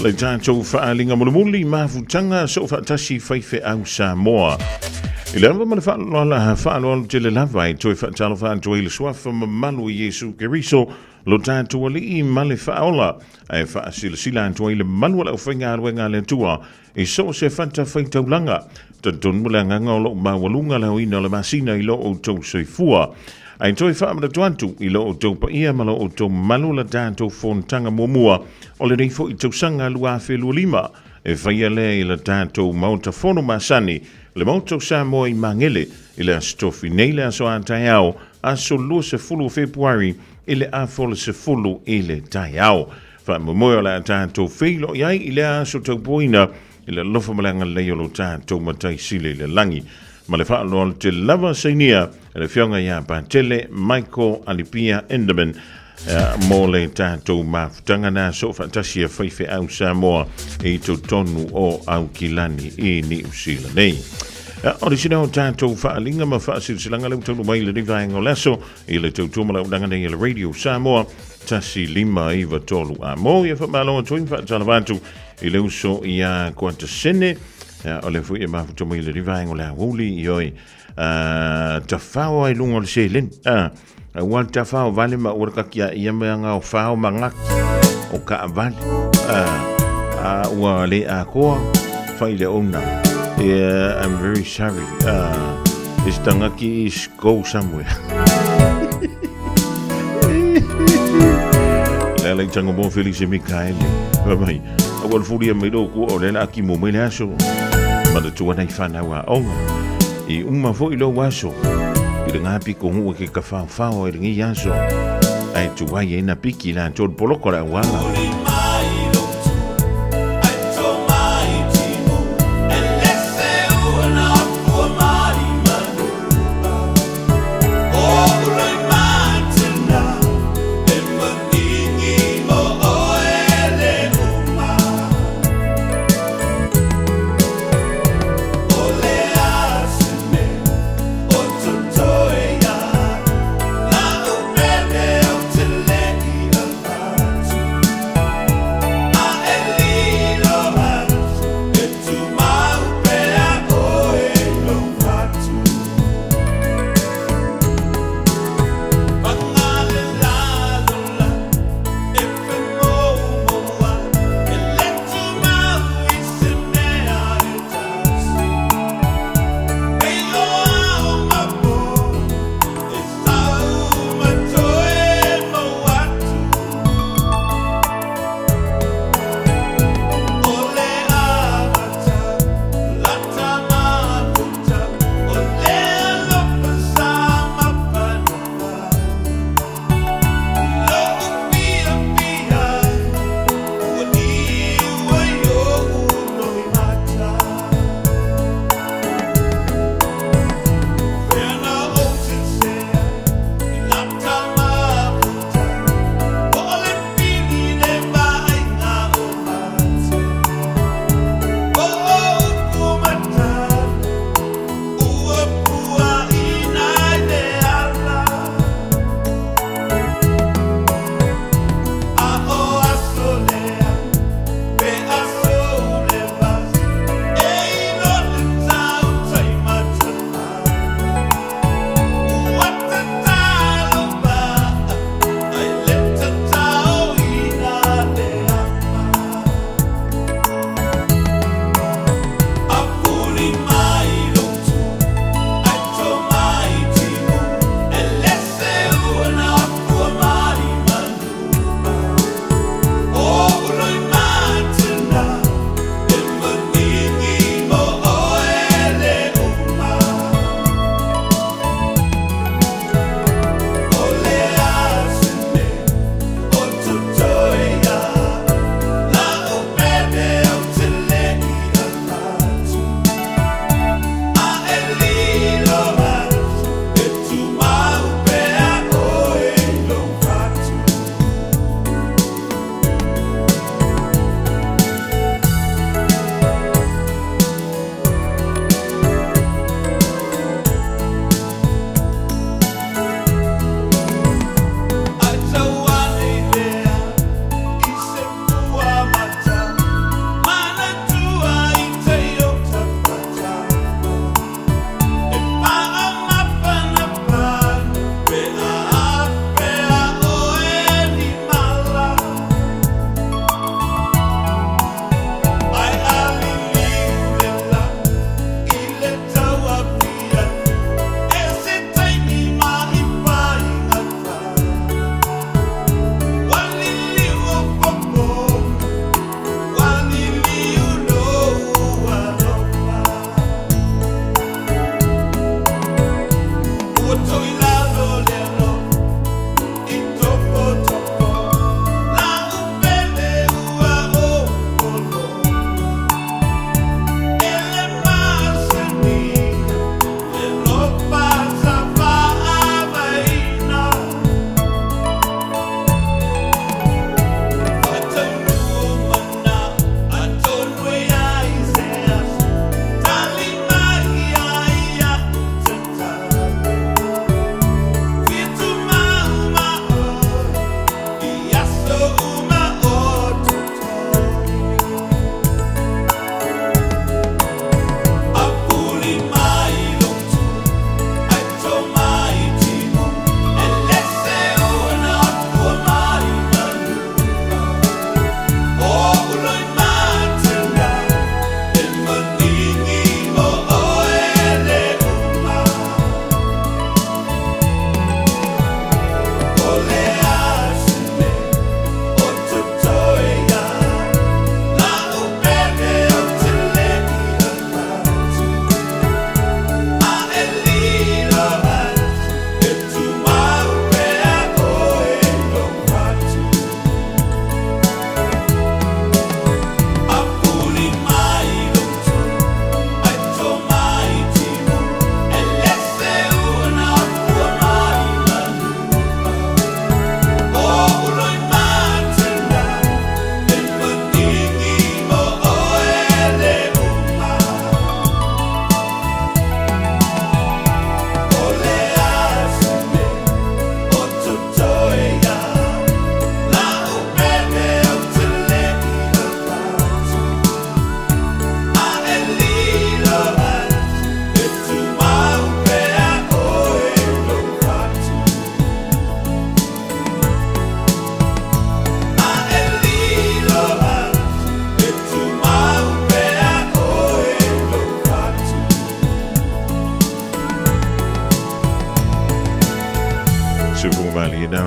Le tātou whaalinga mulimuli mafutanga so whaatasi whaife au Samoa. I le anwa mana whaaloala te le lava i toi whaatalo whaantua i le swafa mamalu i Jesu Keriso lo tātou ali i male whaola ai whaasila antua i le manuala o whainga aruenga le tua i so se whanta whaitaulanga tantun mula nganga o lo mawalunga leo ina le masina i lo o tau soifua. Ai toi whaamana tuantu i lo o tau pa ia malo o tau malula tātou whontanga muamua o le reifo i tau sanga lua whelua lima e whaia le i le tātou mauta whono masani le mauta Samoa i Mangele i le astofi nei le aso a tai au aso lua se fulu Februari i le afole se fulu i le tai au. Whaamamoe o le tātou whilo iai i le aso tau poina i le lofa malanga leo lo tātou matai sile le langi. Ma le whaalo te lava seinia e le whionga ia Pantele Michael Alipia Enderman mō le tātou mafutanga nā so whaatasia whaife au Samoa e to tonu o au kilani i New Zealand nei. O le sina o tātou whaalinga ma whaasirilanga leu taunu mai le rivaenga o laso i le tautua malau dangane i le Radio Samoa tasi 5 tolu a mō ia whamaloa tuin whaatalavatu i leu so ia kuata sene o le fui e mafuta mai le rivaenga o le awuli i oi ta whao ai lunga o le selen wal ta whao vale ma urka kia ia meanga o whao mangak o ka vale ua le a koa whai le ona I'm very sorry this tangaki is go somewhere lele tango bon Felix e Mikaele mai awal furia mai do ko o le la ki mo mai le aso ma de tua nei whanau a onga i uma fo i lo waso i le ngā piko hua ke ka whao i le ngi aso ai tuai e na piki la tōr poloko la wala And let's say,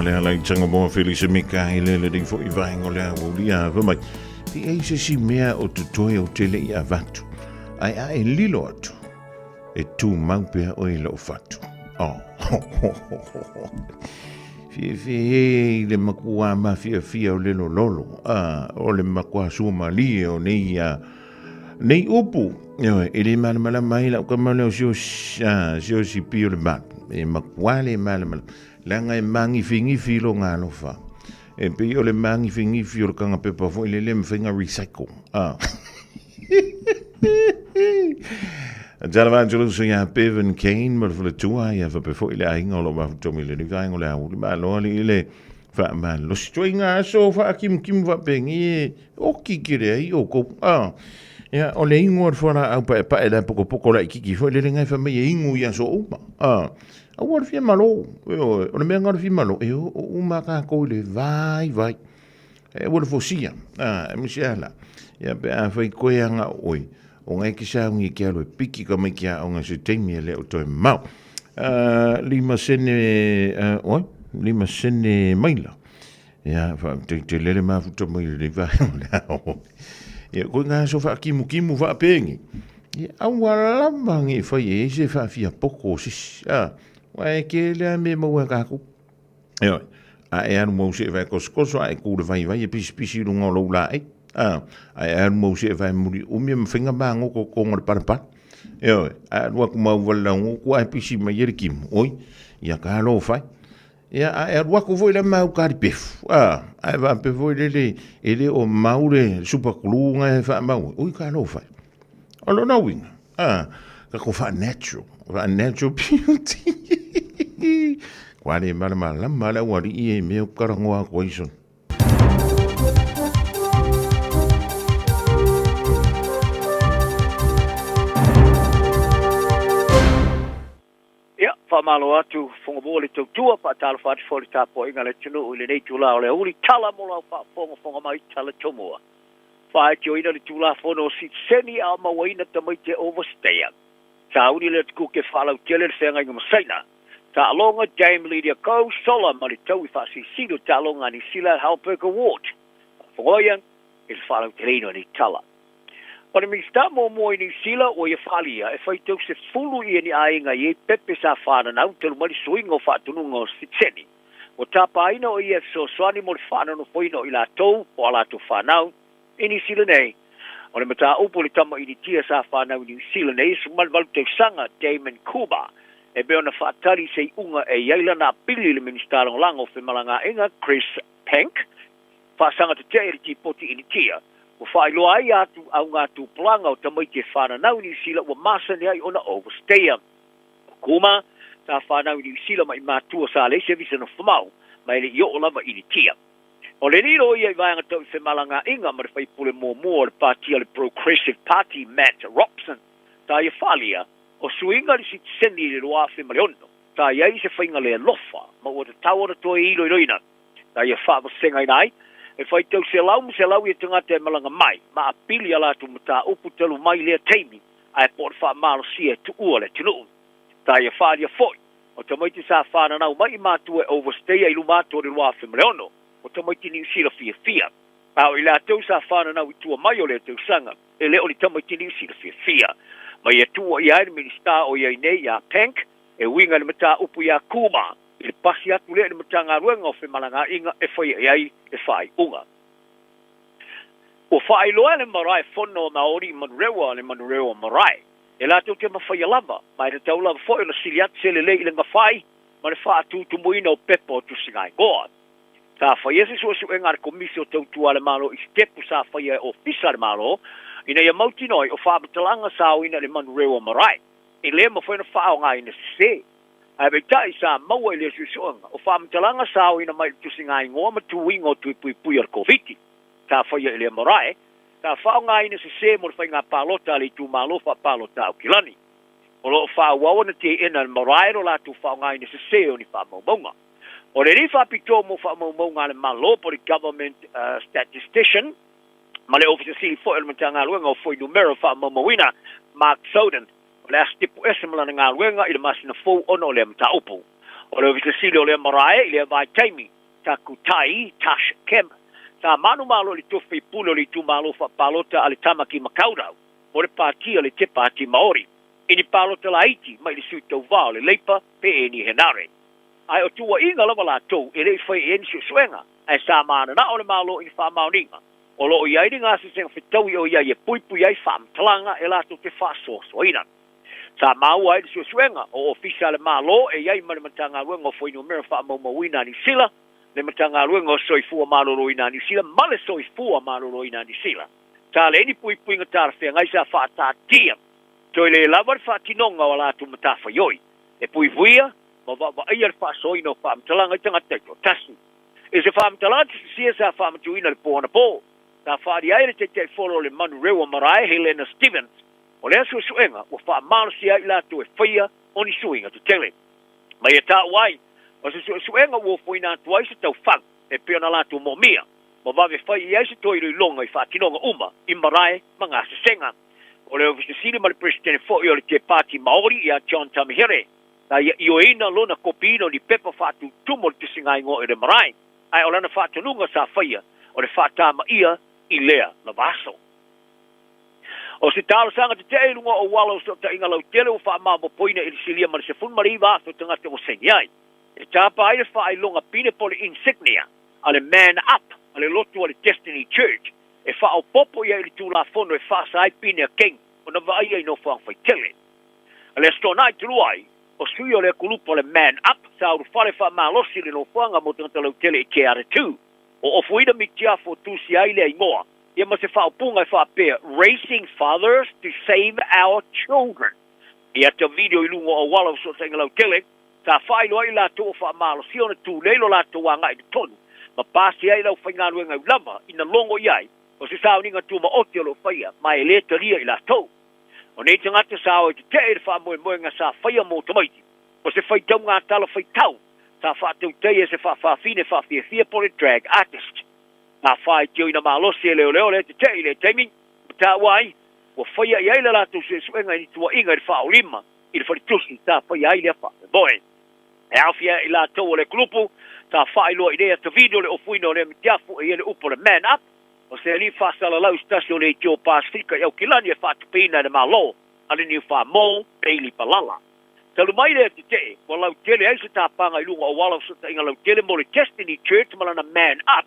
le ala I tanga moa Felisa Mika I le ding fo I vaingo le ulia vai mai. Ti ei se si mea o tutoe o tele I avatu. Ai ai lilo atu. E tu maupea o I lo fatu. Oh. Fie le makua ma fia o le lolo. O le makua sua mali o nei upu. E le malamala mai la kamale o sio si pio le mat. E makua le malamala. Langa e mangi fingi filo ngalo fa. E pe o le mangi fingi filo kanga pepa fo le mfinga recycle. Gianevangelo so ya Bevan Kane maar voor de tua ya va pe fo ile ainga lo ma to mi le ni va ngole au ma lo ile fa ma lo stringa so fa kim va bengi o ki kire o ko ya o le ingor fora au pa ele poco la ki fo le ngai fa me ingu ya so o war fi malo o le me ngar fi malo e o ma ka ko le vai e o le fosia mi sia ya pe a fa ko ya nga oi o ngai ki sa ngi ki alo piki ka mai kia o nga se teimi le o toi mau. Lima sene maila. Ya, te lele maa futa maila le vai o le ao. Ya, koe ngā so wha kimu wha pengi. Ya, awa lama ngi whai e se wha fia poko sis. Wai ke lea me maua kako. Ya, a e anu mau se vai koskoso a e kūre vai e pisi runga o lau la e. Ai mo se vai muri umi mfinga bango ko ngor parpa yo wa kuma wala ngo ai pisi ma yerkim oi ya ka lo fai ya wa ko voi la mau ka pef ai va pe voi ele o maure super klunga e fa mau oi ka lo fai alo na wing ka ko fa natural beauty kwani mala wari e me karango a koison. Whamalo atu, whangabole tau tua, pa tala whati whori tāpo inga le tunu uli nei tūla o le uri tala mola o whanga mai tala tomua. Whae tio ina le tūla whono si seni a mawaina ta mai te overstaya. Tā uni le tuku ke whalau tele le whenga inga masaina. Tā alonga Dame Lydia Ko, sola mari tau I whasi sido tā alonga ni Sila Halberg Award. Whangoiang, il whalau tereno ni tala. Ora mi sta mo ni Sila o ia falia e fai tau se fulu I ni ainga I pepe sa whana nau telu mali suinga o whatununga o sitseni. O tapaina o ia so swani mo le whana no foino I la tau o ala tu whanau I ni Sila nei. Ora mata upo le tama I ni tia sa whanau ni Sila nei su malvalu tau sanga Damon Kuba. E beo na whaatari se unga e yaila na pili le ministarong lango fe malanga inga Chris Pank. Whaasanga te te eri ti poti I ni tia. O whai loa ai atu au ngā tū planga o tamai te whanau ni Sila wa masa ni ai ona overstaya. Kuma, tā whanau ni Sila mai mātua sa le se visa na whamau, mai le I o lava I ni tia. O le niro I ai vaianga tau I whemalanga inga ma le whai pule mua le partia le Progressive Party Matt Robson. Tā ia whalia, o suinga li si sendi le roa whemaleono. Tā iai se whainga le lofa, ma ua te tau ora toi I loina. Tā ia whaavasenga inai, e fai tau se lau I tangata e malanga mai, ma apili ala tu mata upu telu mai lea teimi, a e por wha malo si e tu ua le tunu. Tā ia whaalia foi, o tamaiti sa whana nau mai mātua e overstay e lumātua le roa whemaleono, o tamaiti New Sila fia. Pao I la tau sa whana nau I tua mai o le tau sanga, e leo ni tamaiti New Sila fia. Mai e tua I aere minista o iai nei ia Pank, e winga le mata upu ia Kuma, I pasi atu le matanga ruenga o whemalanga inga e whai ai e whai unga. O whai loa le marae whono Maori Manurewa le Manurewa marae. E la tau te mawhai lava, mai te tau lava whoi o na siliat se le lei lenga whai, ma le wha atu tumuina o pepo o tusingai goa. Tā whai ese sua su e ngare komisi o tau tua le malo I stepu sa whai e ofisa le malo, ina ia mauti noi o whabatalanga sa o ina le Manurewa marae. I le ma whai na wha o ngai na se. Ai be tai sa maua le suonga o fa mtalanga sa o ina mai tusinga ingo ma tuingo tu pui ar covid ta fa ye le morai ta fa nga ina se mo fa nga palota le tu malo fa palota o kilani o lo fa wa na te ina morai ro la tu fa nga ina se o ni fa mo bonga o le fa pito mo fa mo bonga le malo por government statistician ma le officer si fo el mtanga lo nga fo numero fa mo wina Mark Soden le stipu esemla nga luenga I le masina fo ono le mta upu. O le visa sili o le marae I le vai taimi takutai Tash Kemp. Sa manu malo le tofi pulo le tu malo fa palota ale tamaki makaurau. Mo le pātia le te pāti Maori. Ini palota la iti mai le sui tau vao le leipa pe e ni henare. Ai o tua inga lava la tau e le fai e nisi suenga. Ai sa mana na o le malo i wha mauninga. O lo i airi ngā se senga whitau i o ia e puipui ai wha mtalanga e la to te wha soina. Sa mau ai le suenga o ofisa le malo e iai mani matanga ruenga o fwinu mera wha maumawina ni sila. Le matanga ruenga o soifua maroro ina ni sila. Male soifua maroro ina ni sila. Ta le ni puipui ngatara whea ngai sa wha tātia. Toi le lawar wha tinonga o la tu matafa yoi. E puipuia, ma wa ia le wha soina o wha mtalanga i tanga teito tasu. E se wha mtalanga tisi sia sa wha mtuina le pohana po. Ta wha di aere te te folo le manu rewa marae Helena Stevens. O lea suenga o wha marasia i la tu e whaia o ni suinga tu tele. Mai e tā wai, o se suenga o fwina tuai se tau whang e peona la tu momia. Ma wawe whai i aise toi rui longa i whatinonga uma i marae mga se senga. O leo vise siri ma le presidente fo i o le te pāti Maori i a John Tamihere. Ta i o eina lona kopino ni pepa whatu tumo le te singai ngo i le marae. Ai o lana whatununga sa whaia o le whatama ia i lea la vaso. O se talo sanga te te lunga o walo so ta inga lau tele o wha mabo poina i le silia ma le se fun mariva so tangata o sengiai. E tāpa ai le wha ai longa pine pole insignia a le man up a le lotu a le Destiny Church. E wha o popo ia i le tūla fono e wha sa ai pine a king o na vai ai no whang whai tele. A le stonai tulu ai o sui o le kulupo le man up sa uru whare wha malosi le no whanga mo tangata lau tele i ke are tū. O fuida mi tia fo tusi ai le ingoa. Ia ma se whaupunga i whapea, Racing Fathers to Save Our Children. Ia te video i lungo o wala so sa ingalau tele, sa whailo ai la tō wha malo siona tū leilo la tō wanga i te tonu. Ma pāsi ai lau whaingānu ngau lama ina longo iai, o se sauninga tū ma oti alo whaia, ma e le taria i la tō. O nei te ngata sao i te te e wha moe moe ngā sa whaia mō tamaiti. O se whaitau ngā tala whaitau, sa whaatau teia se whawhawhine whawhia pole drag artist. Na whai tio ina malosi e leo leo le te te i le teimi, ta wai, wa whaia i aile latu se suenga i tua inga i whao lima, i le wharitusi ta whaia aile a whae boe. E awhia i la tau o le grupu, ta whai loa idea ta video le ofuino le mitiafu e ele upo le man up, o se li whasala lau stasio le tio Pasifika i au kilani e whatupina le malo, ale ni wha mo, peili palala. Talu mai le te te, wa lau tele aise ta panga i lunga o wala so ta inga lau tele mo le Destiny Church malana man up,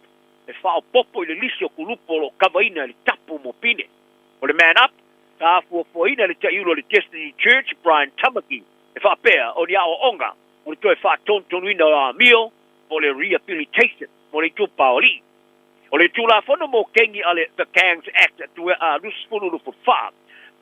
e whao popo i le lisi o kulupo lo kawaina le tapu mo pine. O le man up, ta afua fuaina le te iulo le Destiny Church, Brian Tamaki, e whapea o ni ao onga, o le toi whatontonuina a mio, o le rehabilitation, mo le tupa o li. O le tula fono mo kengi ale the Gangs Act tu a lusfunu lu fa.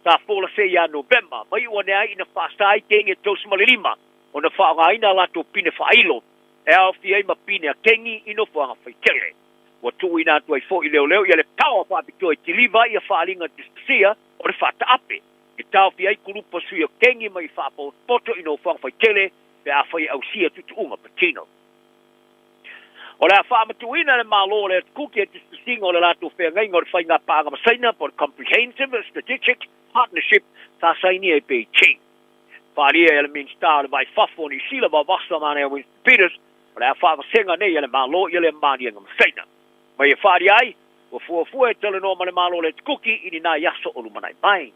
Ta fola se ya November, mai wane ai ina whasai kengi tos malilima, o na whaangaina la to pine whailo, e au fiai ma pine a kengi ino whaanga whaitere. Wa tu ina tu ai fo i leo leo ia le power fa bito e tiliva ia whaalinga distasia o le whata ape. E tau fi ai kurupa sui o kengi mai whapo poto ino whang whai tele pe a whai au sia tutu unga patino. O le a whaamatuina le malo le kuki e distasinga o le lato whea ngai ngor whai ngā pānga masaina por Comprehensive Strategic Partnership sa saini e pe chi. Whaalia e le minstar le vai whafo ni sila wa wasa mane a Winston Peters o le a whaamasenga nei e le malo i le mani e ngamasaina. Mai e whaari ai, o fuafua e tele no mane malo le kuki ini nā yaso o lumanai mai.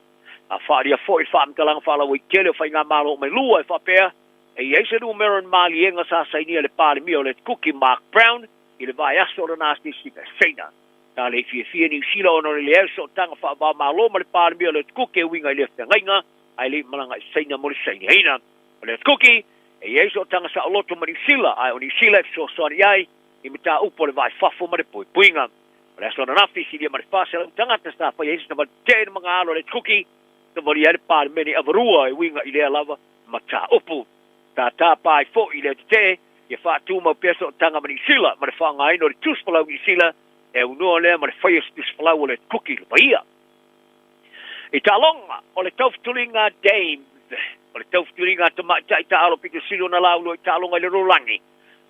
A whaari a fo i whaamtalanga whala o i tele o whai ngā malo o mai lua e whapea, e eise numero en mali enga sa sainia le pāle mio le kuki Mark Brown, i le vai aso o nāsti sika seina. Tā le fia ni sila o nore le elso tanga wha malo ma le pāle mio le kuki e winga i le whengainga, ai le malanga i seina mo le seina heina. O le kuki, e eise o tanga sa o loto ma ni sila, ai o ni sila e so soni ai, i mita upo le vai whafo ma le puinga. O le aso na nafi si lia ma le whasa le tangata sta pa eise na ma tēna mga alo le kuki, na mori ai le pāle meni avarua e winga i lea lava ma tā upo. Tā pai fo i le te, e whātu mau peso tanga mani sila, ma le whanga ino le tuspalau i sila, e unua lea ma le whaias tuspalau o le kuki le paia. I tā longa, o le taufutulinga Dames, o le taufutulinga ta i tā alo pika silo na laulo i tā longa i le rolangi,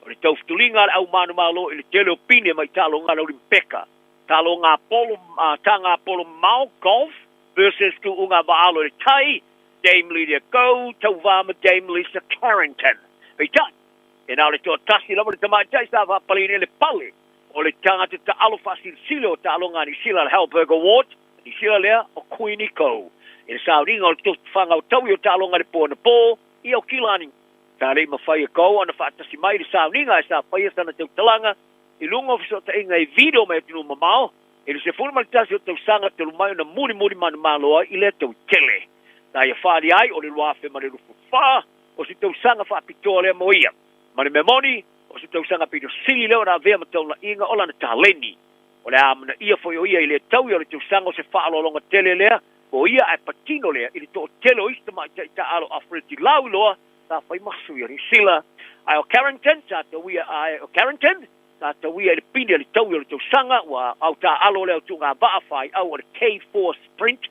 o le taufutulinga le au manu malo i le tele o pine ma i tā longa lau limpeka, tā longa polo, tanga polo mau golf, versus tu unga vaalo le tai, Dame Lydia Go, Tauvama Dame Lisa Carrington. Ei tā, e E nā le tō tasi lama le tamātai sa whapalini le pale. O le tangata ta alo whasil silo ta alonga ni sila le Halberg Award. Ni sila lea o Queenie Ko. E le sauringa o le tō whanga o tau i o ta alonga le pōna pō. I au kilani. Tā rei mawhai a kou ana whaatasi mai le sauringa e sa whai sana tau talanga. I lunga fiso ta inga i video mai tunu mamao. E le se fulma le tasi o tau sanga te lumai na muri manu maloa i le tau tele. Tā ia whaari ai o le luafe ma le rufu wha. O si tau sanga whaapitoa lea mo ia. Ma le memoni, o se tau sanga pito sili leo na vea matau na inga ola na taleni. O le amana ia foi o ia i le tau i o le tau sanga o se whaalo longa tele lea. O ia ai patino lea i le tō tele o istama i ta alo Afriti lau loa. Tā whai masu i a sila. Ai o Carrington, tā tau ia ai o Carrington. Tā tau ia i le pini le tau i o le tau sanga. Wa au tā alo leo tu ngā baa whai au o le K4 Sprint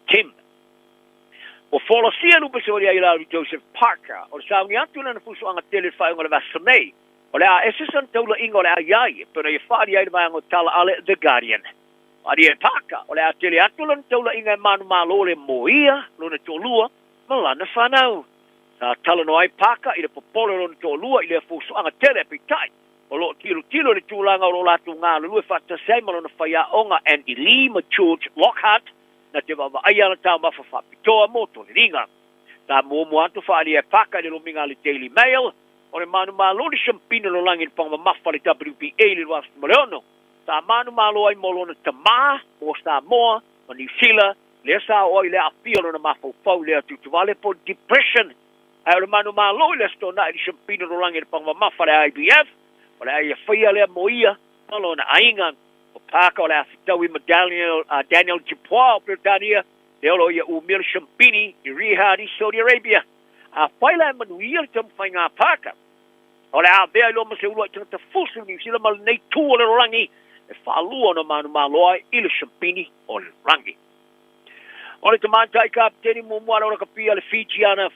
Tim. O wholosia lupa se o rea i lau Joseph Parker. O le saungi atu na fuso anga tele whai o le vasanei. O le a esesan taula inga o le a iai. Pena i whaari ai mai ango tala ale The Guardian. Whaari e Parker. O le a tele atu na taula inga e manu malo le moia. Lona tōlua. Malana whanau. Sa tala no ai Parker i le popolo lona tōlua i le fuso anga tele pitai. O lo tilo le tūlanga o lo latu ngā lulu e whatasei malona whaia onga Andy Lee ma George Lockhart. Na te wawa ai ana tau mafa whapitoa moto le ringa. Tā mua atu whaari e Paka le lominga le Daily Mail. O le manu malo le champino lo langi le panga mafa le WPA le wastu maleono. Tā manu malo ai molo na tamā, o Samoa, o New Zealand, le sa oi le apia lo na mafa upau le atu tuwale po depression. Ai o le manu malo le stona le champino lo langi le panga mafa le IBF. O le ai e whaia le moia, malo na ainga. O Paka o le afitawi ma Daniel Dupois o Britania, le olo ia umil champini i Riyadh i Saudi Arabia. A whaila e manuia le tamu whai ngā Paka. O le a vea ilo ma se ulua i tangata fusu ni sila ma le nei tū o le rangi e whaalua no manu maloa i le champini o le rangi. O le tamantai kapteni mumuara o le kapia le Fijiana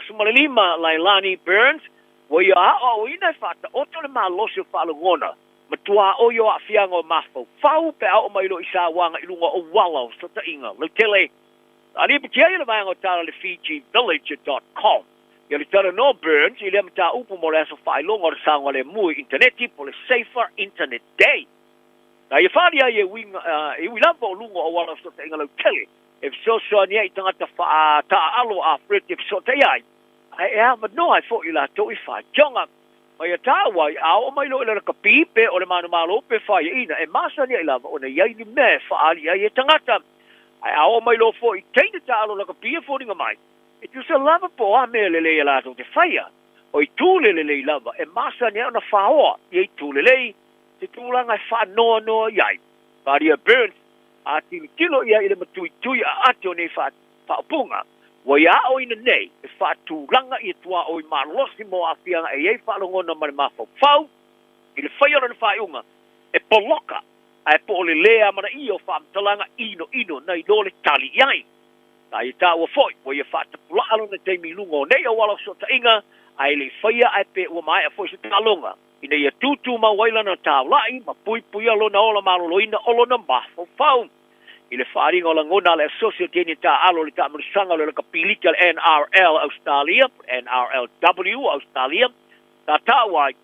Sumalilima Lailani Burns, wo ia o ina e whata oto le malosi o whaalungona. Matua o yo a fianga o mafau. Fau pe au mai lo isa wanga i lunga o walau sa ta inga. Le tele. Ali pitia i le mai o tala le FijiVillage.com. Ia le tala no Burns i le mta upu mo le aso whailonga o le sanga le mui interneti po le Safer Internet Day. Na ia wharia i e wilampa o lunga o walau sa ta inga le tele. E fisosoa nia i tangata ta alo a freti e fisota iai. Ai ea manoa i fo i la to i wha jonga. Mai atawa i ao mai lo le kapi pe o le manu malo pe fai ina e masa ni lava o nei ni me faali ai tangata ai ao mai lo fo i teina talo le kapi fo ninga mai e tu se lava po a me le la to te faia o i tu le lava e masa ni ona fao i tu le te tulanga fa no yai Maria Burns a tilo ia ile matui a atio nei fa punga wa ia o ina nei e whātū langa i tua o i malosi mo a whianga e ei whaalongona mare mawhau whau i le whaiora na whaiunga e poloka a e po le lea mana i o whaamtalanga ino nei lo le tali iai ta i tā ua foi wa ia whaatapula alo na teimi lunga o nei o wala sota inga a i le whaia a pe ua mai a foi sa talonga i nei a tūtū ma waila na tāulai ma pui alo na ola maloloina olo na mawhau whau i le wharinga o la ngona le associate ni ta alo le ta marisanga le kapilika le NRL Australia, NRLW Australia, ta tawai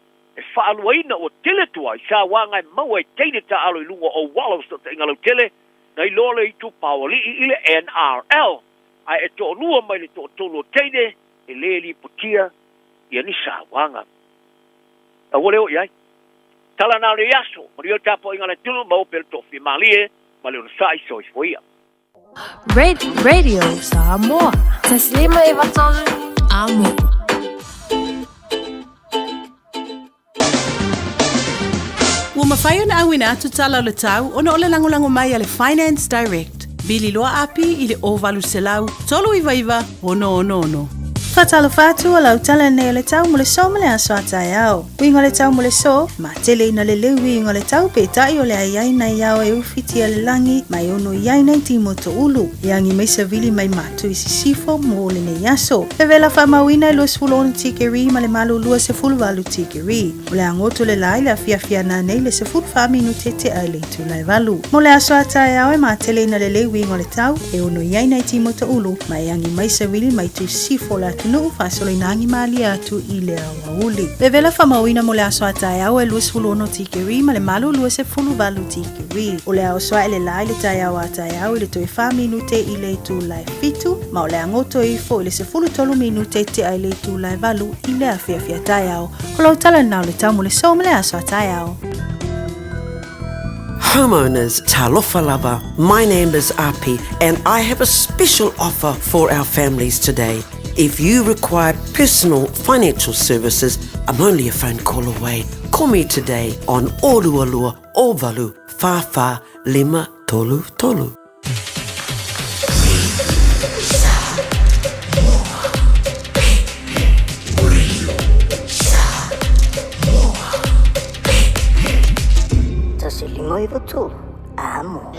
e whaaluaina o tele tuai sa wanga mau e teine ta alo i lunga o walo sa ta ingalo tele na i lole i tu pawali i le NRL ai e to lua mai le to tolo teine e le li putia i ani sa wanga a wale o iai tala na le yaso mo rio tapo ingale tulu mau pel tofi malie Radio Samoa. Taslima e wataru amo. Ua mawhai ona awina atu tala o le tau, ona ole langolango mai ale Finance Direct. Bili loa api i le ovalu selau, tolu iwa, ono. Fatalo fatu o lau tala nei o le tau mo le so mo le aso atai au. Wingo le tau mo le so, ma tele ina le leu wingo le tau pe tai o le aiai na iau e ufiti a le langi, mai ono iai na timo to ulu. Iangi meisa vili mai matu i sisifo mo le nei aso. E vela fa mawina i lo sfulona tikeri ma le malu lua se fulvalu tikeri. O le angoto le lai le afia na nei le se fulfa minu tete ai le tu lai valu. Mo le aso atai au e ma tele ina le leu wingo le tau, e ono iai na timo to ulu, mai iangi meisa vili mai tu sifo la tu tunu fa solo inangi mali atu ile awauli. Bevela fa mawina mo le aso atai au e luas fulu ono tikeri ma le malu luas e fulu valu tikeri. O le au soa ele lai le tai au atai au ile toi fa minute ile tu lai fitu ma o le angoto i fo ile se fulu tolu minute te ai le tu lai valu ile a fia tai au. O lau tala nau le tamu le so le aso atai au. Homeowners, talofa lava. My name is Api and I have a special offer for our families today. If you require personal financial services, I'm only a phone call away. Call me today on Olualua Ovalu Fafa Lima Tolu Tolu. Noivo tu, amo.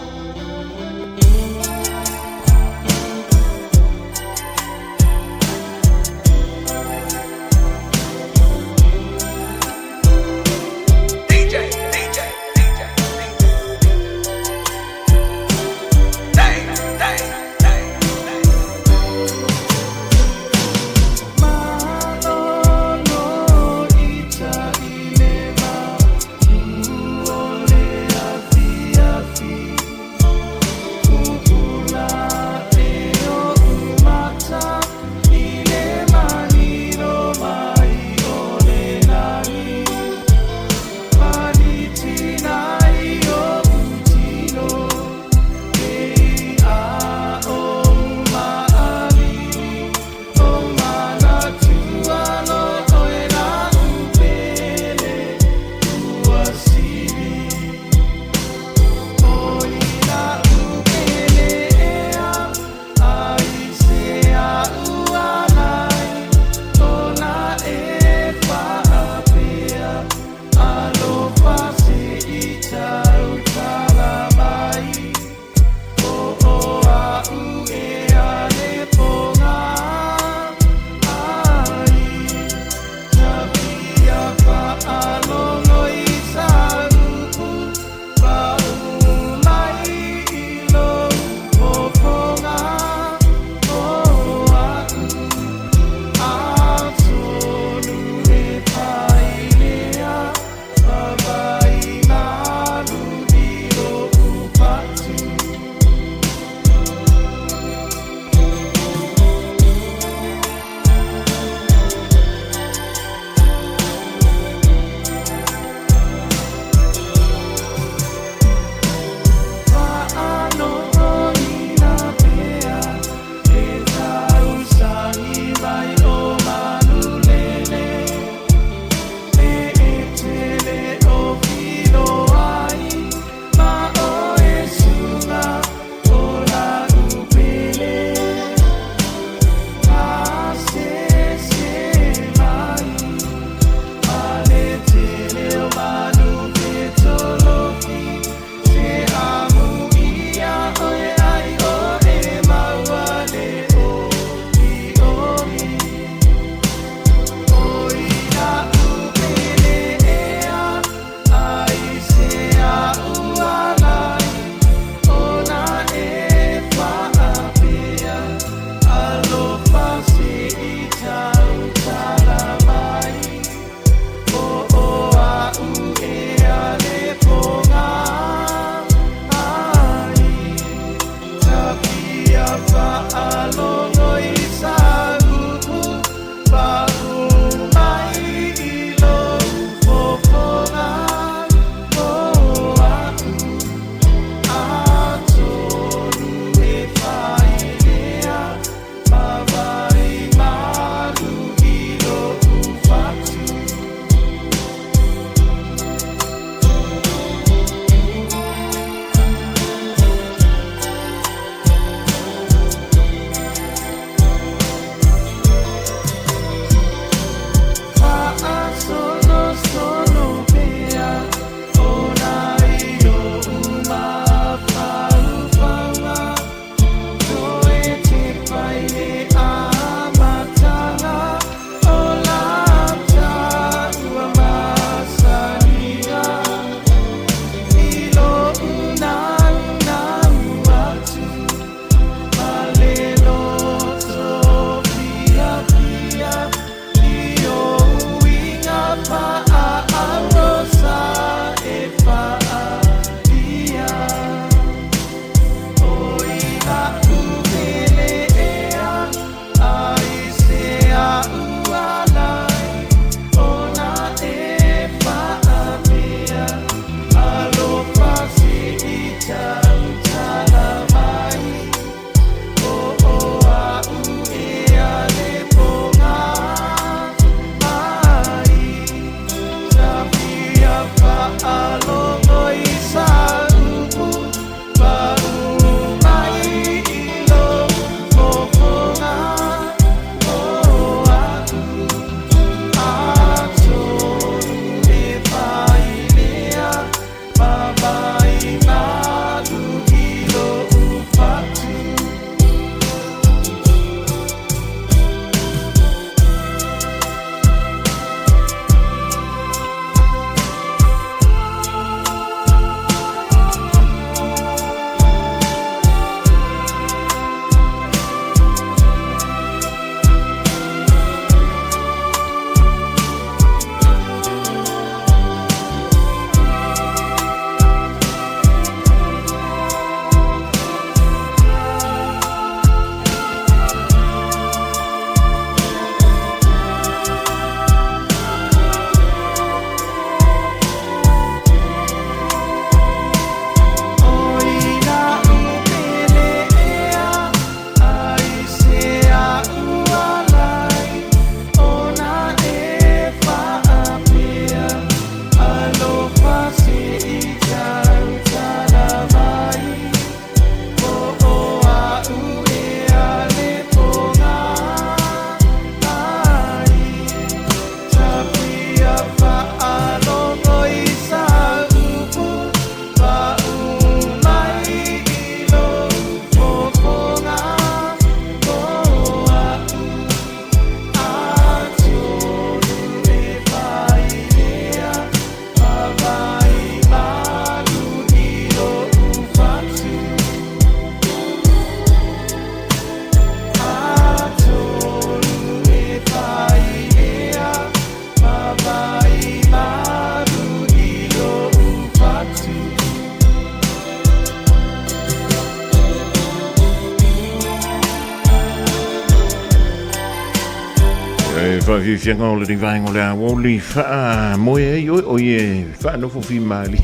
Fa vi fianga o le divine o le woli fa moe o ye fa no fu fi mali.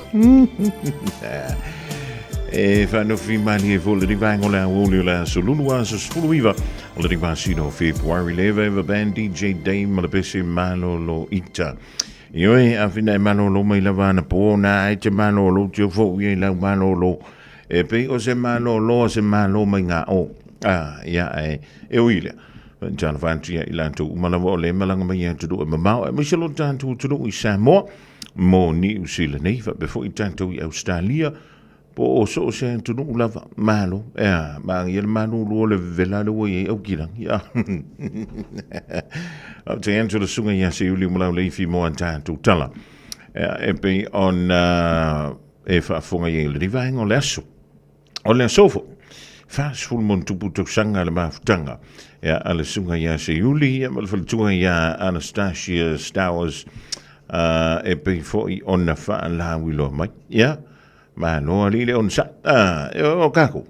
Fa no fi mali e vo le divine o le woli la solulu a so spuluiva o le divine sino February leve va band DJ Dame le pese malo lo ita. Io a fine malo lo mai lavana po na e te malo lo te fo ye la malo lo e pe o se malo mai nga o ya e wile. John Vantia Ilanto Malavo Malanga Maya to do a mamma, Michel Tanto to do with Samoa, more New Zealand Neva before it tanto Australia, but also saying to do love Malo, Mariel Manu Roll Villa away of Gilang, yeah. Up to enter the Sunga Yasuli Malafi more and time to tell her. Be on if I form a divine or less so. Fast full montupu to sanga le maftanga. Ja, alle sunga ja se juli, ja, maar voor ja Anastasia Stowers, pe voor I onna fa la wilo mai. Ja, maar no ali le on sa. O kako.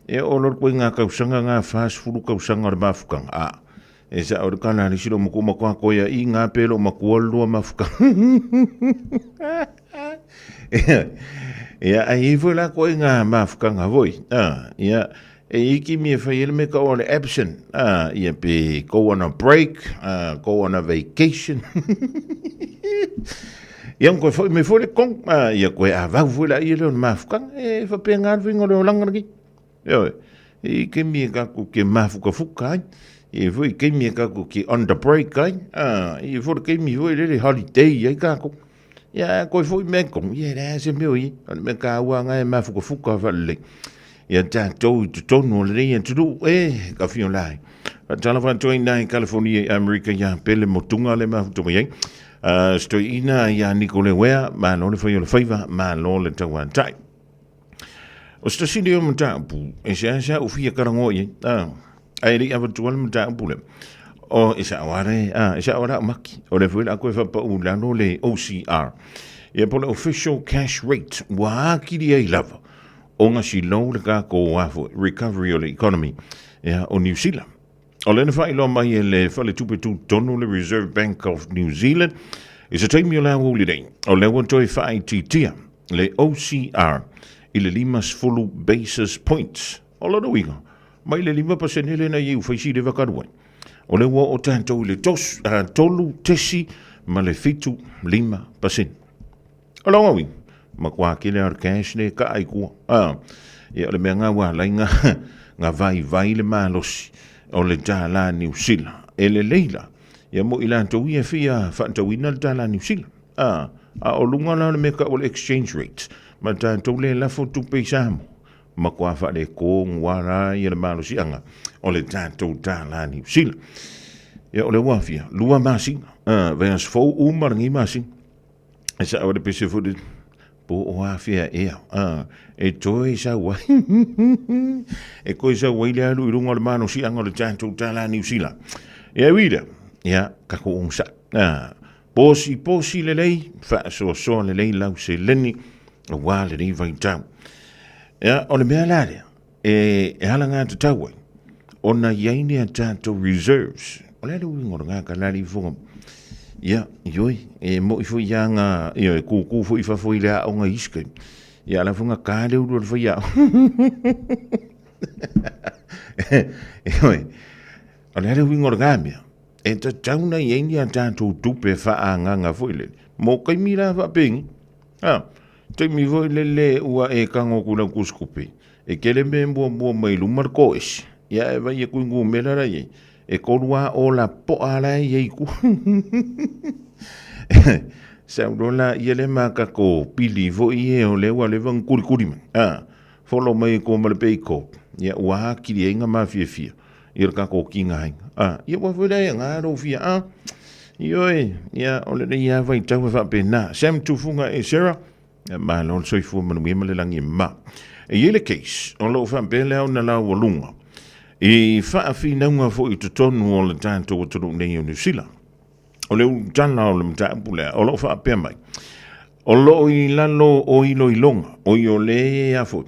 E o lor kwinga ka sanga nga fast full ka sanga le mafukang. E sa o kana ni silo mo ko ko ya I nga pelo makuolo mafukang. Ja, ai vola ko nga mafukanga voi. Ja. E iki mi fail me go on absent. You be go on a break, go on a vacation. Yang ko me for kong ya ko ava vola I le mafukang e fa pengar vingo le langargi. Yo. E ke mi ka ku ke mafuka fukai. E voi ke mi ka ku ki on the break kai. E for ke mi voi le holiday ya ka ku. Ja, ko foi me kong ye da se mi oi. Me ka wa nga mafuka fuka va le. Ja, to no le to do ka fion lai. Telephone 29 California America ja pele motunga le ma to me. Sto ina ja Nicole Wea ma no le foi le favor ma no le tawan tai. O sto sidio mta pu e sa o fia karango ye. Ai ri ava tual mta pu le. O isa ware maki. O le foi la ko fa pa u la no le OCR. Ye po le official cash rate wa ki di ai lava. Onga si lo le ka ko wafo recovery o le economy o New Zealand. O le nefai lo mai le fale tupetu tonu le Reserve Bank of New Zealand is a time yo la holiday. O le wantoi fai titia le OCR i le limas fulu basis points. O le doinga mai le 5% le na iu faisi de vakarua. O le wa o tanto le tolu tesi ma le fitu 5%. O longa wing. Ma kwa kile ar cash ne ka ai ku ya le menga wa la nga vai le malos o le tala New Zealand ele leila ya mo ila to ia fia fa to wina tala New Zealand o lunga na me ka o exchange rate ma ta to le la fo tu pesamo ma kwa fa le ko ngwara ya le malos anga o le tala New Zealand ya o le wa fia lua masi vens fo maringi masi esa o le pese fo po o afia e toi sa wa e ko sa wa ile alu rungo le mano si angol tanto tala New Zealand e vida ya ka ko unsa posi le lei fa so le lei lau se leni wa le ni vai tau ya o le mea lare e halanga te tau ona yaini tanto reserves o le lu ngoranga ka lari fo ya yoi e mo ifo yanga e ku fo ifa fo ile o nga iske ya la funga ka le u fo ya yoi ala le wingo gambia e ta tauna yendi anta tu tupe fa anga fo ile mo kai mira fa ping te mi vo le ua e kango kuna kuskupe e kele membo mo mai lu marcos ya e va ye ku ngu mela ye e korua o la po ala ye ku sa dola yele maka ko pili vo ye o le wa le van kuri folo mai ko mal peiko ya wa ki nga ma fia ir ka ko kinga ye wa vo le nga ro fia yoi ya o le ya vai tau fa pena sem tu funga e sera ma lo so fu mo mi le langi ma e yele case o lo fa pele na la wolunga e fa fina nga fo i tonu o le tanto o tonu nei New Zealand o le tana o le mta pula o lo fa pe mai o lo i lalo o i lo ilonga o i o le ya fo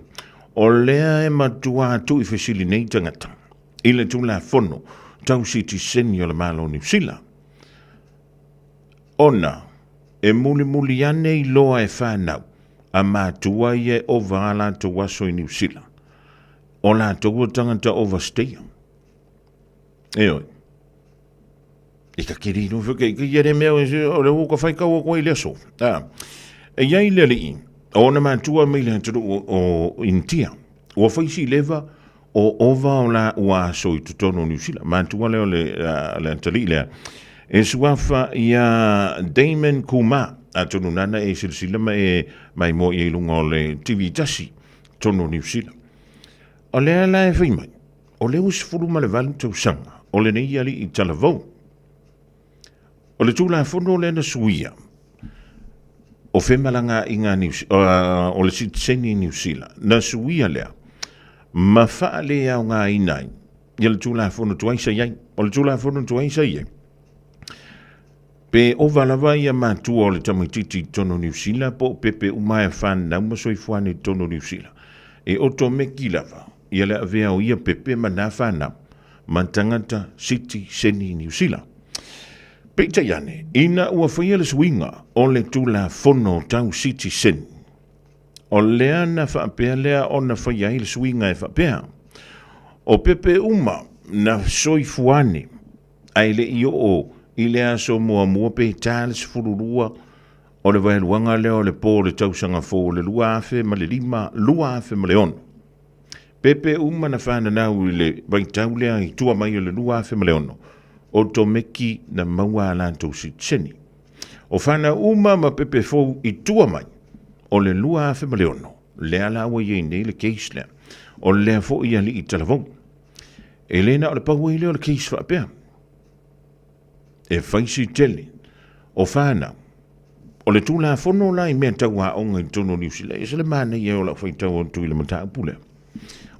o le e matua tu i facility nei tangata i le tu la fono tau city senior le malo New Zealand ona e muli ane I loa e whanau a mātua I o vāla te waso I New Zealand. O la tōua tangata overstay. Oi. I ka kiri no whake, ka iere mea o le huka whaikau o koe le so. E iai le li, o na mātua meile turu o intia. O whaisi leva o ova o la ua so I tutono New Zealand. Mātua leo le antali lea. E suafa ia Damon Kuma, a tonu nana e silsilama e mai mo I lunga o le TV tasi, tono New Zealand. O lea la e whaimai, o leo sifuru ma le valu tau sanga, o le nei ali I talavou. O le tūla whono le na suia, o whemalanga I ngā New Zealand, o le sitseni New Zealand, na suia lea, ma wha lea o ngā inai, I le tūla whono tuaisa iai, o le tūla whono tuaisa iai. Pe o valawa ia mātua o le tamaititi tono New Zealand, po pepe umai whanau masoi fuane tono New Zealand. E oto me kilava, ia le avea o ia pepe mana whanau, mantangata City Seni New Zealand. Peita iane, ina ua whaia le swinga o le tula whono tau City Seni. O lea na whaapea lea o na whaia le swinga e whaapea. O pepe uma na soi fuane, ai le I o I lea so mua pe tāles fururua o le wailuanga leo le pō le tausanga fō le lua afe ma le lima lua afe ma le ono. Pepe uma na whana nau I le waitau lea I tua mai o le lua afe ma le ono. O to meki na maua alantou sitseni. O whana uma ma pepe fō I tua mai o le lua afe ma le ono. Lea lawa I nei le case lea. O lea fō I ali I talavou. E lena o le paua I leo le case whaapea. E whaisi tele, o whānau. O le tūla whono la I mea tau a onga I tono New Zealand. E se le mana I o la whaitau o tui le mata upule.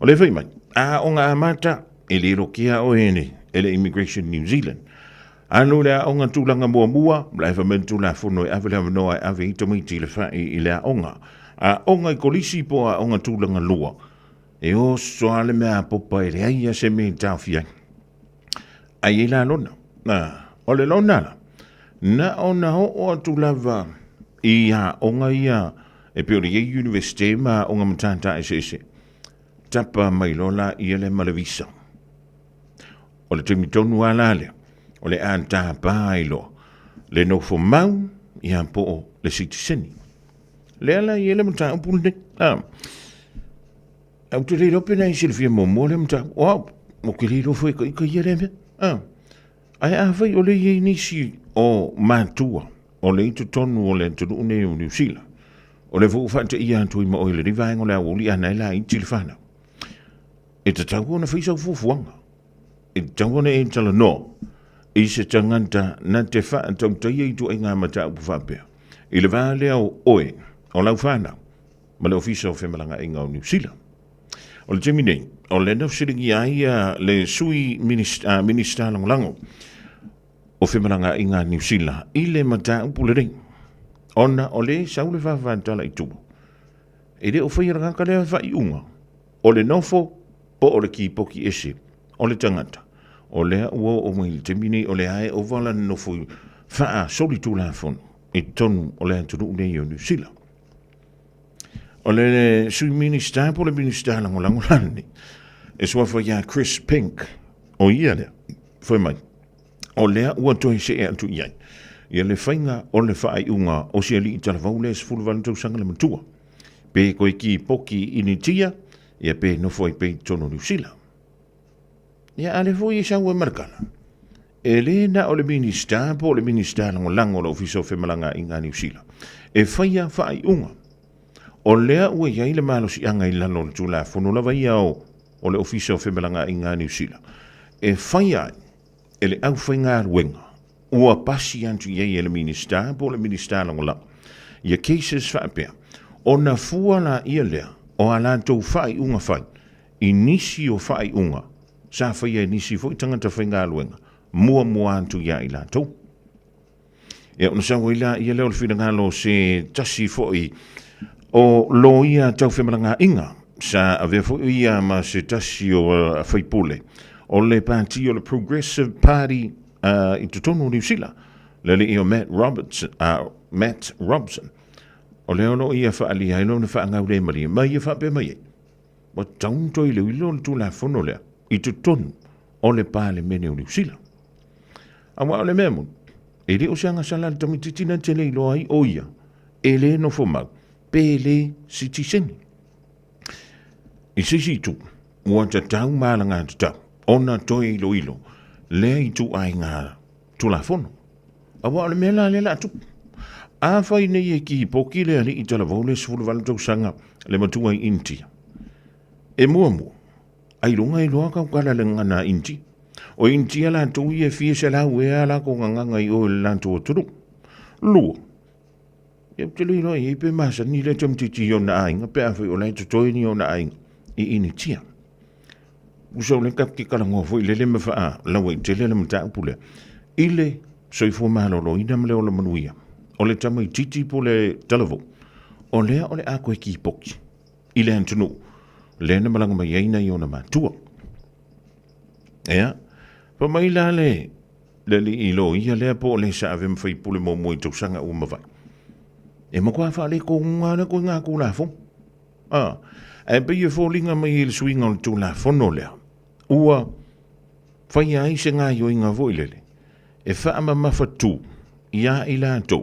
O le whaimai, a onga a mata, e le rokia o ene, e le Immigration New Zealand. Anu le a onga tūlanga mua, la e whamen tūla whono e awele awanoa e awe I tomaiti le whai I le a onga. A onga I kolisi po a onga tūlanga lua. E o soale mea popa e le aia se me tau fiai. Ai e la lona. O le launala, na ona ho o atu lava I a onga ia e peo le universite ma onga matanta ese. Tapa mai lola I le malavisa. O le tumitonu ala le, o le anta pailo, le nofo mau I a po le sitiseni. Le ala I le matanta upulne. Au te reiro pena I silfia momo le matanta. Wow, mo ke reiro fwe ka I le me. Ai awai o le iei nisi o mātua, o le ito tonu o le tonu une o New Zealand. O le fuu whante ia antui ma oile rivaengo le awoli ana ila I tili whana. E te tau ona whaisau fufuanga. E te tau ona e tala no. I se tanganta na te wha tau taia I tu ai ngā mata upu whapea. I le vāle au oe, o lau whana, ma le ofisa o whemalanga inga o New Zealand. O le temi nei, o le nau siringi aia le sui minister langolango, o whemaranga I ngā New Zealand, I le mata upule ring. Ona o le saule whawantala I tumu. E le o whairanga lea whai unga. O le nofo, po o le ki poki ese. O le tangata. O lea ua o mai te mini o le ae o wala nofo whaa soli tūla whono. I tonu o le antunu unei o New Zealand. O le sui minister, po le minister langolango lani. E swafa ia Chris Pink. O ia lea. Whai mai. O lea ua toi se e atu iai. Ia le whainga o le whaai unga o se ali I talavau le sifuru valentau sanga le matua. Pe koe ki poki ini tia, ia pe no foi pe tono New Zealand. Ia ale foi sa ua markana. E le na o le minister, po le minister lango le ofiso whemalanga I ngā New Zealand. E whaia whaai unga. O lea ua iai le malo si anga I lano le tūla whono lawa ia o le ofiso whemalanga I ngā New Zealand. E whaia e le au whainga ruenga. Ua pasi antu iei e le minister, po le minister langola. Ia cases whaapea. O na fua la ia lea, o alantou whai unga whai. I nisi o whai unga. Sa whaia nisi fo I tangata whainga ruenga. Mua antu ia I lantou. Ia ona sango ila ia leo le whingalo se tasi fo I o lo ia tau whemalanga inga. Sa ave fo ia ma se tasi o whaipule. O le party o le Progressive Party I te tonu New Zealand. le li o Matt Robson. O leo no ia whaali hai lona whaangau re mari, mai ia whape mai. Wa taunto i leo i lona tu la whono lea, i tu tonu, o le pāle mene o New Zealand. Awa o le memu, e le o seanga salari tamititina te le ilo ai o ia, e le no fomau, pe le sitiseni. I sisi tu, ua ta tau maalanga ta tau, ona toi ilo ilo, lea i tu ai ngā tu la whono. Awa o le mea la le la tu. A whai nei e ki poki le ali i tala vaule sifuru wala tau sanga le matua i Intia. E mua, ai runga i loa kau kala le ngana Inti. O Intia la tui e fie se la wea la ko nganga i o le lanto o turu. Lua. E te lui loa i pe masa ni le tamtiti o na ainga pe a whai o lai tutoi ni o na ainga i Initia. Usau le kap ki kala ngofo i le le mawha lawa i te le mta upule. I le soifo malolo ina mle o le manuia. O le tama i titi po le talavo. O lea o le a koe ki poki. I le antunu. Le na malanga mai eina i ona mātua. Ea. Pa mai la le li i lo ia lea po le sa ave mwhai pule mo mui tausanga u mawai. E makua wha le ko ngana ko ngā ko la fong. E pe i fōlinga mai i le suinga o le tū la fono lea. Ua whai ai se ngā yo i ngā voilele. E wha ama mawhatu. Ia i la tō.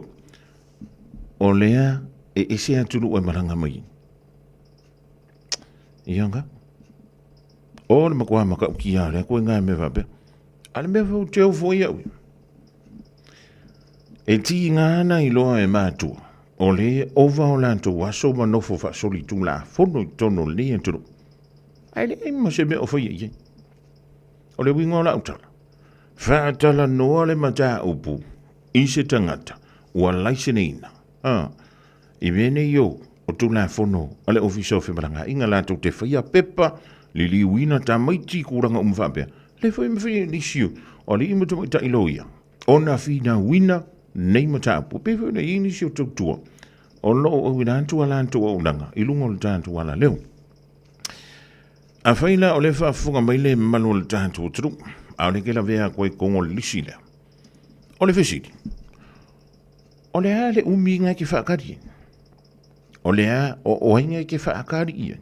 O lea e ese atulu e maranga mai. Ianga. O le makua maka uki a lea koe ngā me vape. Ale me vau te au foi au. E ti ngāna i loa e mātua. O le ova o lanto waso manofo fa soli tu la fono i tono le atulu. Ai le e ma se me o foi e. O le wingo la utala. Fa tala noa le mata upu. I se tangata. Ua laise neina. I mene yo o tu la fono ale ofiso fe maranga inga la to te fia pepa li wina ta maiti kuranga umfapea le foi me foi ni siu o li mo to ta iloia ona fina wina nei mata pu pe foi ni ni siu to tu o lo o wina tu ala tu o nanga i lungo le tantu ala leo a faila o le fa funga mai le manu le tantu tru a le ke la vea ko kongo lisila o le fesiti o le ale umi nga ki whaakari. O le a o inga ki whaakari ia.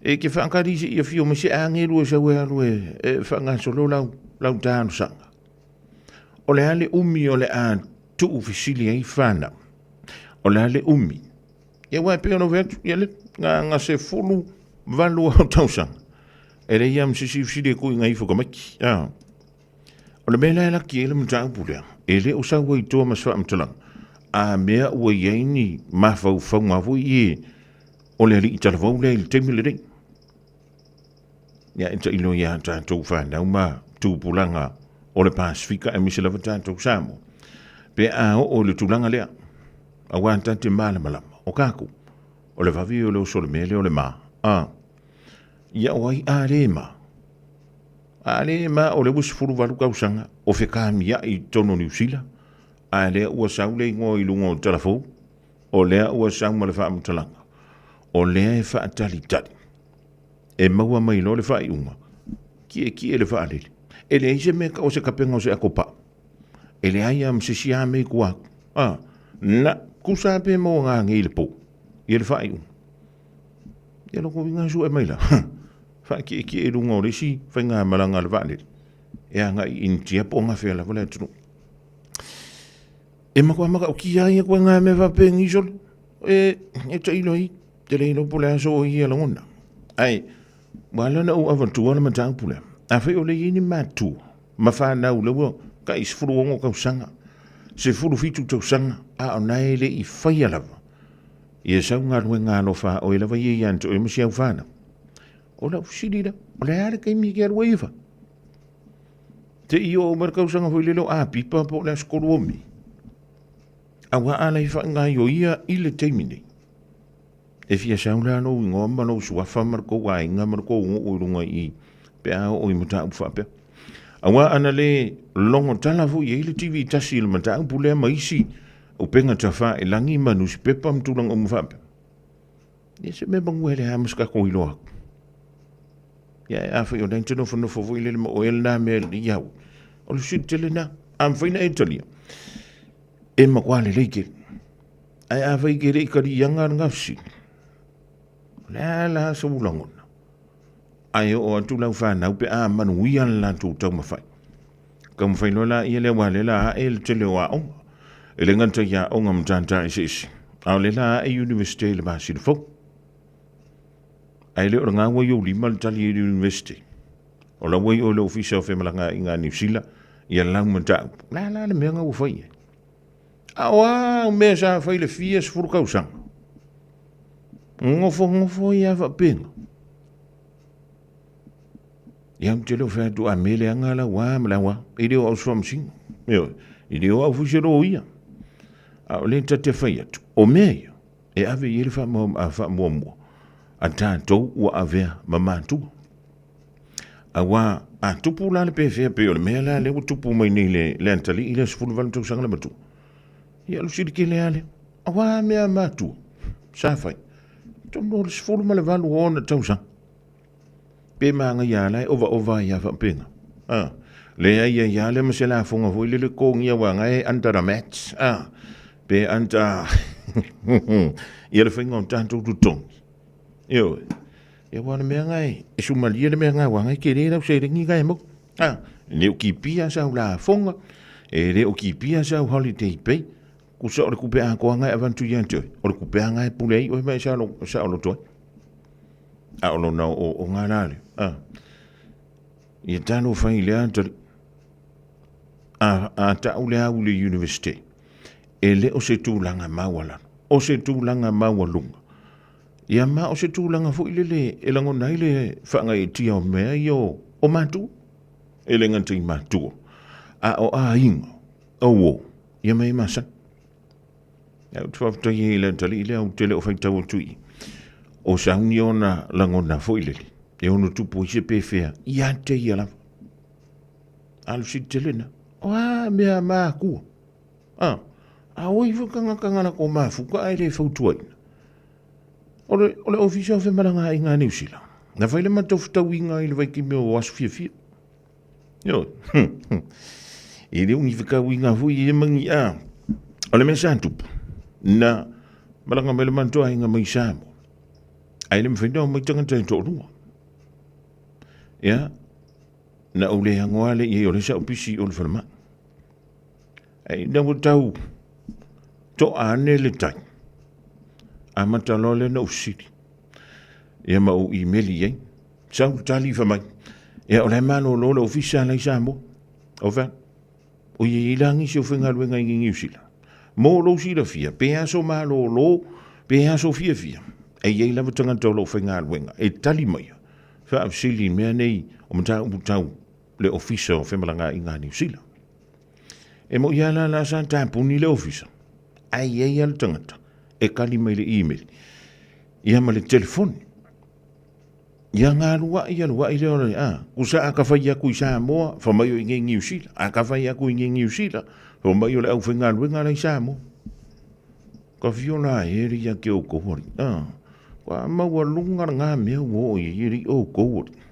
E ki whaakari se ia fio me se angeru e sa wea rue e whaanga solo lau tānu sanga. O le ale umi o le a tuu fisili ai whana. O le ale umi. Ia wai peo no vetu, ia le nga se fulu valu au tausanga. E le iam se si fisili e kui ngai whakamaki. O le mea la ki ele mtau pulea. E le o sa wai toa maswa amtalang. A mea ua iaini mawhau whaunga vui e o le ali i talavau le il teimi le rei. Ia enta ilo ia tātou whanau ma tūpulanga o le Pasifika e misalava tātou Samoa. Pe a o le tūlanga lea. A wanta te malamalama o kāku. O le vavi o le usole mele o le maa. Ia wai a le maa. A le maa o le wusfuru walu kausanga o whekāmia i tono New Zealand. A lea ua saule ingo i lungo o talafou. O lea ua sauma le wha amtalanga. O lea e wha tali tali. E maua mai lo le wha i unga. Ki e le wha alele. E lea ise meka o se kapenga o se akopa. E lea ia msisi a mei kuaku. Na kusa pe mo ngā ngi le po. I le wha i unga. Ia loko winga su e maila. Wha ki e lungo o le si. Whainga malanga le wha alele. E anga i intia po ngā whea la wale atunu. E makua maka o ki ai koe ngā me wape ngisol. E ta ilo i. Te le ilo pule aso o hi alangona. Ai, wala na u avantua na matang pule. A whai o le ini mātua. Ma whanau le ua. Ka i sifuru ongo kau sanga. Se furu fitu tau sanga. A o nai le i whai alava. I e sau ngā rue ngā no wha o e lawa i e anto e masi au whana. O la usirira. O le are kai mi ki arua iwa. Te i o mara kau sanga hoi lelo a pipa po le skolu omi. Awa ala i whaanga i o ia i le teimine. E fia saula no i ngoma no suafa marko wa inga marko ungo o runga i pe a o i mata uwhape. Awa ana le longo talafu i le TV tasi il mata upulea maisi o penga tawha e langi manu si pepa mtulang o mwhape. Ia se me bangu hele hamaska ko i loa. Ia e awha i o daintano whanofo i le ma o el na me i au. O le si tele na. am faina Italia e makwale leike ai a vai ke rei kari yanga ngafsi la so ulangona ai o atu lau fa na pe a manu wian la tu tau mafai kam fai lola ia le wale la el tele wa o ele nganta ya o ngam tanta isi au le la e university le ba si fo ai le o nga wo yo limal tali university o la wo yo le official fe malanga inga New Zealand ia lang mata la le me nga wo fai awa me sa fai le fies fur kausang ngofo ia va ping yang tele fa tu amele ngala wa mlawa ile o som sing yo ile o fujero ia a le te fai o me e ave ile fa mo fa mo ata to wa ave mama tu awa a tupu la le pe fe pe o me la le tupu mai ni le antali ile sful van tu sanga matu ia lu sidi ke le ale awa me matu sa fai to no sful ma le valu ona tu sanga pe manga ya lai ova ya fa penga le ya le masela fonga vo le ko ngia wa ngai antara match pe anta ia le finga tanto tu tong yo e wa me ngai e suma le me ngai wa ngai ke le se ringi ngai mo le ki pia sa la fonga e le o ki pia sa holiday pe ku so le ku pe an ko ngai avantu yanto o ku pe ngai pulei o me sa lo to o no no o ngarale ia tano fai le antari a ta ule au le university e le o se tūlanga mawala o se tūlanga mawalunga ia ma o se tūlanga fo ile e lango nai le whanga e tia o mea i o matu e le ngantai matu o a ingo o wo ia mai masa au tuafta i le antari ile au tele o fai tau tui o sauni ona langona foileli e ono tupu i se pefea ia te ia la alu si telena wa mea maa kua a oi whakanga na ko maa fuka ai le fautuai ole ofisio fe maranga i ngā New Zealand na whaile matofutau i ngā i le waiki meo o asu fia yo i le ungi whakau i ngā fui i mangi ole me santupu na maranga mele mantoa i ngā mai sāmo ai le mwhainau mai tangata i tō rua ia na ule hangoale i ole sa upisi o le whanama ai na tau to ane le tai a matalole na usiri ia ma o emaili ei sau tali whamai ia ole mano lo le ofisa lai sa mo o wha o i ilangi se o whengaruenga i ngi usila mo lo sira fia pe aso malo lo pe aso fia e iei lava tangata o lo whengaruenga e tali mai fa sili mea nei o mtau le ofisa o whemalanga i ngā New Zealand. E mo iala la sa tāpuni le ofisa. Ai ei ala tangata. E kali mai le email. Ia ma le telefoni. Ia ngā lua i le ora. Kusa a kawhai aku i Samoa, whamaio i ngai New Zealand. A kawhai aku i ngai New Zealand, whamaio le au whengaruenga lai Samoa. Ka whiona heri ia ke o kohori. Wa maua lunga ngā mea wo i iri o kohori.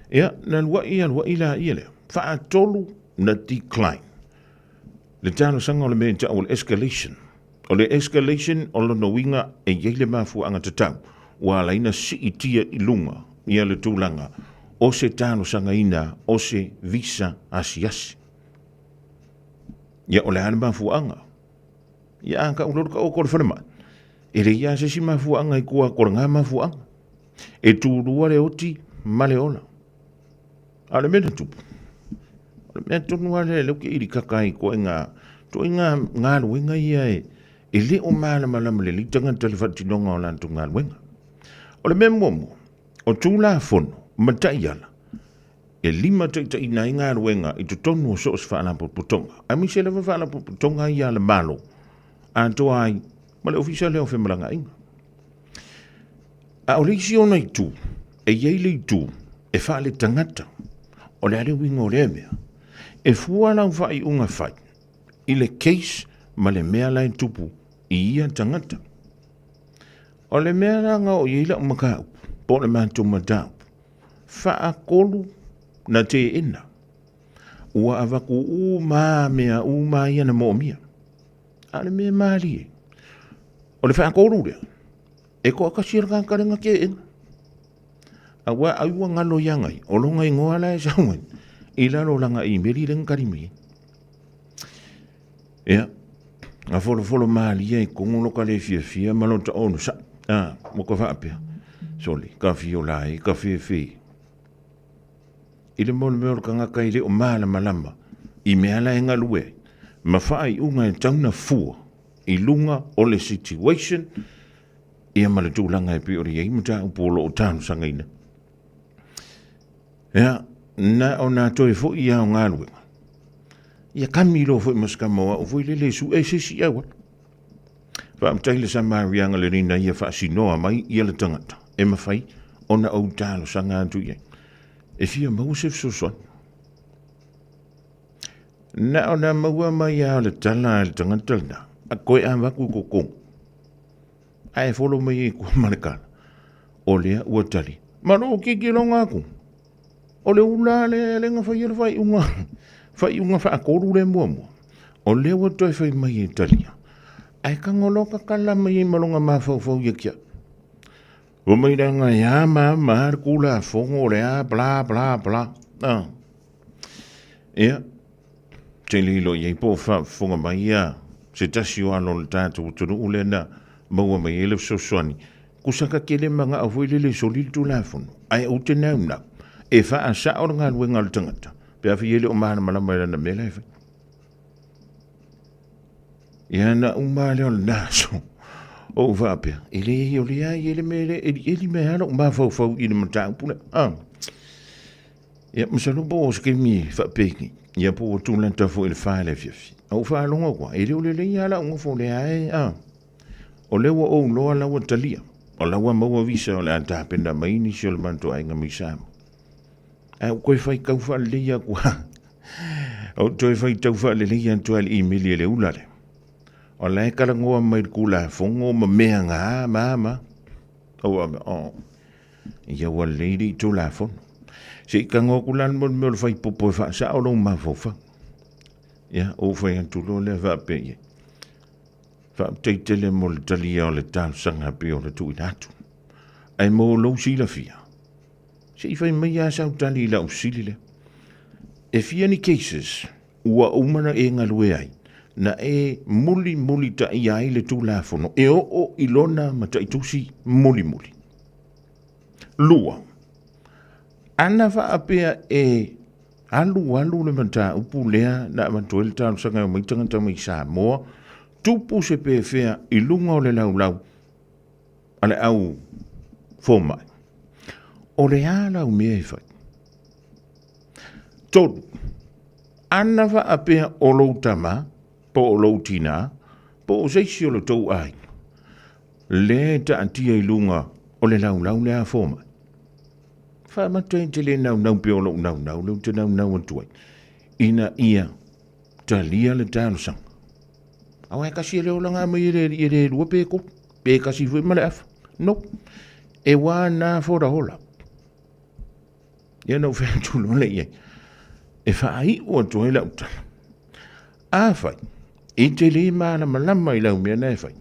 Ia, na lua i la ia leo. Wha tolu na decline. Le tano sanga o le mea ta o le escalation. O le escalation o le noinga e yeile mafu anga tatau. Wa laina si itia i lunga ia le tūlanga. O se tano sanga ina o se visa asiasi. Ia o le hana mafu anga. Ia anka uloro ka o kore whanama. E re ia se si mafu anga i kua kore ngā mafu anga. E tūrua le oti male ola. Ale mena tupu. Ale mena tonu ale leuke iri kakai ko inga to inga ngā luenga ia e le o maala malama le litanga telefatinonga o lantu ngā luenga. Ole mena momo o tūla fono matai ala e lima taita ina i ngā luenga i to tonu o soos whaana putonga. A mi se lewa whaana putonga ia le malo a to ai ma le ofisa leo whemalanga inga. A o leisi ona i tū e iei le i tū e wha le tangata o le ale winga o le mea, e fualau whai unga whai, i le case ma le mea lai tupu i ia tangata. O le mea ranga o ila umakau, po le mantu matau, wha kolu na te ina. ua avaku uma mea uma ia na mo'omia. Ale mea mali e. O le whakoru rea. E ko akasira kankarenga ke inga. A wa aiwa ngalo yangai. O longa i ngoa la e saungai. I lalo langa i meri ren karimi. Ea. A folo mali e kongolo ka le fia malota onu sa. Moko whaapea. Soli, ka fio lai, ka fie. I le mole meo ka ngaka i le o maala malama. I mea la e ngalue. Ma whaai unga e tauna fua. I lunga o le situation. Ia male tūlanga e piori e imuta upolo o tānu sangaina. Ea, na o nā toi fo i au ngalue. Ia kamilo fo i maskamoa o fo i lele su e sisi awa. Whaamtaile sa marianga le rina ia whaasinoa mai ia le tangata. E mawhai, ona au tālo sanga atu ia. E fia mausef so son. Na o nā maua mai au le tala le tangata na. A koe a waku kokong. Ai folo mai e kua manekana. O lea ua tali. Mano o kiki longa aku. O le ula le lenga whai whai unga. Whai unga wha akoru le mua. O lea ua toi whai mai e talia. Ai ka ngoloka kala mai e malonga mawhau ia kia. O mai ranga ia maa kula fongo lea bla bla bla. Ia. Te lilo iei po fonga mai ia. Se tasi o alo le tātou tunu ule na maua mai elef soswani. Kusaka kele mga afuilele solitu lafunu. Ai au te nau. E wha a sa o ngā luenga le tangata. Pe awhi ele o mahana malama na mele e whai. Ia na umale o le naso. O whapea. Ele e o le ai ele mele. Eli me hana o mawhau i le matau puna. Ia msalobo o skemi whapeki. Ia po o tūlanta fo ele whaele fiafi. Au whaalonga kwa. Ele o le lei ala unga fo le ai. O lewa o loa lawa talia. O lawa maua visa o le antapenda maini si o le manto ainga misamu. Au koe whai kau wha leia kua. O toi whai tau wha le leia antua le imeli le ulale. O lai karangoa mai kula fongo ma mea ngā mama. O ia wa leiri tō la fono. Se i kangoa kula mo me o le whai popo e wha sa o long mawhauwha. Ia o whai antulo le wha pe ie. Whaapteitele mo le talia o le tāsanga pe o le tui natu. Ai mo lau sila fia. Se i whai mai a sau tali lau sili le. E fia ni cases, ua umana e ngalue ai, na e muli ta i ai le tū lafono, e o ilona ma ta i tusi muli. Lua. Ana wha apea e alu le manta upu lea na amantoe le tāsanga o maitangata mai Samoa, tupu se pe fea i lunga o le lau ale au fomai. O le ala o mea e whai. Tolu. Ana wa apea o lou tama, po o lou tina, po o seisi o le tau ai. Le ta antia i lunga o le lau le a fomai. Wha matai te le nau pe o lou leu te nau antuai. Ina ia ta lia le talo sang. Awa e kasi leo langa mai i re rua pe ko. Pe kasi fui male afa. No. E wā nā fora hola. Ia nau whea tūlo le iei. E whaai o toi lau tala. A whai. I te le maana malama i lau mea nei whai.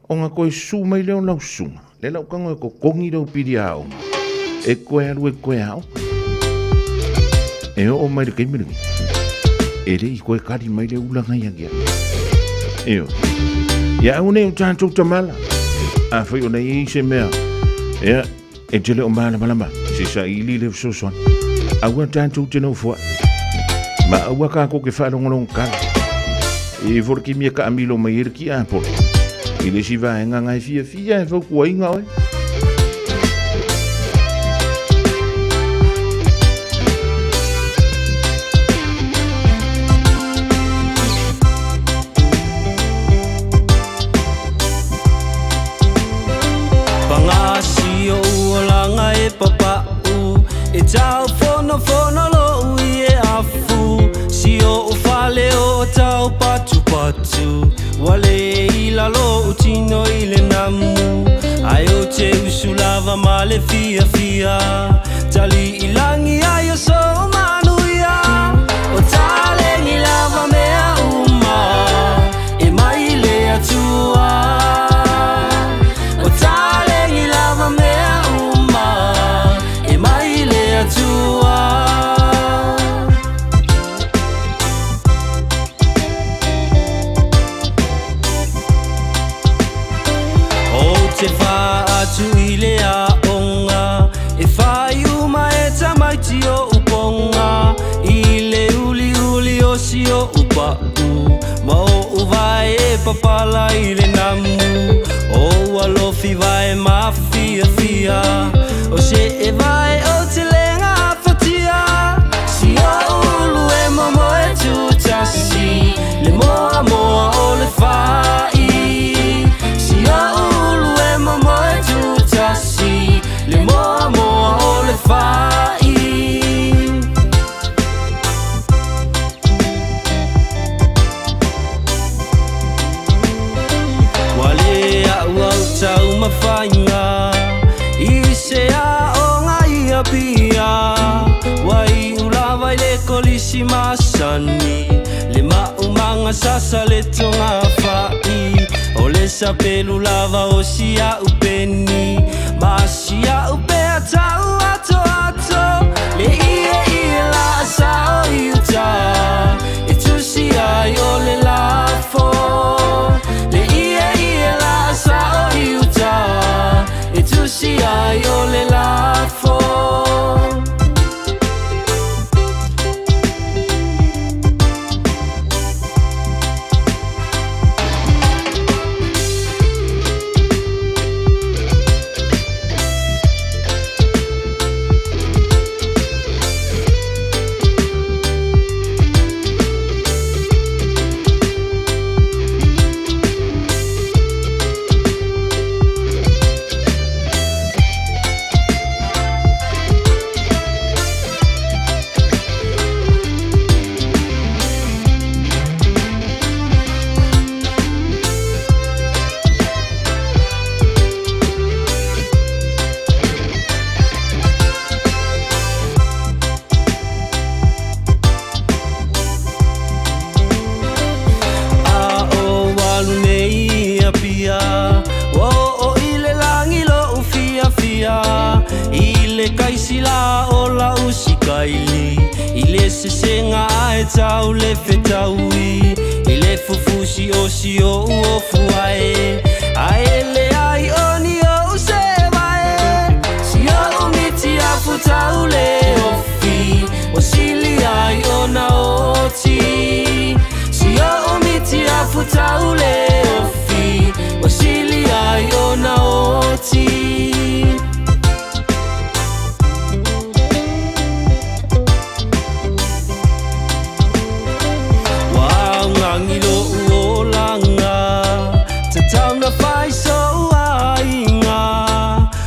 O ngā koe su mai leo lau sunga. Le lau kango e ko kongi rau piri ao. E koe aru e koe ao. E o mai re keimirungi. E re i koe kari mai le ulanga ia kia. Eo. Ia au nei o tātou tamala. A whai o nei i se mea. Ea, e te leo maana malama. Se sa i li leo sosoan. Aua tātou te nau fua. Ma aua kako ke whaarongolong kala. E vorki mia ka amilo mai irki a polo. I le si vaenga ngai fia e whau kua inga oi. E tau fono lo i e afu. Si o ufale o tau patu. Wale i la lo utino i le namu. Ai o te usulava ma le fia. Tali i langi ai o so manuia. O tau pala i le namu O alofi vai mafia fia O se e vai o te lenga afatia Si a ulu e momo e tutasi Le moa moa o le fai Si a ulu e momo e tutasi Le moa moa o le fai Wale a uau tau mawhainga I se a o ngai a pia Wai ula vai le kolisi masani Le maumanga sasa le tonga whai O le sapelu lava o si a upeni Ma si a upe a tau ato ato Le ie la sa o iuta E tu si ai o le lafo Le ie la sa o iuta E tu si ai o le lafo Tau le fetaui I le fufusi o si o fuae Ae le ai oni o se vae Si o umiti a futau le ofi O sili ai o na oti Si o umiti a futau le ofi O sili ai o na oti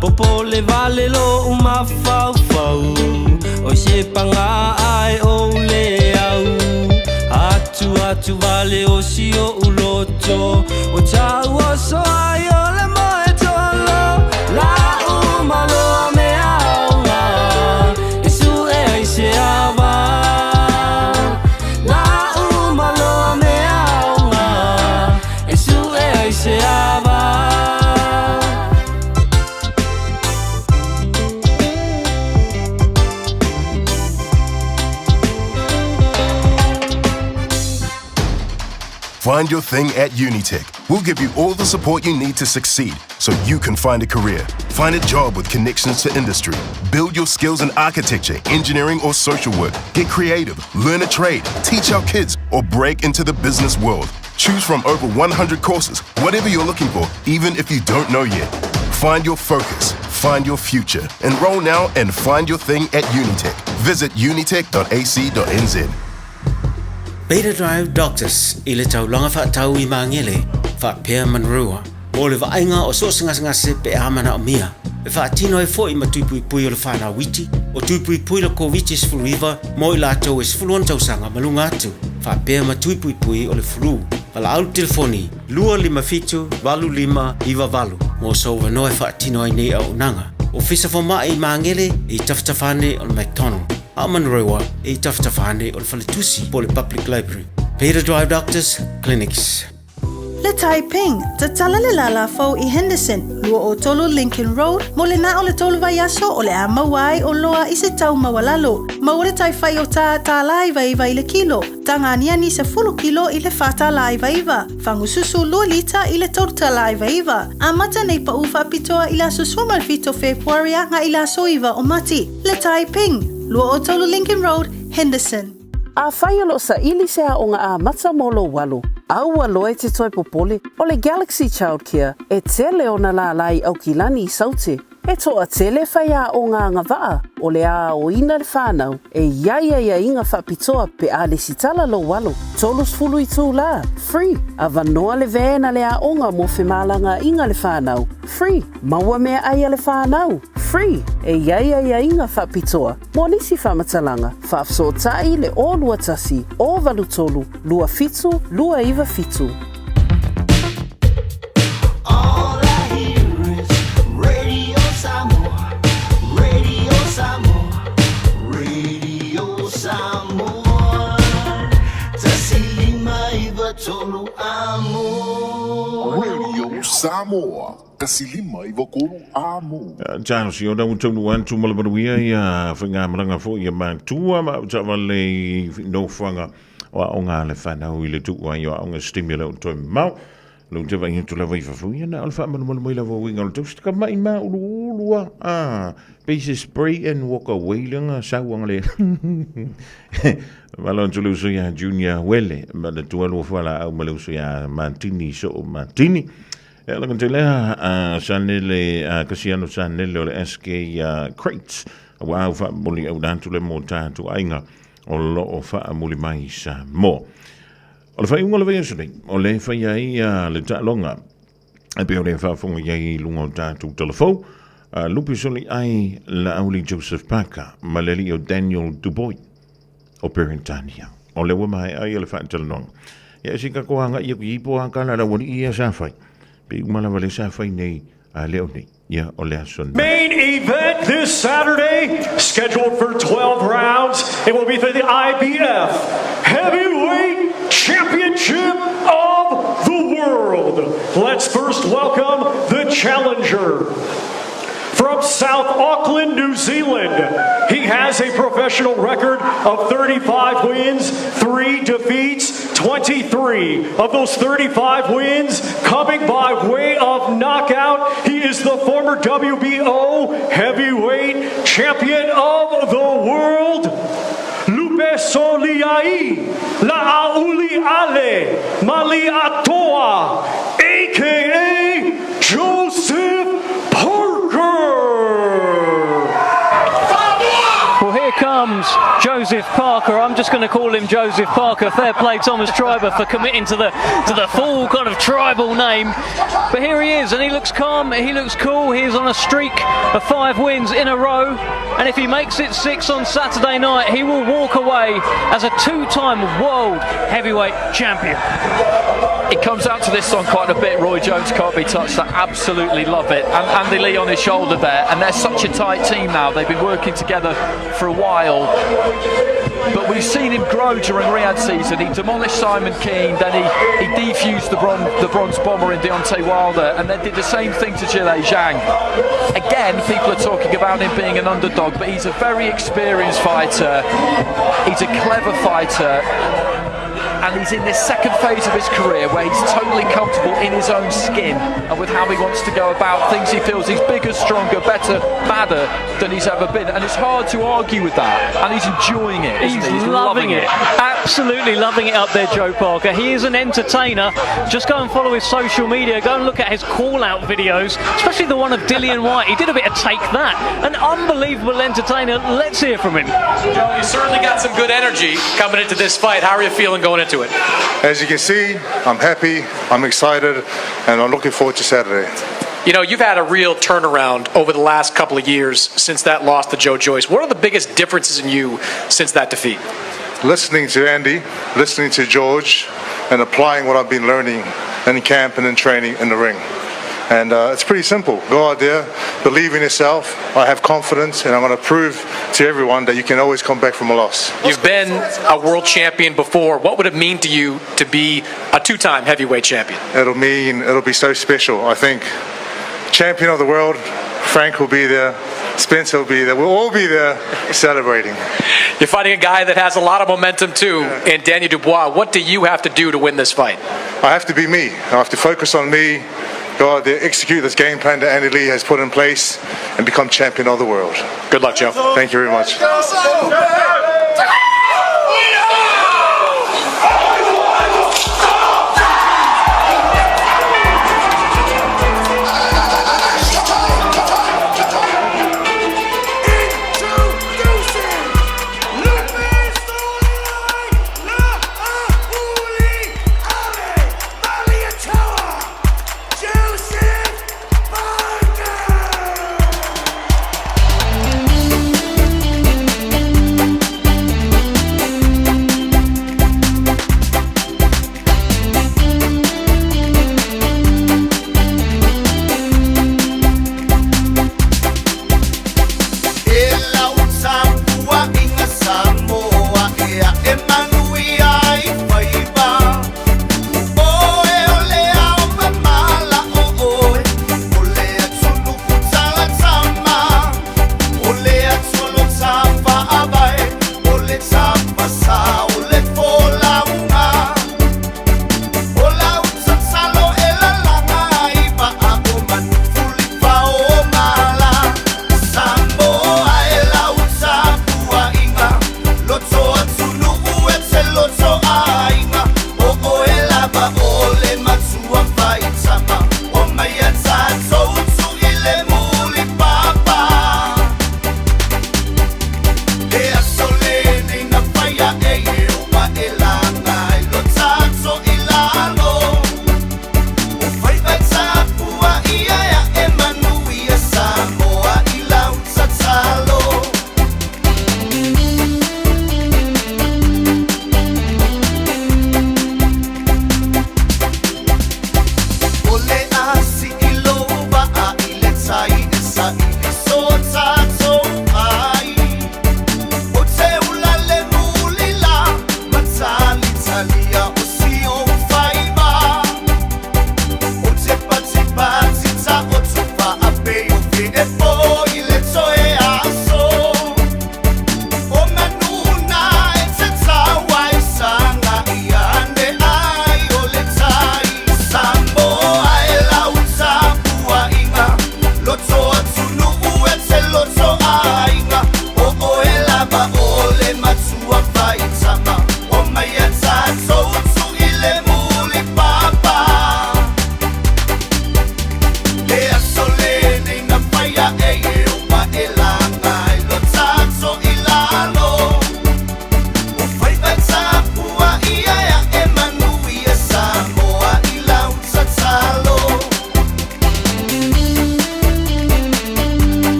Popole vale lo uma fau fau O se panga ai o le au Atu atu vale o si o uloto O tau o so ai o le moe tolo La uma lo me aunga E su e ai se ava La uma lo me aunga E su e ai se ava Find your thing at Unitech. We'll give you all the support you need to succeed so you can find a career. Find a job with connections to industry. Build your skills in architecture, engineering, or social work. Get creative, learn a trade, teach our kids, or break into the business world. Choose from over 100 courses, whatever you're looking for, even if you don't know yet. Find your focus, find your future. Enroll now and find your thing at Unitech. Visit unitech.ac.nz. Beta Drive Doctors I le taulanga whaatau I mangele whaapea manrua. O le vaenga o so ngase pe amana o mia. E whaatino e fo I matupui pui o le whanau witi. O tupui pui la COVID is full river. Mo I lato is full on tausanga malunga atu. Whaapea matupui pui o le flu. Wala au telefoni. Lua lima fitu, walu lima, iwa walu. Mo so wanoe whaatino ai nei au nanga. O fisa fo mai I mangele I taftafane o le McDonald. Amanrewa I taftafane o le Faletusi po le Public Library. Beta Drive Doctors Clinics. Le Taiping, te tala le lala fau I Henderson, lua o tolo Lincoln Road, mo le na o le tolo vai aso o le a mawai o loa I se tau mawalalo. Maure tai fai o ta lai vai vai le kilo, tangania ni se fulu kilo I le fata lai vaiva, fangususu lua lita I le torta lai vaiva. Amata nei pa ufa pitoa I la susua malfito Februaria nga I la soiva o mati. Le Taiping, lua o tolo Lincoln Road, Henderson. A whai alo sa ili sea o ngā a mata molo walu. Aua loe te toi popole o le Galaxy Childcare e tele o na la lai au kilani I saute. E toa tele whai a o ngā ngawaa o le a o ina le whānau e ia inga whapitoa pe a le sitala lo walo. Tolus fulu I tū la, free. A vanoa le vēna le a onga mo whemalanga inga le whānau, free. Maua mea aia le whānau, free. E ia inga whapitoa. Mo nisi whamatalanga, whafso tai le o lua tasi, o valu tolu, lua fitu, lua iwa fitu. Radio Samoa. Kasilima I Vokuru Amo. Tano si ona utonu antu malabaruia ia whinga maranga fo ia mātua ma utawale no whanga o aonga le whanau I le tua I o aonga stimula o toi mau. Lo te vai hintu la vai fafuia na alfa manu mai la vo winga o tausi ka mai ma ulua. Base spray and walk away langa sauanga le. Malon tulu so ya junior wele ma le tua lo fala au malu so ya Martini so Martini. La cantelea sanele Casiano sanele o le SK crates. Wa fa moli au dantu le mo tatu ainga o lo o fa moli mai sa mo. O le whai unga le vea suri, o le whai ai le ta longa. E pe o le whaafonga iai lunga o tātou telefou. Lupi soli ai la auli Joseph Parker, ma le li o Daniel Dubois, o Perentania. O le wamai ai le whai talanonga. Ia si ka kohanga ia ki ipo hanga la wani ia sa whai. Pe umala wale sa whai nei leo nei. Ia o le ason. Main event this Saturday, scheduled for 12 rounds. It will be for the IBF Heavyweight Championship of the World. Let's first welcome the challenger. From South Auckland, New Zealand, he has a professional record of 35 wins, 3 defeats, 23 of those 35 wins coming by way of knockout. He is the former WBO Heavyweight Champion of the World. Lupe Soliai, La'auli Ale, Mali Atoa, a.k.a. Joseph Parker. Well, here comes Joseph Parker. I'm just going to call him Joseph Parker. Fair play, Thomas Treiber, for committing to the full kind of tribal name. But here he is, and he looks calm, he looks cool. He's on a streak of 5 wins in a row. And if he makes it 6 on Saturday night, he will walk away as a 2-time world heavyweight champion. It comes out to this song quite a bit. Roy Jones Can't Be Touched. I absolutely love it. And Andy Lee on his shoulder there. And they're such a tight team now. They've been working together for a while. But we've seen him grow during Riyadh season. He demolished Simon Keane, then he defused the bronze bomber in Deontay Wilder, and then did the same thing to Zhilei Zhang. Again, people are talking about him being an underdog, but he's a very experienced fighter. He's a clever fighter. And he's in this second phase of his career where he's totally comfortable in his own skin and with how he wants to go about things. He feels he's bigger, stronger, better, badder than he's ever been, and it's hard to argue with that, and he's enjoying it, isn't he? He's loving it. Absolutely loving it up there, Joe Parker. He is an entertainer. Just go and follow his social media, go and look at his call-out videos, especially the one of Dillian White. He did a bit of Take That. An unbelievable entertainer. Let's hear from him. Joe, you certainly got some good energy coming into this fight. How are you feeling going into it? As you can see, I'm happy, I'm excited, and I'm looking forward to Saturday. You know, you've had a real turnaround over the last couple of years since that loss to Joe Joyce. What are the biggest differences in you since that defeat? Listening to Andy, listening to George, and applying what I've been learning in camp and in training in the ring. And it's pretty simple. Go out there, believe in yourself. I have confidence, and I'm going to prove to everyone that you can always come back from a loss. You've been a world champion before. What would it mean to you to be a 2-time heavyweight champion? It'll be so special. I think champion of the world, Frank will be there, Spencer will be there. We'll all be there celebrating. You're fighting a guy that has a lot of momentum too, in Daniel Dubois. What do you have to do to win this fight? I have to be me. I have to focus on me. Go out there, execute this game plan that Andy Lee has put in place, and become champion of the world. Good luck, Joe. Thank you very much.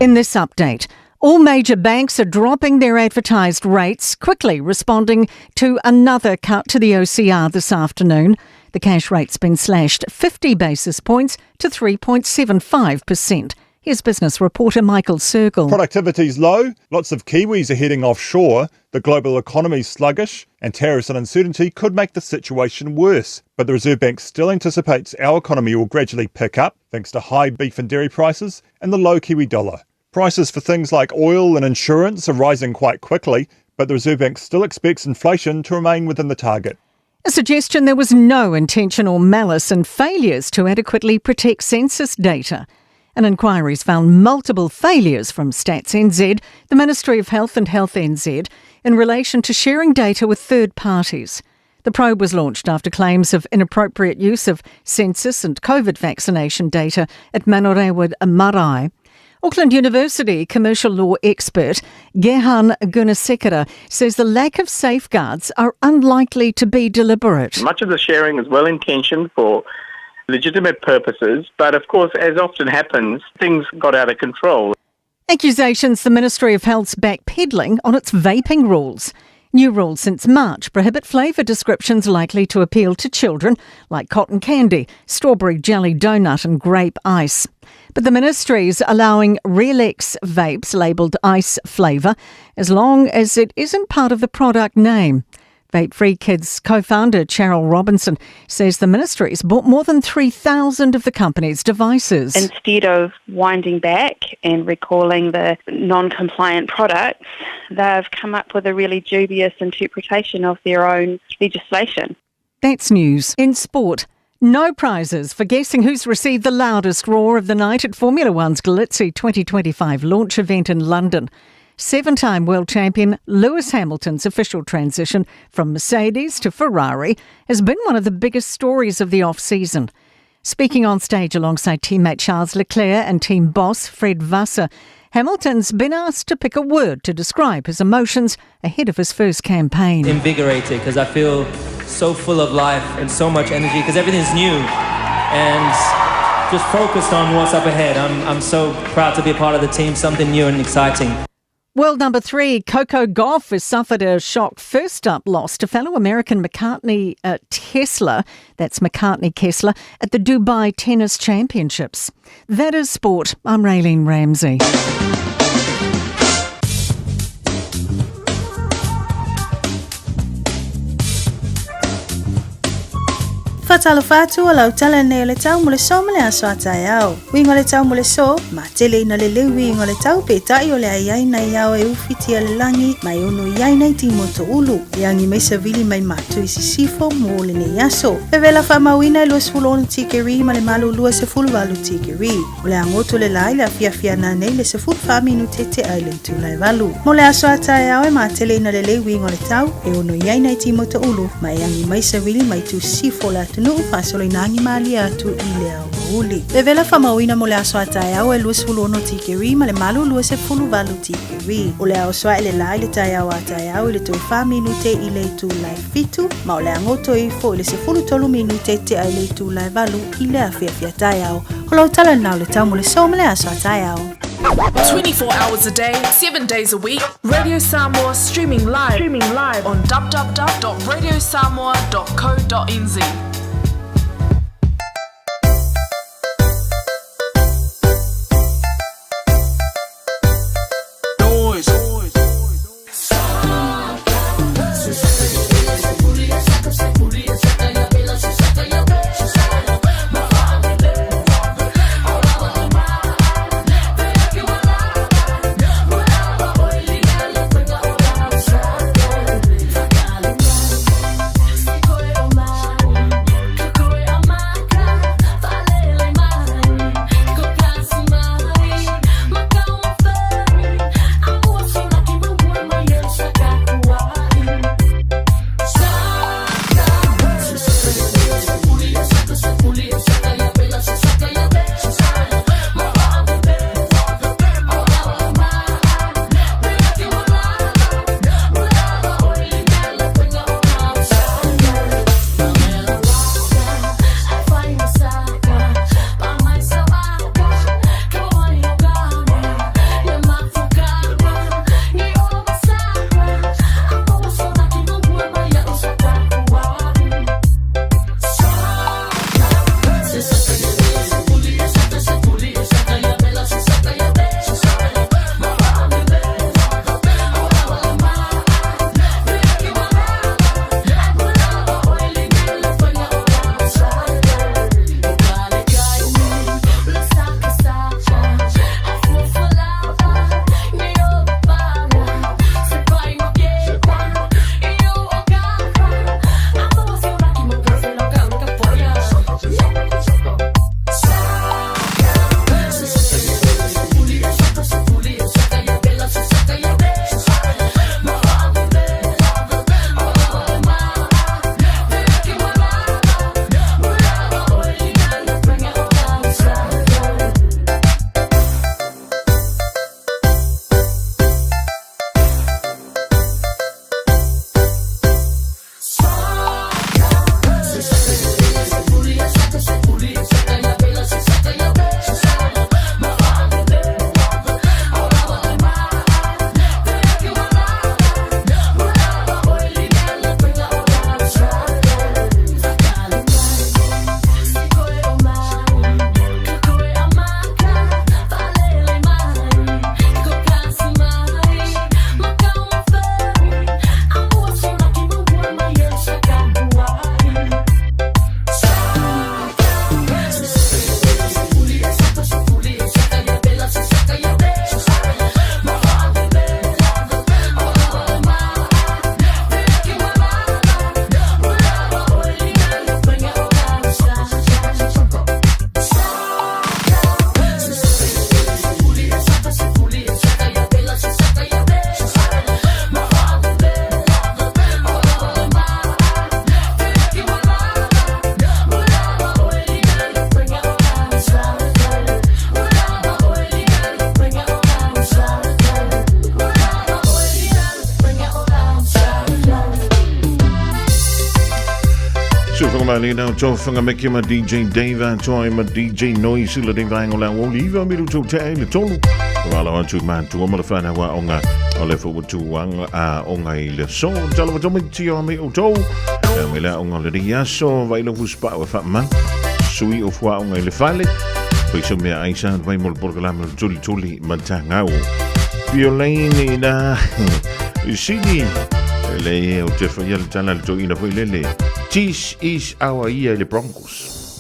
In this update, all major banks are dropping their advertised rates, quickly responding to another cut to the OCR this afternoon. The cash rate's been slashed 50 basis points to 3.75%. Here's business reporter Michael Sergel. Productivity's low, lots of Kiwis are heading offshore, the global economy's sluggish, and tariffs and uncertainty could make the situation worse. But the Reserve Bank still anticipates our economy will gradually pick up thanks to high beef and dairy prices and the low Kiwi dollar. Prices for things like oil and insurance are rising quite quickly, but the Reserve Bank still expects inflation to remain within the target. A suggestion there was no intentional malice and failures to adequately protect census data. An inquiry's found multiple failures from Stats NZ, the Ministry of Health and Health NZ, in relation to sharing data with third parties. The probe was launched after claims of inappropriate use of census and COVID vaccination data at Manorewa Marae. Auckland University commercial law expert Gehan Gunasekera says the lack of safeguards are unlikely to be deliberate. Much of the sharing is well-intentioned for legitimate purposes, but of course, as often happens, things got out of control. Accusations the Ministry of Health's backpedalling on its vaping rules. New rules since March prohibit flavour descriptions likely to appeal to children, like cotton candy, strawberry jelly donut and grape ice. But the ministry's allowing Relax vapes labelled ice flavour as long as it isn't part of the product name. Vape Free Kids co-founder Cheryl Robinson says the ministry's bought more than 3,000 of the company's devices. Instead of winding back and recalling the non-compliant products, they've come up with a really dubious interpretation of their own legislation. That's news. In sport, no prizes for guessing who's received the loudest roar of the night at Formula One's Galizzi 2025 launch event in London. 7-time world champion Lewis Hamilton's official transition from Mercedes to Ferrari has been one of the biggest stories of the off-season. Speaking on stage alongside teammate Charles Leclerc and team boss Fred Vasseur, Hamilton's been asked to pick a word to describe his emotions ahead of his first campaign. Invigorated, because I feel so full of life and so much energy, because everything's new and just focused on what's up ahead. I'm so proud to be a part of the team, something new and exciting. World number 3, Coco Gauff, has suffered a shock first-up loss to fellow American McCartney Kessler, that's McCartney Kessler, at the Dubai Tennis Championships. That is sport. I'm Raylene Ramsey. Fatalo fatu ala utala ne le tau mole so mole aso atayao. Wingo le tau mole so, ma tele ina le wingo le tau pe tai o le ai na iao e ufiti ale langi, mai ono iai na iti moto ulu. Yangi mai savili mai matu isi sifo mo le ne yaso. Vevela fa mawina e luas fulonu tikeri ma le malu lua se fulu walu tikeri. O le angoto le lai le afia na nei le se fulu fa minu tete ai le tu lai walu. Mo le aso atayao e ma tele ina le wingo le tau, e ono iai na iti moto ulu, ma yangi mai savili mai tu sifo la tunu fasolo inangi mali atu ile au uli. Vevela fa mawina mo le aso atayao e luas fulono tikeri ma le malu lua se fulu walu tikeri. O le asoa ele lai le tayao atayao ile toi fa minute ile tu lai fitu, ma o le angoto i fo ile se fulu tolu minute te ai le tu lai walu ile afia tayao. Holo tala nau le tau mo le so mo le aso atayao. 24 hours a day, 7 days a week. Radio Samoa streaming live on www.radiosamoa.co.nz. whale nau tōwhanga meke ma DJ Dave atoa ma DJ Noise la dei vaenga la Oliva miru tō te le tolu. Wala atu mātua ma le whana wa onga o le whauatuanga a onga I le so. Tala wa tomiti o me o tō. Me la onga le riaso vaila huspa o whaama. Sui o fua onga I le whale. Paiso mea aisa vai mo le porkalama tuli tuli ma tangau. Violene na Sydney. Le o te whaia le tana le tō ina whai lele. This is our year le Broncos.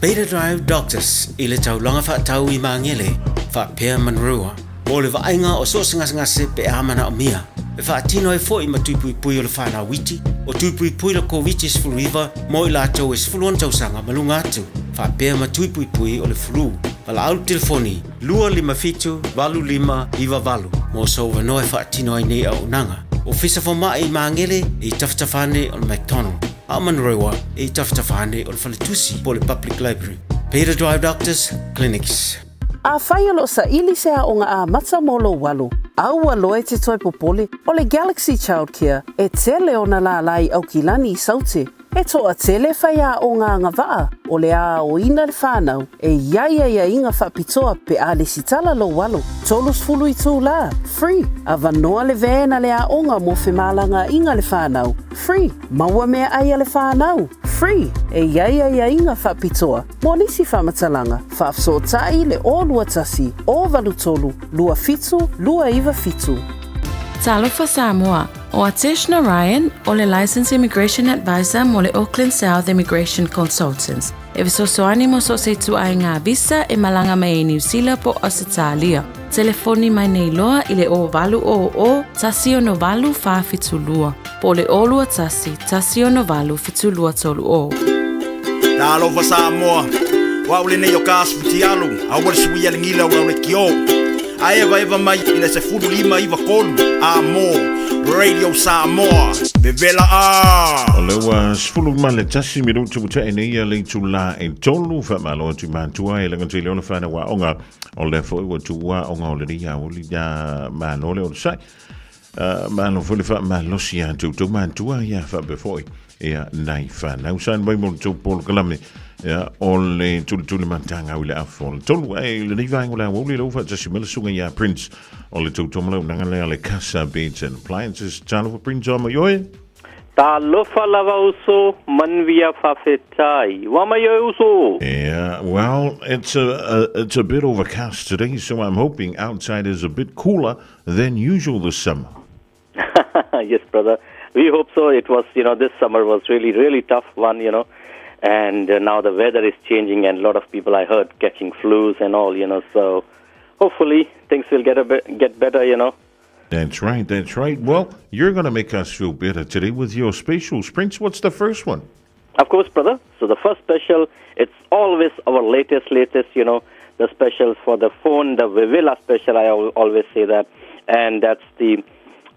Beta Drive Doctors I le taulanga whaatau I maangele whaapea manrua. Mo le vaenga o so ngase pe amana o mia. E whaatino e fo I matupui pui o le whana witi. O tupui pui la COVID is flu iwa. Mo I la tau is flu on tausanga malunga atu. Whaapea matupui pui o le flu. Wala au telefoni. Lua lima fitu, valu lima, iwa valu. Mo so wanoe whaatino ai nei au nanga. O fisa fo mai I maangele I taftafane o le McDonald. A manrewa I taftafane o le Whaletusi po le Public Library. Beta Drive Doctors Clinics. A whai alo sa ili sea o ngā a mata molo walu. Au aloe te toi popole o le Galaxy Childcare e tele o na la lai au kilani I saute. E toa tele whai a o ngā ngawaa o le a o ina le whānau e ia inga whapitoa pe a le sitala lo walu. Tolus fulu I tū la, free. A vanoa le vēna le a onga mo whemalanga inga le whānau, free. Maua mea aia le whānau, free. E ia inga whapitoa. Mo nisi whamatalanga, whaafso tai le o lua tasi, o valu tolu, lua fitu, lua iwa fitu. Talofa Samoa, o Atish Narayan, o le Licensed Immigration Advisor mo le Auckland South Immigration Consultants. E visosoani mo so se tu ai ngā visa e malanga mai e New Zealand po Australia. Telefoni mai nei loa I le o valu o tasi o no valu wha fitulua. Po le o lua tasi o no valu fitulua tolu o. Talofa Samoa, wa ule nei o kāsputi alu, a wale suia le ngila ua ule kio. A eva mai I le se fulu lima iwa kolu, a mo, Radio Samoa, bevela a. O le wa sfulu ma le tasi miru tu te nei a le tula e tolu whamalo tu mātua e langa te leona whana wa onga o le fo wa tu wa onga o le ria o li ya mano le o le sai. Mano fuli wha malosi a tu mātua ia wha befoi ia nai whana. Usan mai mo tu polo kalame. Ja, o le tuli matanga o le afo. Tolu e le nivaenga la woli lo fa tasi mele sunga ia Prince o le tautomalo nanga le Casa Beds and Appliances. Talo for Prince o mayoe? Talofa lava uso manvia fafetai. Wa mayoe uso? Yeah, well, it's a bit overcast today, so I'm hoping outside is a bit cooler than usual this summer. Yes, brother. We hope so. It was, this summer was really tough one, And now the weather is changing and a lot of people I heard catching flus and all, so hopefully things will get better, That's right. Well, you're going to make us feel better today with your specials. Prince, what's the first one? Of course, brother. So the first special, it's always our latest, the specials for the phone, the Vivilla special, I always say that. And that's the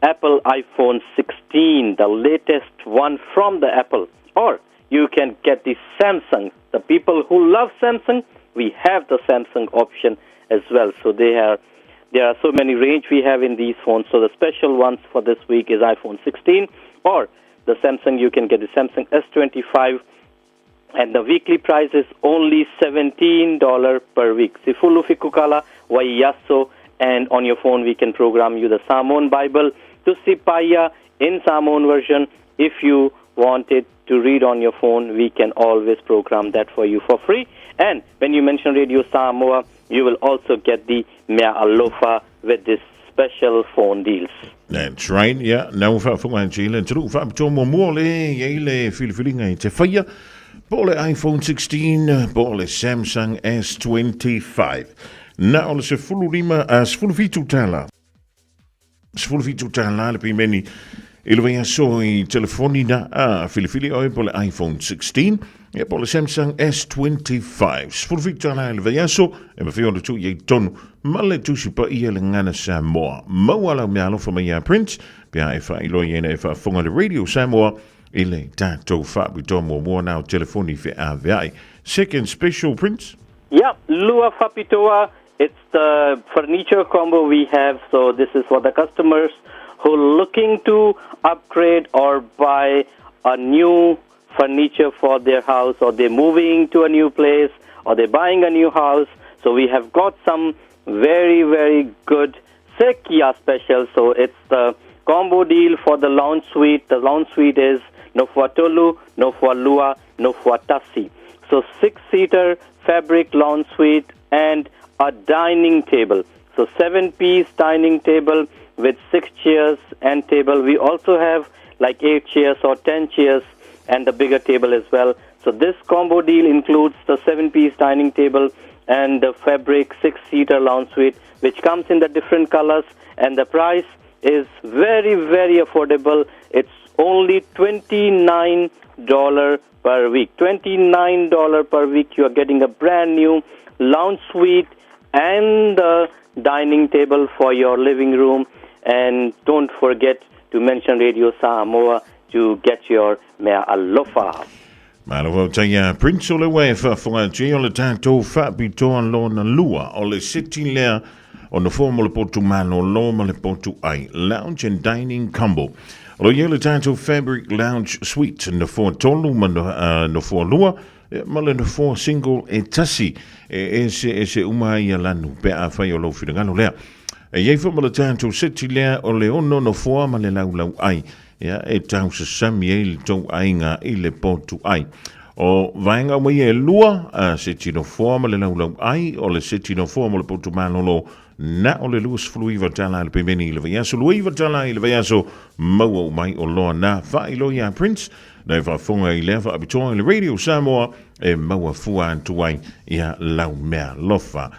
Apple iPhone 16, the latest one from the Apple. Or you can get the Samsung. The people who love Samsung, we have the Samsung option as well. So there are so many range we have in these phones. So the special ones for this week is iPhone 16 or the Samsung. You can get the Samsung S25 and the weekly price is only $17 per week. Sifulu fikukala wa yaso, and on your phone we can program you the Samoan Bible to Sipaya in Samoan version. If you want it to read on your phone, we can always program that for you for free. And when you mention Radio Samoa, you will also get the Mea Alofa with this special phone deals. That's right, yeah. Now fa funga chile tru fa tomo mole yele filifilinga te faya pole iPhone 16 pole Samsung S25. Na ole se fulu rima as fulu fitu tala. Fulu fitu tala le pimeni Ilvea soi telefoni na filifili oi po le iPhone 16 e po le Samsung S25. Sfurvita na ilvea so e ma fio tu ye tonu ma le tusi pa ia le ngana Samoa. Mawala me alo fa mai Prince pia e fa ilo ye e fa fonga le Radio Samoa ile tato fa bi tomo mo now telefoni fe avai. Second special, Prince? Yeah, Lua Fapitoa. It's the furniture combo we have. So this is for the customers who are looking to upgrade or buy a new furniture for their house, or they're moving to a new place, or they're buying a new house. So we have got some very, very good Sekia specials. So it's the combo deal for the lounge suite. The lounge suite is Nofua Tolu, Nofua Lua, Nofua Tassi. So 6-seater fabric lounge suite and a dining table. So 7-piece dining table with 6 chairs and table. We also have like 8 chairs or 10 chairs and the bigger table as well. So this combo deal includes the 7-piece dining table and the fabric 6-seater lounge suite, which comes in the different colors, and the price is very, very affordable. It's only $29 per week. $29 per week. You are getting a brand new lounge suite and the dining table for your living room. And don't forget to mention Radio Samoa to get your mea alofa. Malo taia Prince o le wefa fonga ji o le tatou fa bitoa lona lua o le sitting lea o na forma le potu mano lo ma le potu ai lounge and dining combo. O le le tatou fabric lounge suite na for tolu ma no for lua ma le no for single e tasi ese umai lanu pe a fai o lo finagalo lea. E ye fo ma le tatou sitting lea o le ono no for ma le lau ai. Ya e tau se sami e le tau ainga i le potu ai. O vaenga mai e lua se tino forma le lau ai o le se tino forma le potu manolo na o le luas fluiva tala le pemeni le vaiaso luiva tala i le vaiaso maua mai o loa na whailo ya Prince na e whafonga i lewa abitoa i le Radio Samoa e maua fua antuai ia lau mea lofa.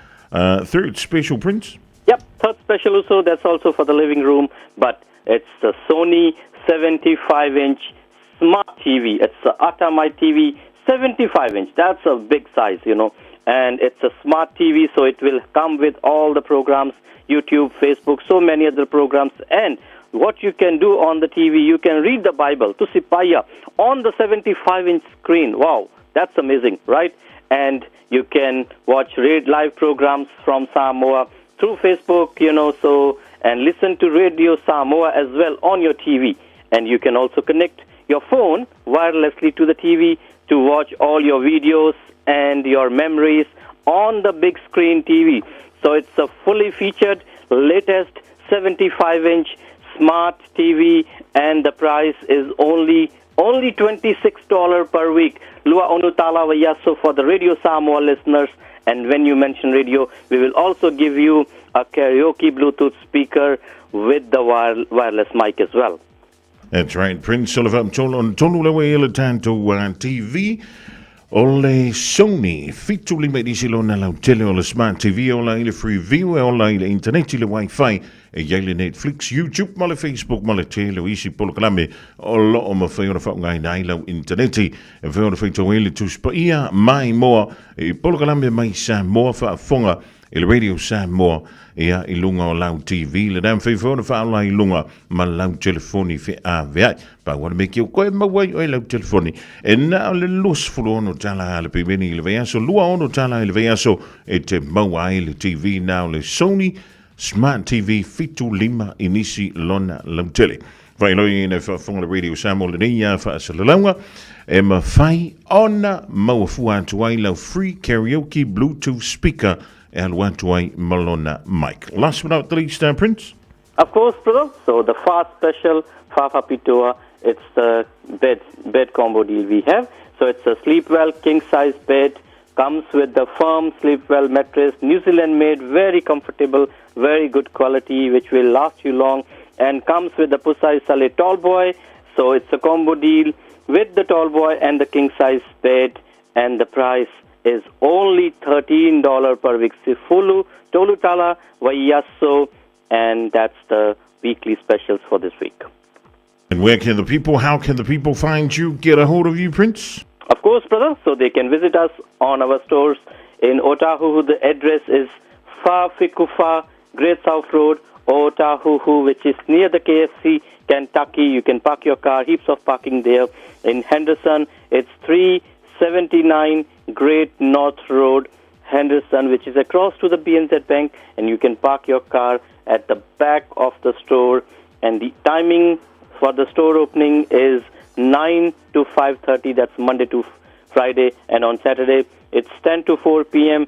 Third special, Prince? Yep, third special also, that's also for the living room, but it's the Sony 75-inch smart TV. It's a Atamai TV 75-inch. That's a big size, you know. And it's a smart TV, so it will come with all the programs, YouTube, Facebook, so many other programs. And what you can do on the TV, you can read the Bible, Tusipaya, on the 75-inch screen. Wow, that's amazing, right? And you can watch live programs from Samoa through Facebook, you know, so, and listen to Radio Samoa as well on your TV. And you can also connect your phone wirelessly to the TV to watch all your videos and your memories on the big screen TV. So it's a fully featured, latest 75-inch smart TV, and the price is only $26 per week. Lua Onutala Vayaso for the Radio Samoa listeners. And when you mention radio, we will also give you a karaoke Bluetooth speaker with the wireless mic as well. That's right, Prince Sullivan tonu lewe ele tanto TV o le Sony fituli me disilo na lau tele o le smart TV o la ile free view o la ile internet ile wifi e yele Netflix, YouTube, ma le Facebook, ma le tele o isi polo kalame o lo o ma whai o na whau ngai nai lau internet e whai o na whai tau ele tuspa ia mai moa e polo kalame mai sa moa wha fonga il Radio Samoa ia i lunga o lau TV le dam whai whaona whaala i lunga ma lau telefoni whi a vea pa wana me ki o koe mawai o i lau telefoni e na o le los fulu ono tala a le pimeni i le veiaso lua ono tala i le veiaso e te maua i le TV na o le Sony Smart TV fitu lima inisi lona lau tele vai loi ina whafonga le Radio Samoa le nia whaasalaunga e ma whai ona maua fua atu ai lau free karaoke Bluetooth speaker and Watuai Malona Mike. Last but not least, Prince? Of course, brother. So the fast special, Fafa Pitoa, it's the bed combo deal we have. So it's a Sleepwell king-size bed, comes with the firm Sleepwell mattress, New Zealand made, very comfortable, very good quality, which will last you long, and comes with the Pusai Sale tall boy. So it's a combo deal with the tall boy and the king-size bed, and the price is only $13 per week. Sifulu, Tolutala, Vaiaso, and that's the weekly specials for this week. And how can the people find you, get a hold of you, Prince? Of course, brother. So they can visit us on our stores in Otahuhu. The address is Fafikufa, Great South Road, Otahuhu, which is near the KFC, Kentucky. You can park your car, heaps of parking there. In Henderson, it's 379 Great North Road, Henderson, which is across to the BNZ Bank, and you can park your car at the back of the store. And the timing for the store opening is 9 to 5:30. That's Monday to Friday. And on Saturday, it's 10 to 4 p.m.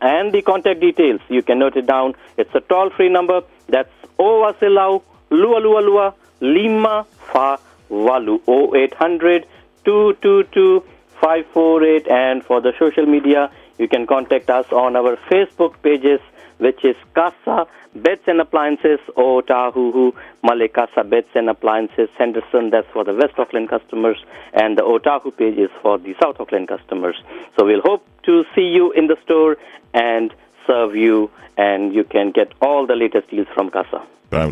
And the contact details, you can note it down. It's a toll-free number. That's Owa Silau, Lua Lua Lua, Lima Fa Walu, 0800 222 548. And for the social media, you can contact us on our Facebook pages, which is Casa Beds and Appliances, Otahuhu, Malay Casa Beds and Appliances, Henderson, that's for the West Auckland customers, and the Otahu page is for the South Auckland customers. So we'll hope to see you in the store and serve you, and you can get all the latest deals from Casa.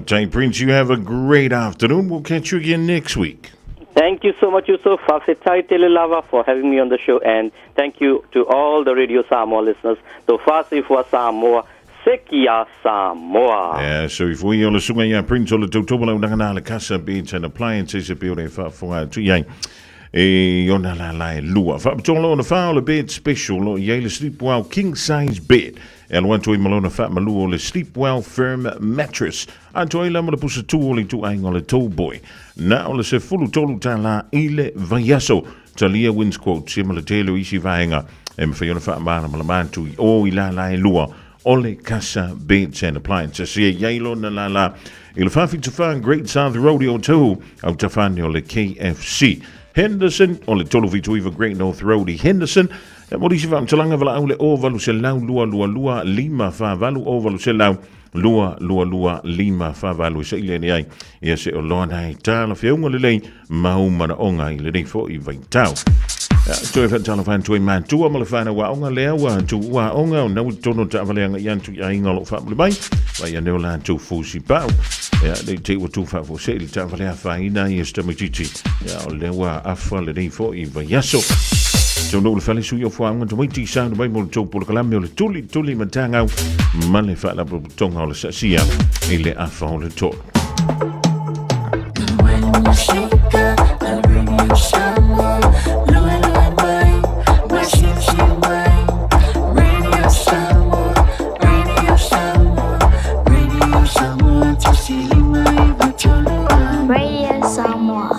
Jay Prince, you have a great afternoon. We'll catch you again next week. Thank you so much, Yusuf, Fafetai Telelava, for having me on the show, and thank you to all the Radio Samoa listeners. Tofasi fua Samoa, Sekia Samoa. Yeah, so if we all assume ya Prince all the Totobolo Nanganala Casa Beds and Appliances, a building for Yang. Yona la lua. Fabtolo on the foul a bed special, Yale Sleep Well king size bed. El want to Malona Fat Malu le Sleep Well firm mattress. Anto ila mo le pusa tu oli tu aingo le toe boy. Na ole se fulu tolu tala ile vayaso. Talia wins quote similar telo isi vaenga. For Yona Fat Mana Malamantu o ila la lua. Ole Casa Beds and Appliances. Yalo na la. Il fafi to find Great South Rodeo too. Au tafani ole KFC. Henderson, o le tolu vitu iwa Great North Road Henderson. E mori si wam talanga wala au le ovalu se lau lua lima fa valu ovalu se lau lua lima fa valu se ile ni ai. Ia se o loa nai tala whiaunga le lei maumana onga i le nei fo i vai tau. So if tala fan tu man tu amale fana wa onga lea wa tu wa onga o nau tono ta valenga yantu ya ingalo fa mule mai. Wa ya neu lan tu fusi pau. Ja, de te wa tu fa fo se il ta valea fa ina i sta mititi. Ja, o le wa afa le nei fo i vai yaso. So no le fale su yo fo anga to mai ti sa mai mo to por kala me le tuli matanga male fa la tonga o le sia ile afa o le to. When you shake up, I bring you some more. Radio Samoa.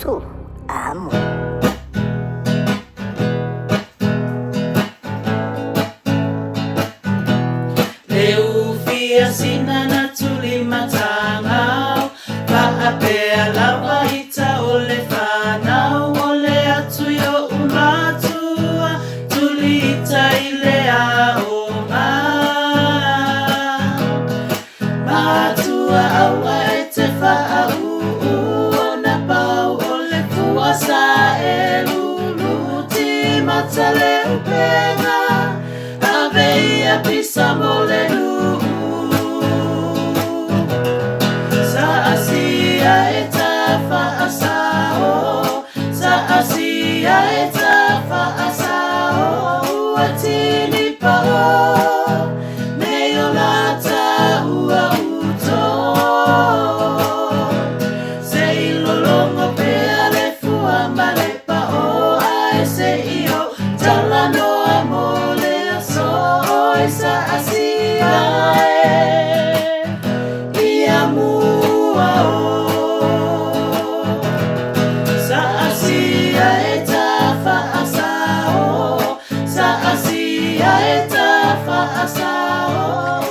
tu amo. Leu fia sina na tuli matangau Paapea lawa ita ole whanau Ole atu yo umatua Tuli ita ile a oma Matua awa e te whaau Ona pau ole fuasa e lulu Ti matale upenga Aveia pisa molenu Sa asia eta fa asao Sa asia eta fa asao Atini pao Neolata ua uto Se ilolongo pea le fua male pao Ai se io talano amole Sa asia e amua Sa asia e tafa asao Sa asia e tafa asao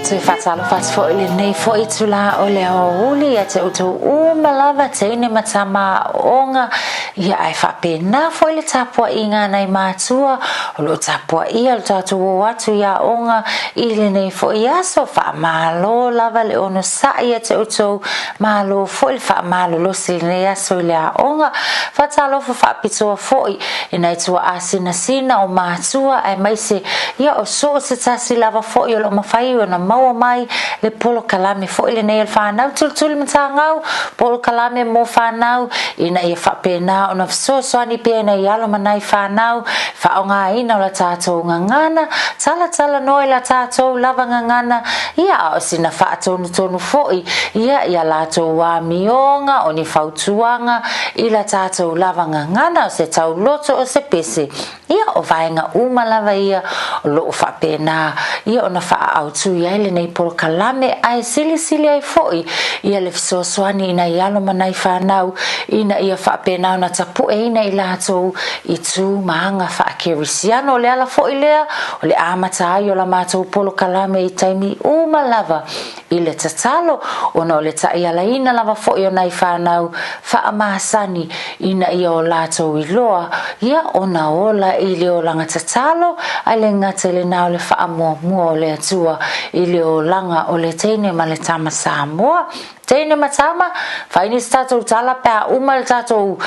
Te whatalo whats fo ili nei fo i tula o leo uli e te utu umalawa te ine matama onga ia ai whapena fo ili tapua inga nei mātua o lo tapua ia lo tatu o atu ia onga ili nei fo i aso wha malo lava le ono sai e te utu malo fo ili wha malo lo sili nei aso i lea onga whatalo fo whapitoa fo i ina i tua asina sina o mātua ai maise ia o so se tasi lava fo i o lo mawhai o na maua mai le polo kalame fo ile nei whanau tultuli matangau polo kalame mo whanau ina ia whapena ona soani pena i alo manai whanau whaonga ina o la tātou ngangana tala noi la tātou lava ngangana ia o sina whaatonu tonu foi ia lātou wā mionga o ni whautuanga i la tātou lava ngangana o se tau loto o se pese ia o vaenga umalava ia o loo whapena ia ona whaautu ia ele nei polo kalame ai sili ai foi ia le fisosoani ina i alo manai whanau ina ia whapena ona tapu e ina i lātou i tū maanga whaakirisiano o le ala foi lea o le amata ai o la mātou polo kalame i taimi umalava i le tatalo ona o le tai ala ina lava foi o nai whanau whaamasani ina ia o lātou i loa ia ona ola i le o langa tatalo ai le ngata le nao le whaamua o le atua i le o langa o le teine ma le tama Samoa teine matama faini stato tala pa uma le tatou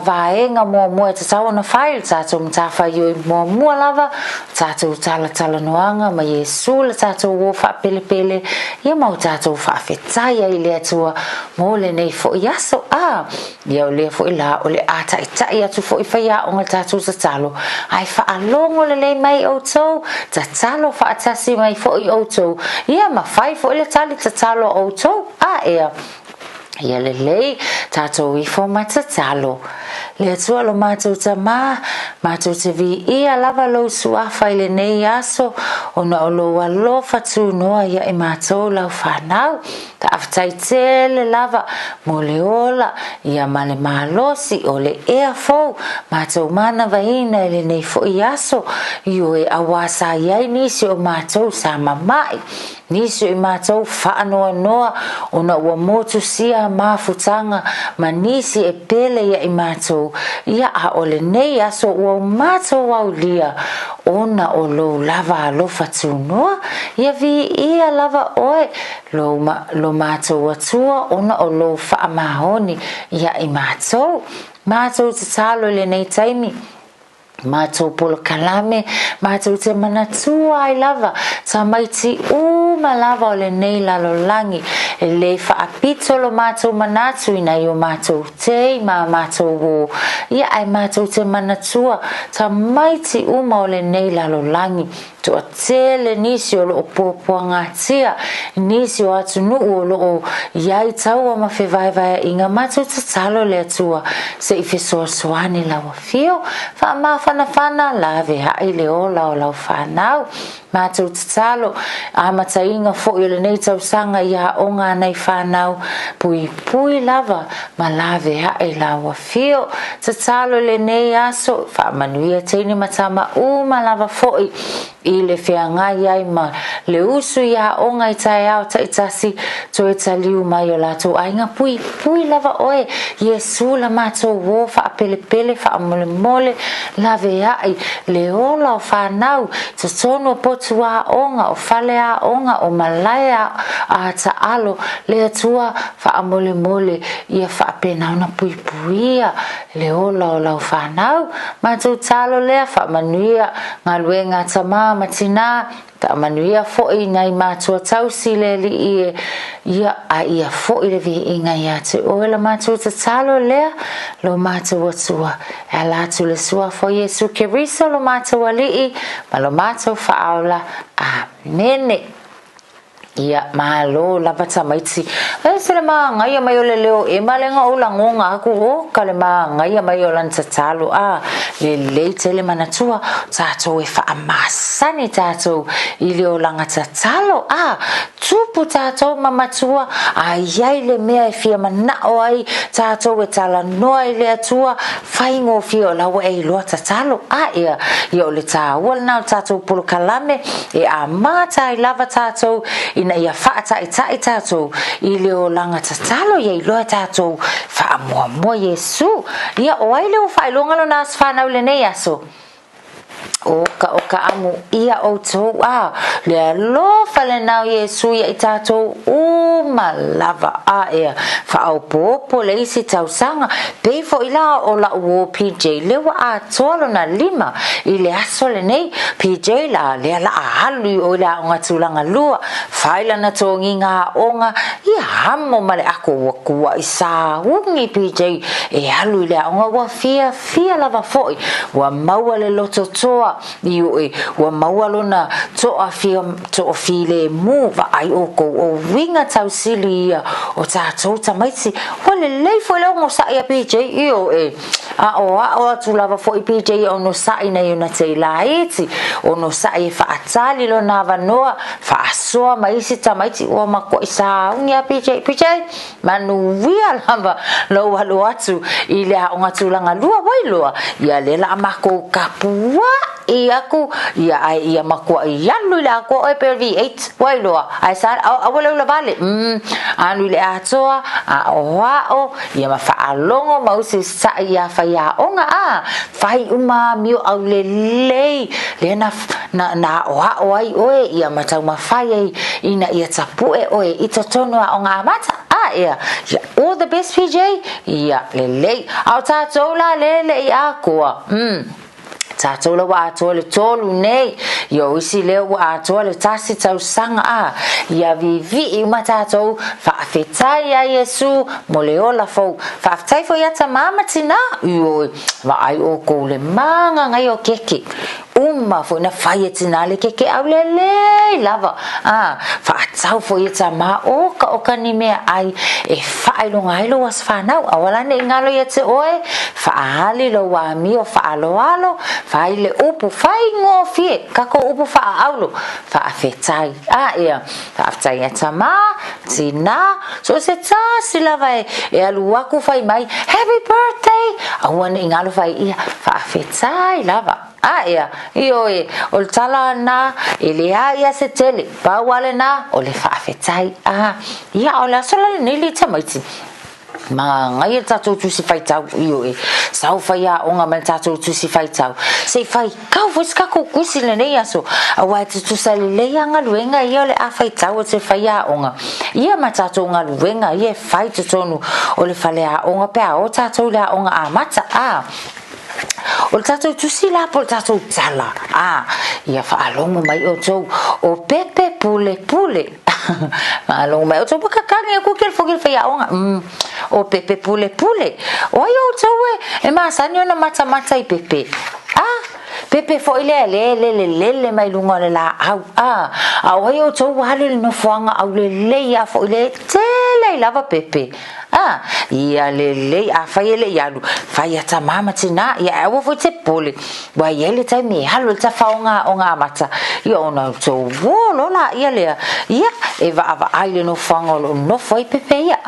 vaenga mo e tatau na file tatou mtafa yo mo lava tatou tala noanga ma Yesu le tatou wo fa pele ia mau tatou fa fetaia i le atua mo le nei fo yaso ia o le fo ila o le ata ita tu fo ifaya o le tatou tatalo ai fa alongo le mai o tou tatalo fa atasi mai fo i o tou ia ma fai fo le tali tatalo o tou ia lei tātou i fo matatalo le atua lo mātou tama mātou te vi ia lava lo suafa i le nei aso ona o lo alofa tūnoa ia i mātou lau whanau ta aftai tele lava mo le ola ia ma le malosi o le ea fou mātou mana vaina i le nei fo i aso i o e awasa iai nisi o mātou sa mamai nisi i mātou whaanoa noa ona ua motu sia mafutanga manisi e pele ia i mātou ia a ole nei aso ua mātou au lia ona o lo lava alofa tūnoa ia vi ia lava oe lo mātou atua ona o lo whaamahoni ia i mātou te talo le nei taimi mātou polo kalame mātou te manatua ai lava ta maiti uma lava o le nei lalolangi e le whaapito lo mātou manatu ina i o mātou tei ma mātou wo ia ai mātou te manatua ta maiti uma o le nei lalolangi to tele nisi o lo popoanga tia nisi o atu nuu o lo iai tau o mawhewaiwai inga mātou te talo le atua se i fesoasoani lawa fio whana lave hai le ola o lau whanau mātou te talo amata inga fo i le nei tausanga ia o ngā nei whanau pui lava ma lave ha e lawa fio ta talo le nei aso wha manuia teini matama ma lava fo i le whea ngai ai ma le usu ia o ngai tai au ta itasi to e taliu mai o lato ainga pui lava oe Yesu la mato wo wha pele wha mole mole lave ai le ola o whanau ta tono potu a onga o whale a onga o malaya a ta alo le atua wha mole mole ia wha pena una puia le ola o lau whanau mato talo lea wha manuia ngā luenga tama matina ta manuia foi nai matua tausi le li ia foi le vi inga ia te o la matua te talo lea lo matua tua e la tu le sua fo Yesu Keriso lo matua li ma lo matua faaula amen ia malo la pata maiti se le ma ngai mai o le leo e malenga o la ngonga aku o kale ma ngai mai o lan tatalo le tele manatua tato e fa amasani tato i le o langa tatalo tupu tato mamatua ai le mea e fia mana o ai tato e tala noa i le atua faingo fia o lawa e loa tatalo ia o le tawal na tato polo kalame e amata i lava tato ina ia whaata i tātou i leo langa tatalo ia i loa tātou wha mua Yesu ia o ai leo whailonga lo nās whanau le nei aso oka amu ia o tō lea lo whale nau Yesu ia i tātou malava ia whaau pōpo le isi tausanga peifo i la o la uo PJ lewa tōlo na 5 i le aso le nei PJ la lea la ahalu o la o ngatulanga lua whaila na tōngi ngā onga ia hamo male ako wakua i sā ungi PJ e halu i lea onga wa fia lava foi wa maua le loto toa i ue wa maua lona toa file mu va ai oko o winga tausili ia o tātou tamaiti wale leifo leo ngo sa ia PJ i o o atu lava foi PJ o no sa ina i una te laiti o no sa i whaatali lo na vanoa whaasoa maisi tamaiti o mako i sa ungia PJ manu wia lava lo halo atu i lea o ngatulanga lua wailoa ia le la mako kapua i aku ia makua i alu le ako o PLV8 wailoa ai sa awale ula vale anu le atoa o ia mawhaalongo mausi sa ia whaia onga whai mio au lei le na o ai oe ia matau mawhai ina ia tapue oe i totono a onga amata ia all the best PJ ia lei au tātou la lele i akoa tātou la wa atoa le tolu nei yo isi leo wa atoa le tasi tausanga ia vivi i uma tātou whaafetai a Yesu mo le ola fau whaafetai fo ia ta mama tina ioi wa ai o kou le manga ngai o keke fo na whaia tina le keke au le lava whaatau fo ia ta ma oka ni mea ai e whailonga ai lo as whanau awala ne ngalo ia te oe whaahali lo wa mi o whaaloalo whai le upu whai ngofie kako upu whaaulo whaafetai ia whaafetai ia ta ma tina so se ta silava e alu waku whai mai happy birthday awane ngalo whai ia whaafetai lava ia ioe o tala na ilea ia se tele pa wale na o le whaafetai ia o la sola le nili tamaiti ma ngai tātou tusi whai tau ioe sau whai a onga mai tātou tusi whai tau se whai kau fwis kako kusi le nei aso a wai te tusa le lea ngaluenga ia le a whai tau o te whai a onga ia ma tātou ngaluenga ia whai te tonu o le whale a onga pea o tātou le a onga a mata o le tātou tusi la po le tātou tala ia whaalongo mai o tau o pepe pule whaalongo mai o tau pakakangi a kukil fokil whai a onga o pepe pule o ai o tau e masani o na mata i pepe pepe fo ile le mai lunga le la au au ai o tau hale no fuanga au le ya fo ile tele lava pepe ia le a fai le ya lu fai ata mama tina ia o fo te pole wa ele tai me halo ta faunga o nga mata ia ona so lo la ia le ia e va ai le no fuanga no foi pepe ia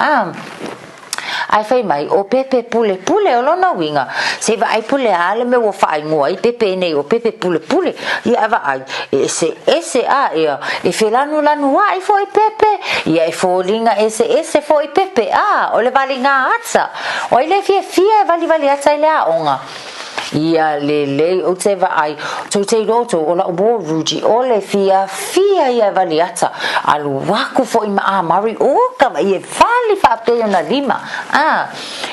ai fai mai o pepe pule o lona winga se va ai pule ale me wo fai ngoi pepe nei o pepe pule ia va ai ese ia e felanu lanu ai foi pepe ia e folinga ese foi pepe o le valinga atsa o ile fia vali atsa ile onga ia le o te va ai te roto o la bo ruji o le fia ia valiata alu waku fo ima mari o ka ia fali fa pe na lima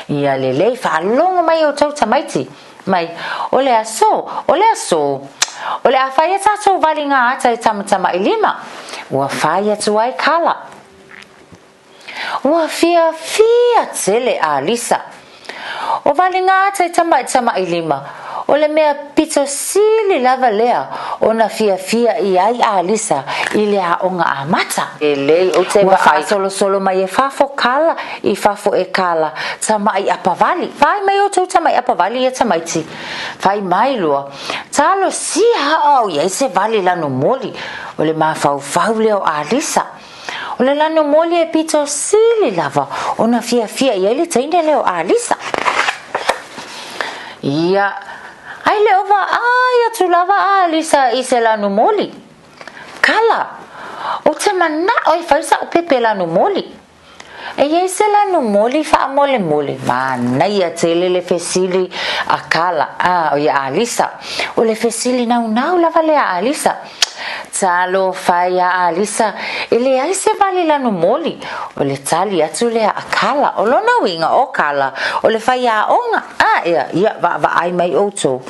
ia le fa longa mai o tau tamaiti mai o le aso o le afaya ta so valinga ata tama lima wa faya tu ai kala wa fia tele Lisa o valinga te tama ilima o le mea pito sili lava lea o na fia i ai Lisa i le onga amata e lei o te wa solo mai e fafo kala i fafo e kala tama i apavali fai mai o tau tama i apavali e tamaiti fai mai lua talo siha au ia se vali lanu moli o le mafau leo Lisa o le lanu moli e pito sili lava o na fia i ai le taine leo Lisa ia ai le ova tu lava Lisa i se lanu moli kala o te mana oi faisa o pepe lanu moli e ia se lanu moli fa mole mana ia tele le fesili a kala o ia Lisa o le fesili nau lava le Lisa talo fai Lisa ele ai se vali lanu moli o le tali atu le a kala o lona winga o kala o le fai onga ia va ai mai oto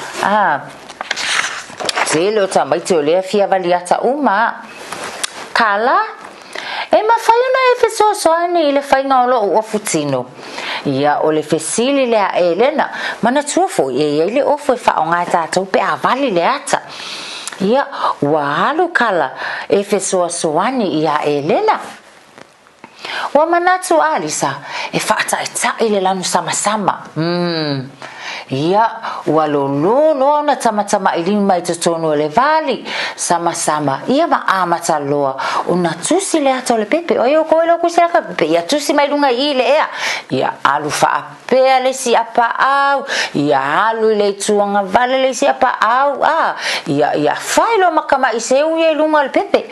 tele o tamaiti o le fia vali ata uma kala e ma fai ona e feso soani i le fai ngolo o futino ia o le fesili le a Elena mana tuofo ia le ofo e fa onga tatu pe a vali le ata ia walu kala e fesoa soani ia Elena wa manatu Lisa e fata ile lanu sama ia walolo na tama ilima i tono le vali sama ia ma amata loa una tusi le ato le pepe o yo ko lo kusela ka pepe ia tusi mai lunga ile ia alu fa pe le si apa au ia alu le tuanga vale le si apa au ia failo makama iseu ye lunga le pepe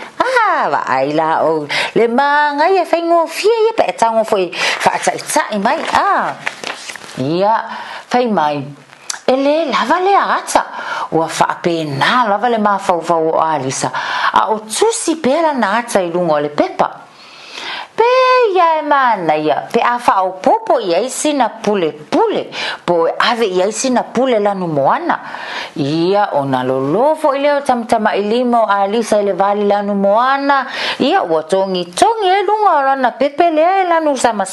va ai la o le manga ia fengo fie ia pe tango foi fa tsa mai ia fai mai ele lava le ata ua fa pena lava le mafau Lisa o tusi pela na ata i lunga o le pepa pe ia mana ia pe a fa o popo ia sina pule po ave ia sina pule lanu moana ia ona lolofo ile o tamtama ilimo Lisa ile vali lanu moana ia ua tongi e lunga lana pepe le lanu sama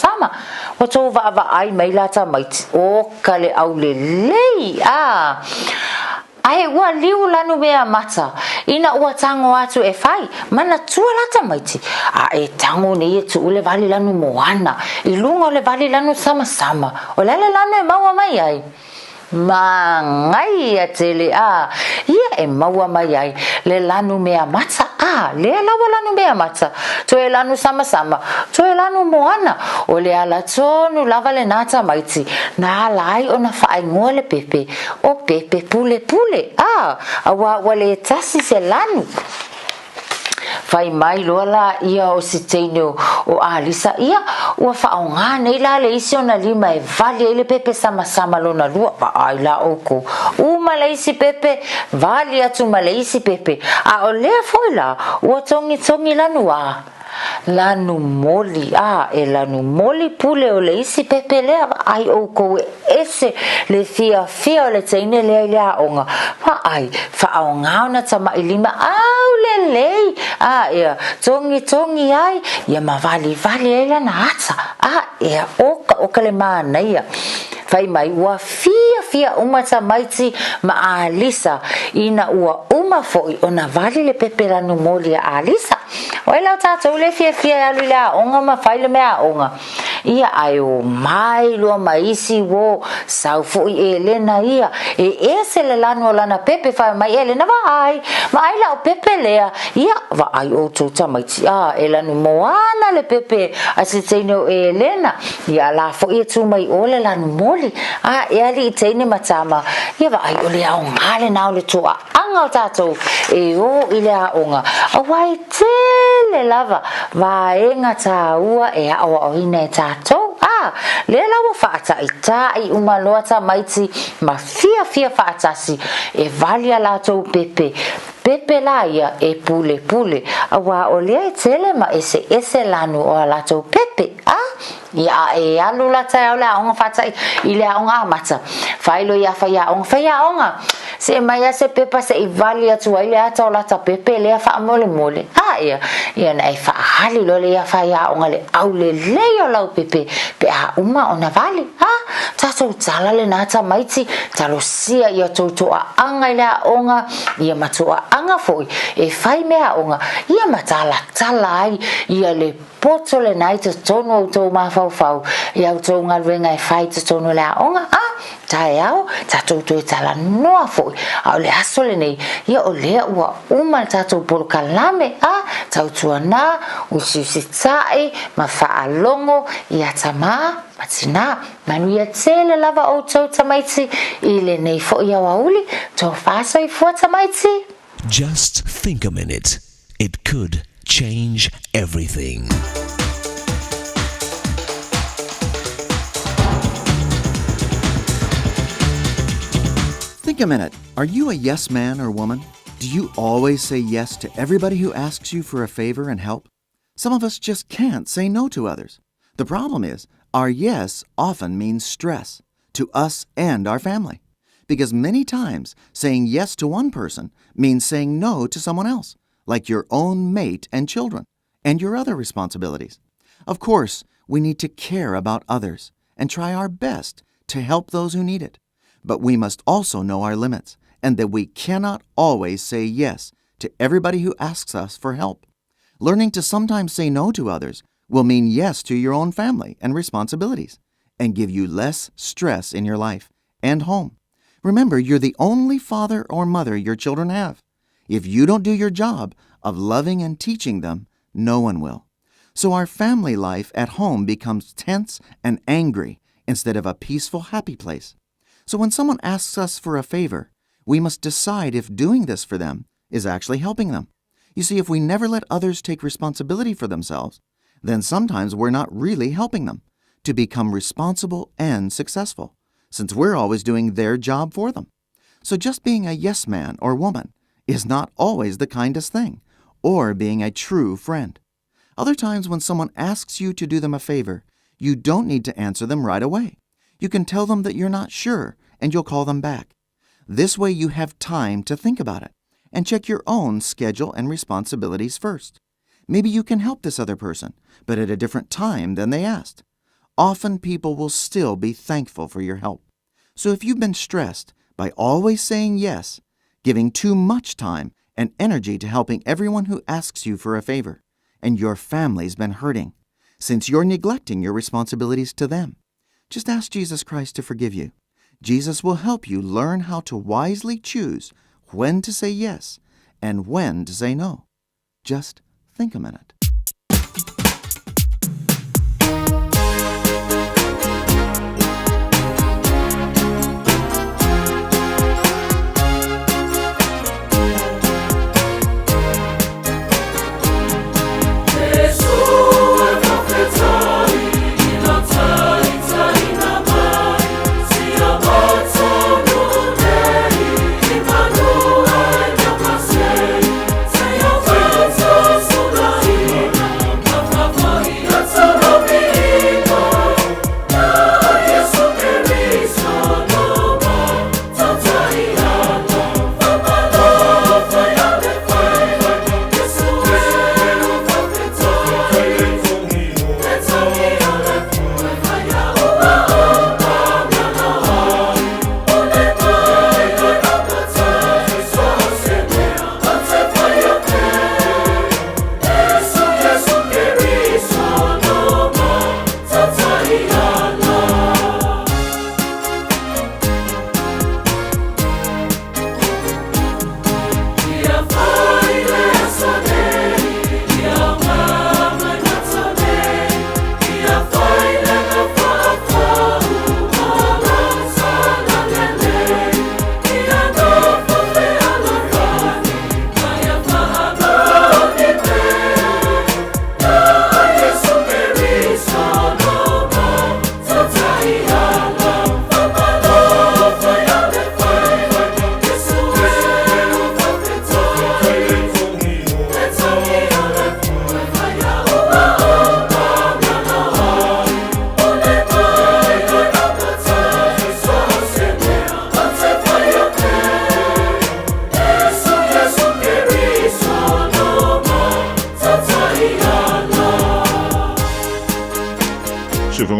o to va ai mai lata mai o kale au le lei ai ua liu lanu mea mata ina ua tango atu e fai mana tua lata maiti e tango ne tu ule vali lanu moana i lunga le vali lanu sama o lele lanu e maua mai ai mangai a tele ia e maua mai ai le lanu mea mata le lawa lanu mea mata to e lanu sama to e lanu moana o le ala tonu lava le nata maiti na lai ona fai ngole pepe o pepe pule awa wale tasi se lanu fai mai lola ia o siteino o Lisa ia ua faonga nei la le isi ona lima e vali ele pepe sama lona lua pa ai la oko uma le isi pepe vali atu ma le isi pepe o lea foi la ua tongi lanu moli e lanu moli pule o le isi pepe lea ai oko ese le fia o le teine lea onga pa ai faonga ona tama ilima au le lei ia tongi ai ia ma vali ela na ata ia oka le mana ia fai mai ua fia fia uma ta maiti ma Alisa ina ua uma foi ona vali le pepe lanu moli a Alisa. Oi lau tātou le fia alu le aonga ma whaile me aonga. Ia ai o mai lua maisi wo sau foi Elena ia se le lanu o lana pepe whai mai Elena wa ai ma ai lau pepe lea ia wa ai o tau tamaiti e lanu moana le pepe a se teine o Elena ia la foi e tu mai o le lanu moli e ali i teine matama ia wa ai o le aonga le nao le tua anga o tātou o i le aonga a wai tele lava wa e ngata ua e a o ina e tātou le lawa whaata i tā i umaloa ta maiti ma fia whaatasi e vali a lātou pepe la ia e pule a wā o lea e tele ma ese lanu o a lātou pepe ia e alu la tai au le aonga whaata i le aonga amata whailo ia whai aonga se mai a se pepa se i vali atu ai le ata o lata pepe lea wha mole ia na e whaahali lo lea whai aonga le au le leo lau pepe pe a uma o na vali tātou tala le nata maiti talo sia ia tautoa anga i le aonga ia matoa anga foi e whai mea aonga ia matala ai ia le poto le nai te tono o tau mawhau ia o tau ngaruenga e whai te tono le aonga tae au tātou tu e tala noa foi au le aso le nei ia o lea ua uma le tātou polo kalame tautua nā usi tae ma whaalongo ia tamā matina manu ia tele lava o tau tamaiti i le nei fo ia wauli tau whāsa i fua tamaiti. Just think a minute. It could change everything. Think a minute. Are you a yes man or woman? Do you always say yes to everybody who asks you for a favor and help? Some of us just can't say no to others. The problem is, our yes often means stress to us and our family. Because many times, saying yes to one person means saying no to someone else, like your own mate and children, and your other responsibilities. Of course, we need to care about others and try our best to help those who need it. But we must also know our limits and that we cannot always say yes to everybody who asks us for help. Learning to sometimes say no to others will mean yes to your own family and responsibilities and give you less stress in your life and home. Remember, you're the only father or mother your children have. If you don't do your job of loving and teaching them, no one will. So our family life at home becomes tense and angry instead of a peaceful, happy place. So when someone asks us for a favor, we must decide if doing this for them is actually helping them. You see, if we never let others take responsibility for themselves, then sometimes we're not really helping them to become responsible and successful, since we're always doing their job for them. So just being a yes man or woman is not always the kindest thing, or being a true friend. Other times when someone asks you to do them a favor, you don't need to answer them right away. You can tell them that you're not sure and you'll call them back. This way you have time to think about it and check your own schedule and responsibilities first. Maybe you can help this other person, but at a different time than they asked. Often people will still be thankful for your help. So if you've been stressed by always saying yes, giving too much time and energy to helping everyone who asks you for a favor, and your family's been hurting, since you're neglecting your responsibilities to them, just ask Jesus Christ to forgive you. Jesus will help you learn how to wisely choose when to say yes and when to say no. Just think a minute. Say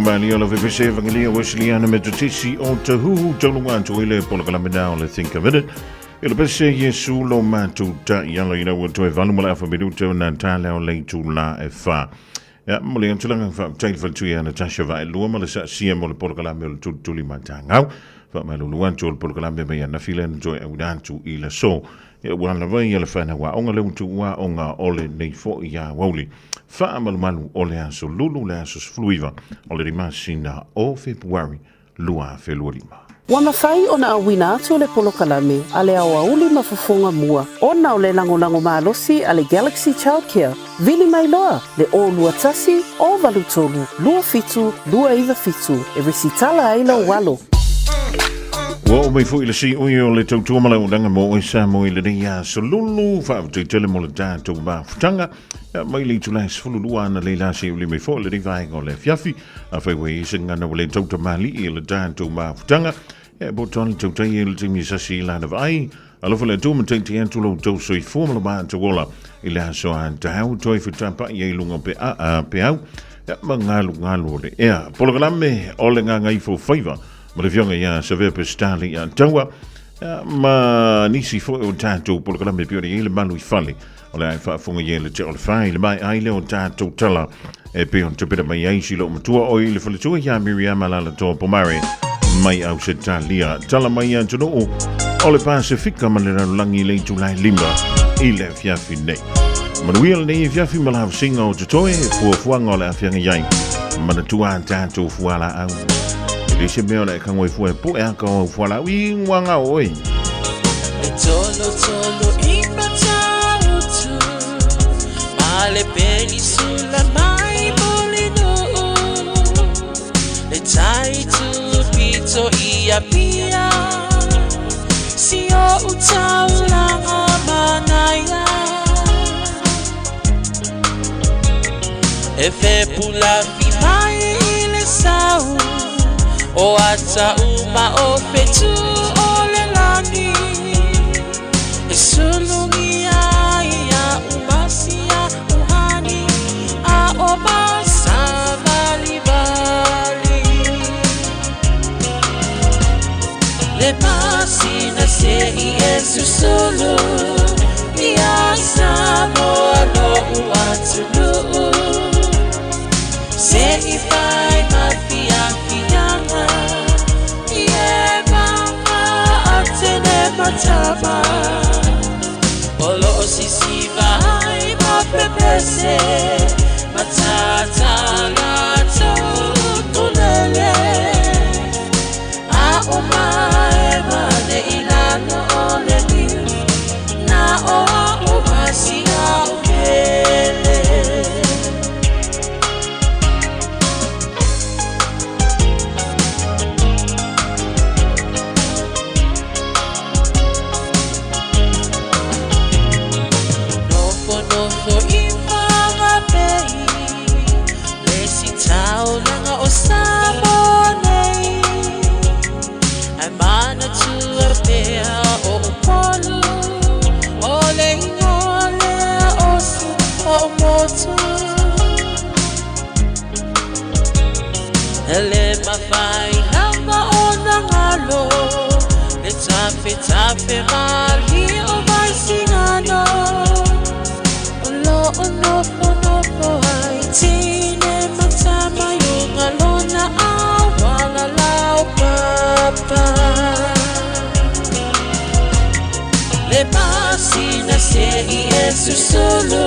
mali ola vepese evangelia Wesleyana metotisi o te huhu taunuan tu ile pola kalamina o le think of it. Ilo pese Yesu lo matu ta yalo ina wato e valumala afa biduto na tala o le tu la e fa. Ja, mole am tulanga fa tail fa tu ya Natasha va lo mala sa sia mole pola kalamina tu tuli matanga. Fa malu luan tu pola kalamina ya na filen joy e udan tu ile so. Ya wana vai ya le fana wa onga le tu wa onga ole nei fo ya woli. Fa malu ole aso lulu le aso fluiva ole rimashina o February lua felurima. Wa mawhai o na awina atu o le polokalame a le awauli mafufonga mua. Ona o le lango malosi a le Galaxy Childcare. Vili mai loa le o lua tasi o valutolu. Lua fitu, lua iwa fitu. E resitala aila walo. Wa mai fu ile si o yo le tautua mala o danga mo o sa mo ile dia so lulu fa te tele mo le tato ba futanga mai le tula sfulu lua na le la si le mai fo le vai go le fiafi a fa we singa na le tauta mali ile tato ba futanga e boton tauta ile timi sa si la na vai alo fa le tu mo te tu lo to so i formula ba to gola ile so an ta au toi futampa ye lunga pe pe au mangalu le e polokalame o le nga ngai fo favor. Maar de jongen ja, ze werpen stali aan tawa. Maar niet zo voor een tato, polokalam met jullie helemaal niet vallen. Alleen van jullie te ontveilen, maar hij leert tato tellen. En bij ons te bidden, maar jij ziet om toe oil voor de toe. Ja, Miriam al aan het top, maar mij ook zit talia. Tellen maar je te doen. Alle Pacifica, maar dan lang je leent toe lijn limba. Ile fiafi nee. Maar wil nee fiafi maar have zingen uit de toe voor fuang alle afjang jij. Maar de toe aan tato fuala aan. Lise meo le kangoi fue po e ka o fala wi wanga oi tolo imata utu male penisula mai bolino le tai tu pito ia pia si o utaula manaya e fe pula fi mai le sau o ata uma o fetu o le lani e sulungi ia umasia uhani a o basa vali le pasina se i esu sulu ia samo no uatulu se i fai mafia mataba olo sisi vai ma pepese matata la tulele a o mai mane ilano ole ni na o masia ukele ele mafai nanga ona ngalo le tape mali o mai singano ono fo ai tine matama yunga lona awala lau papa le pasina se i esu solo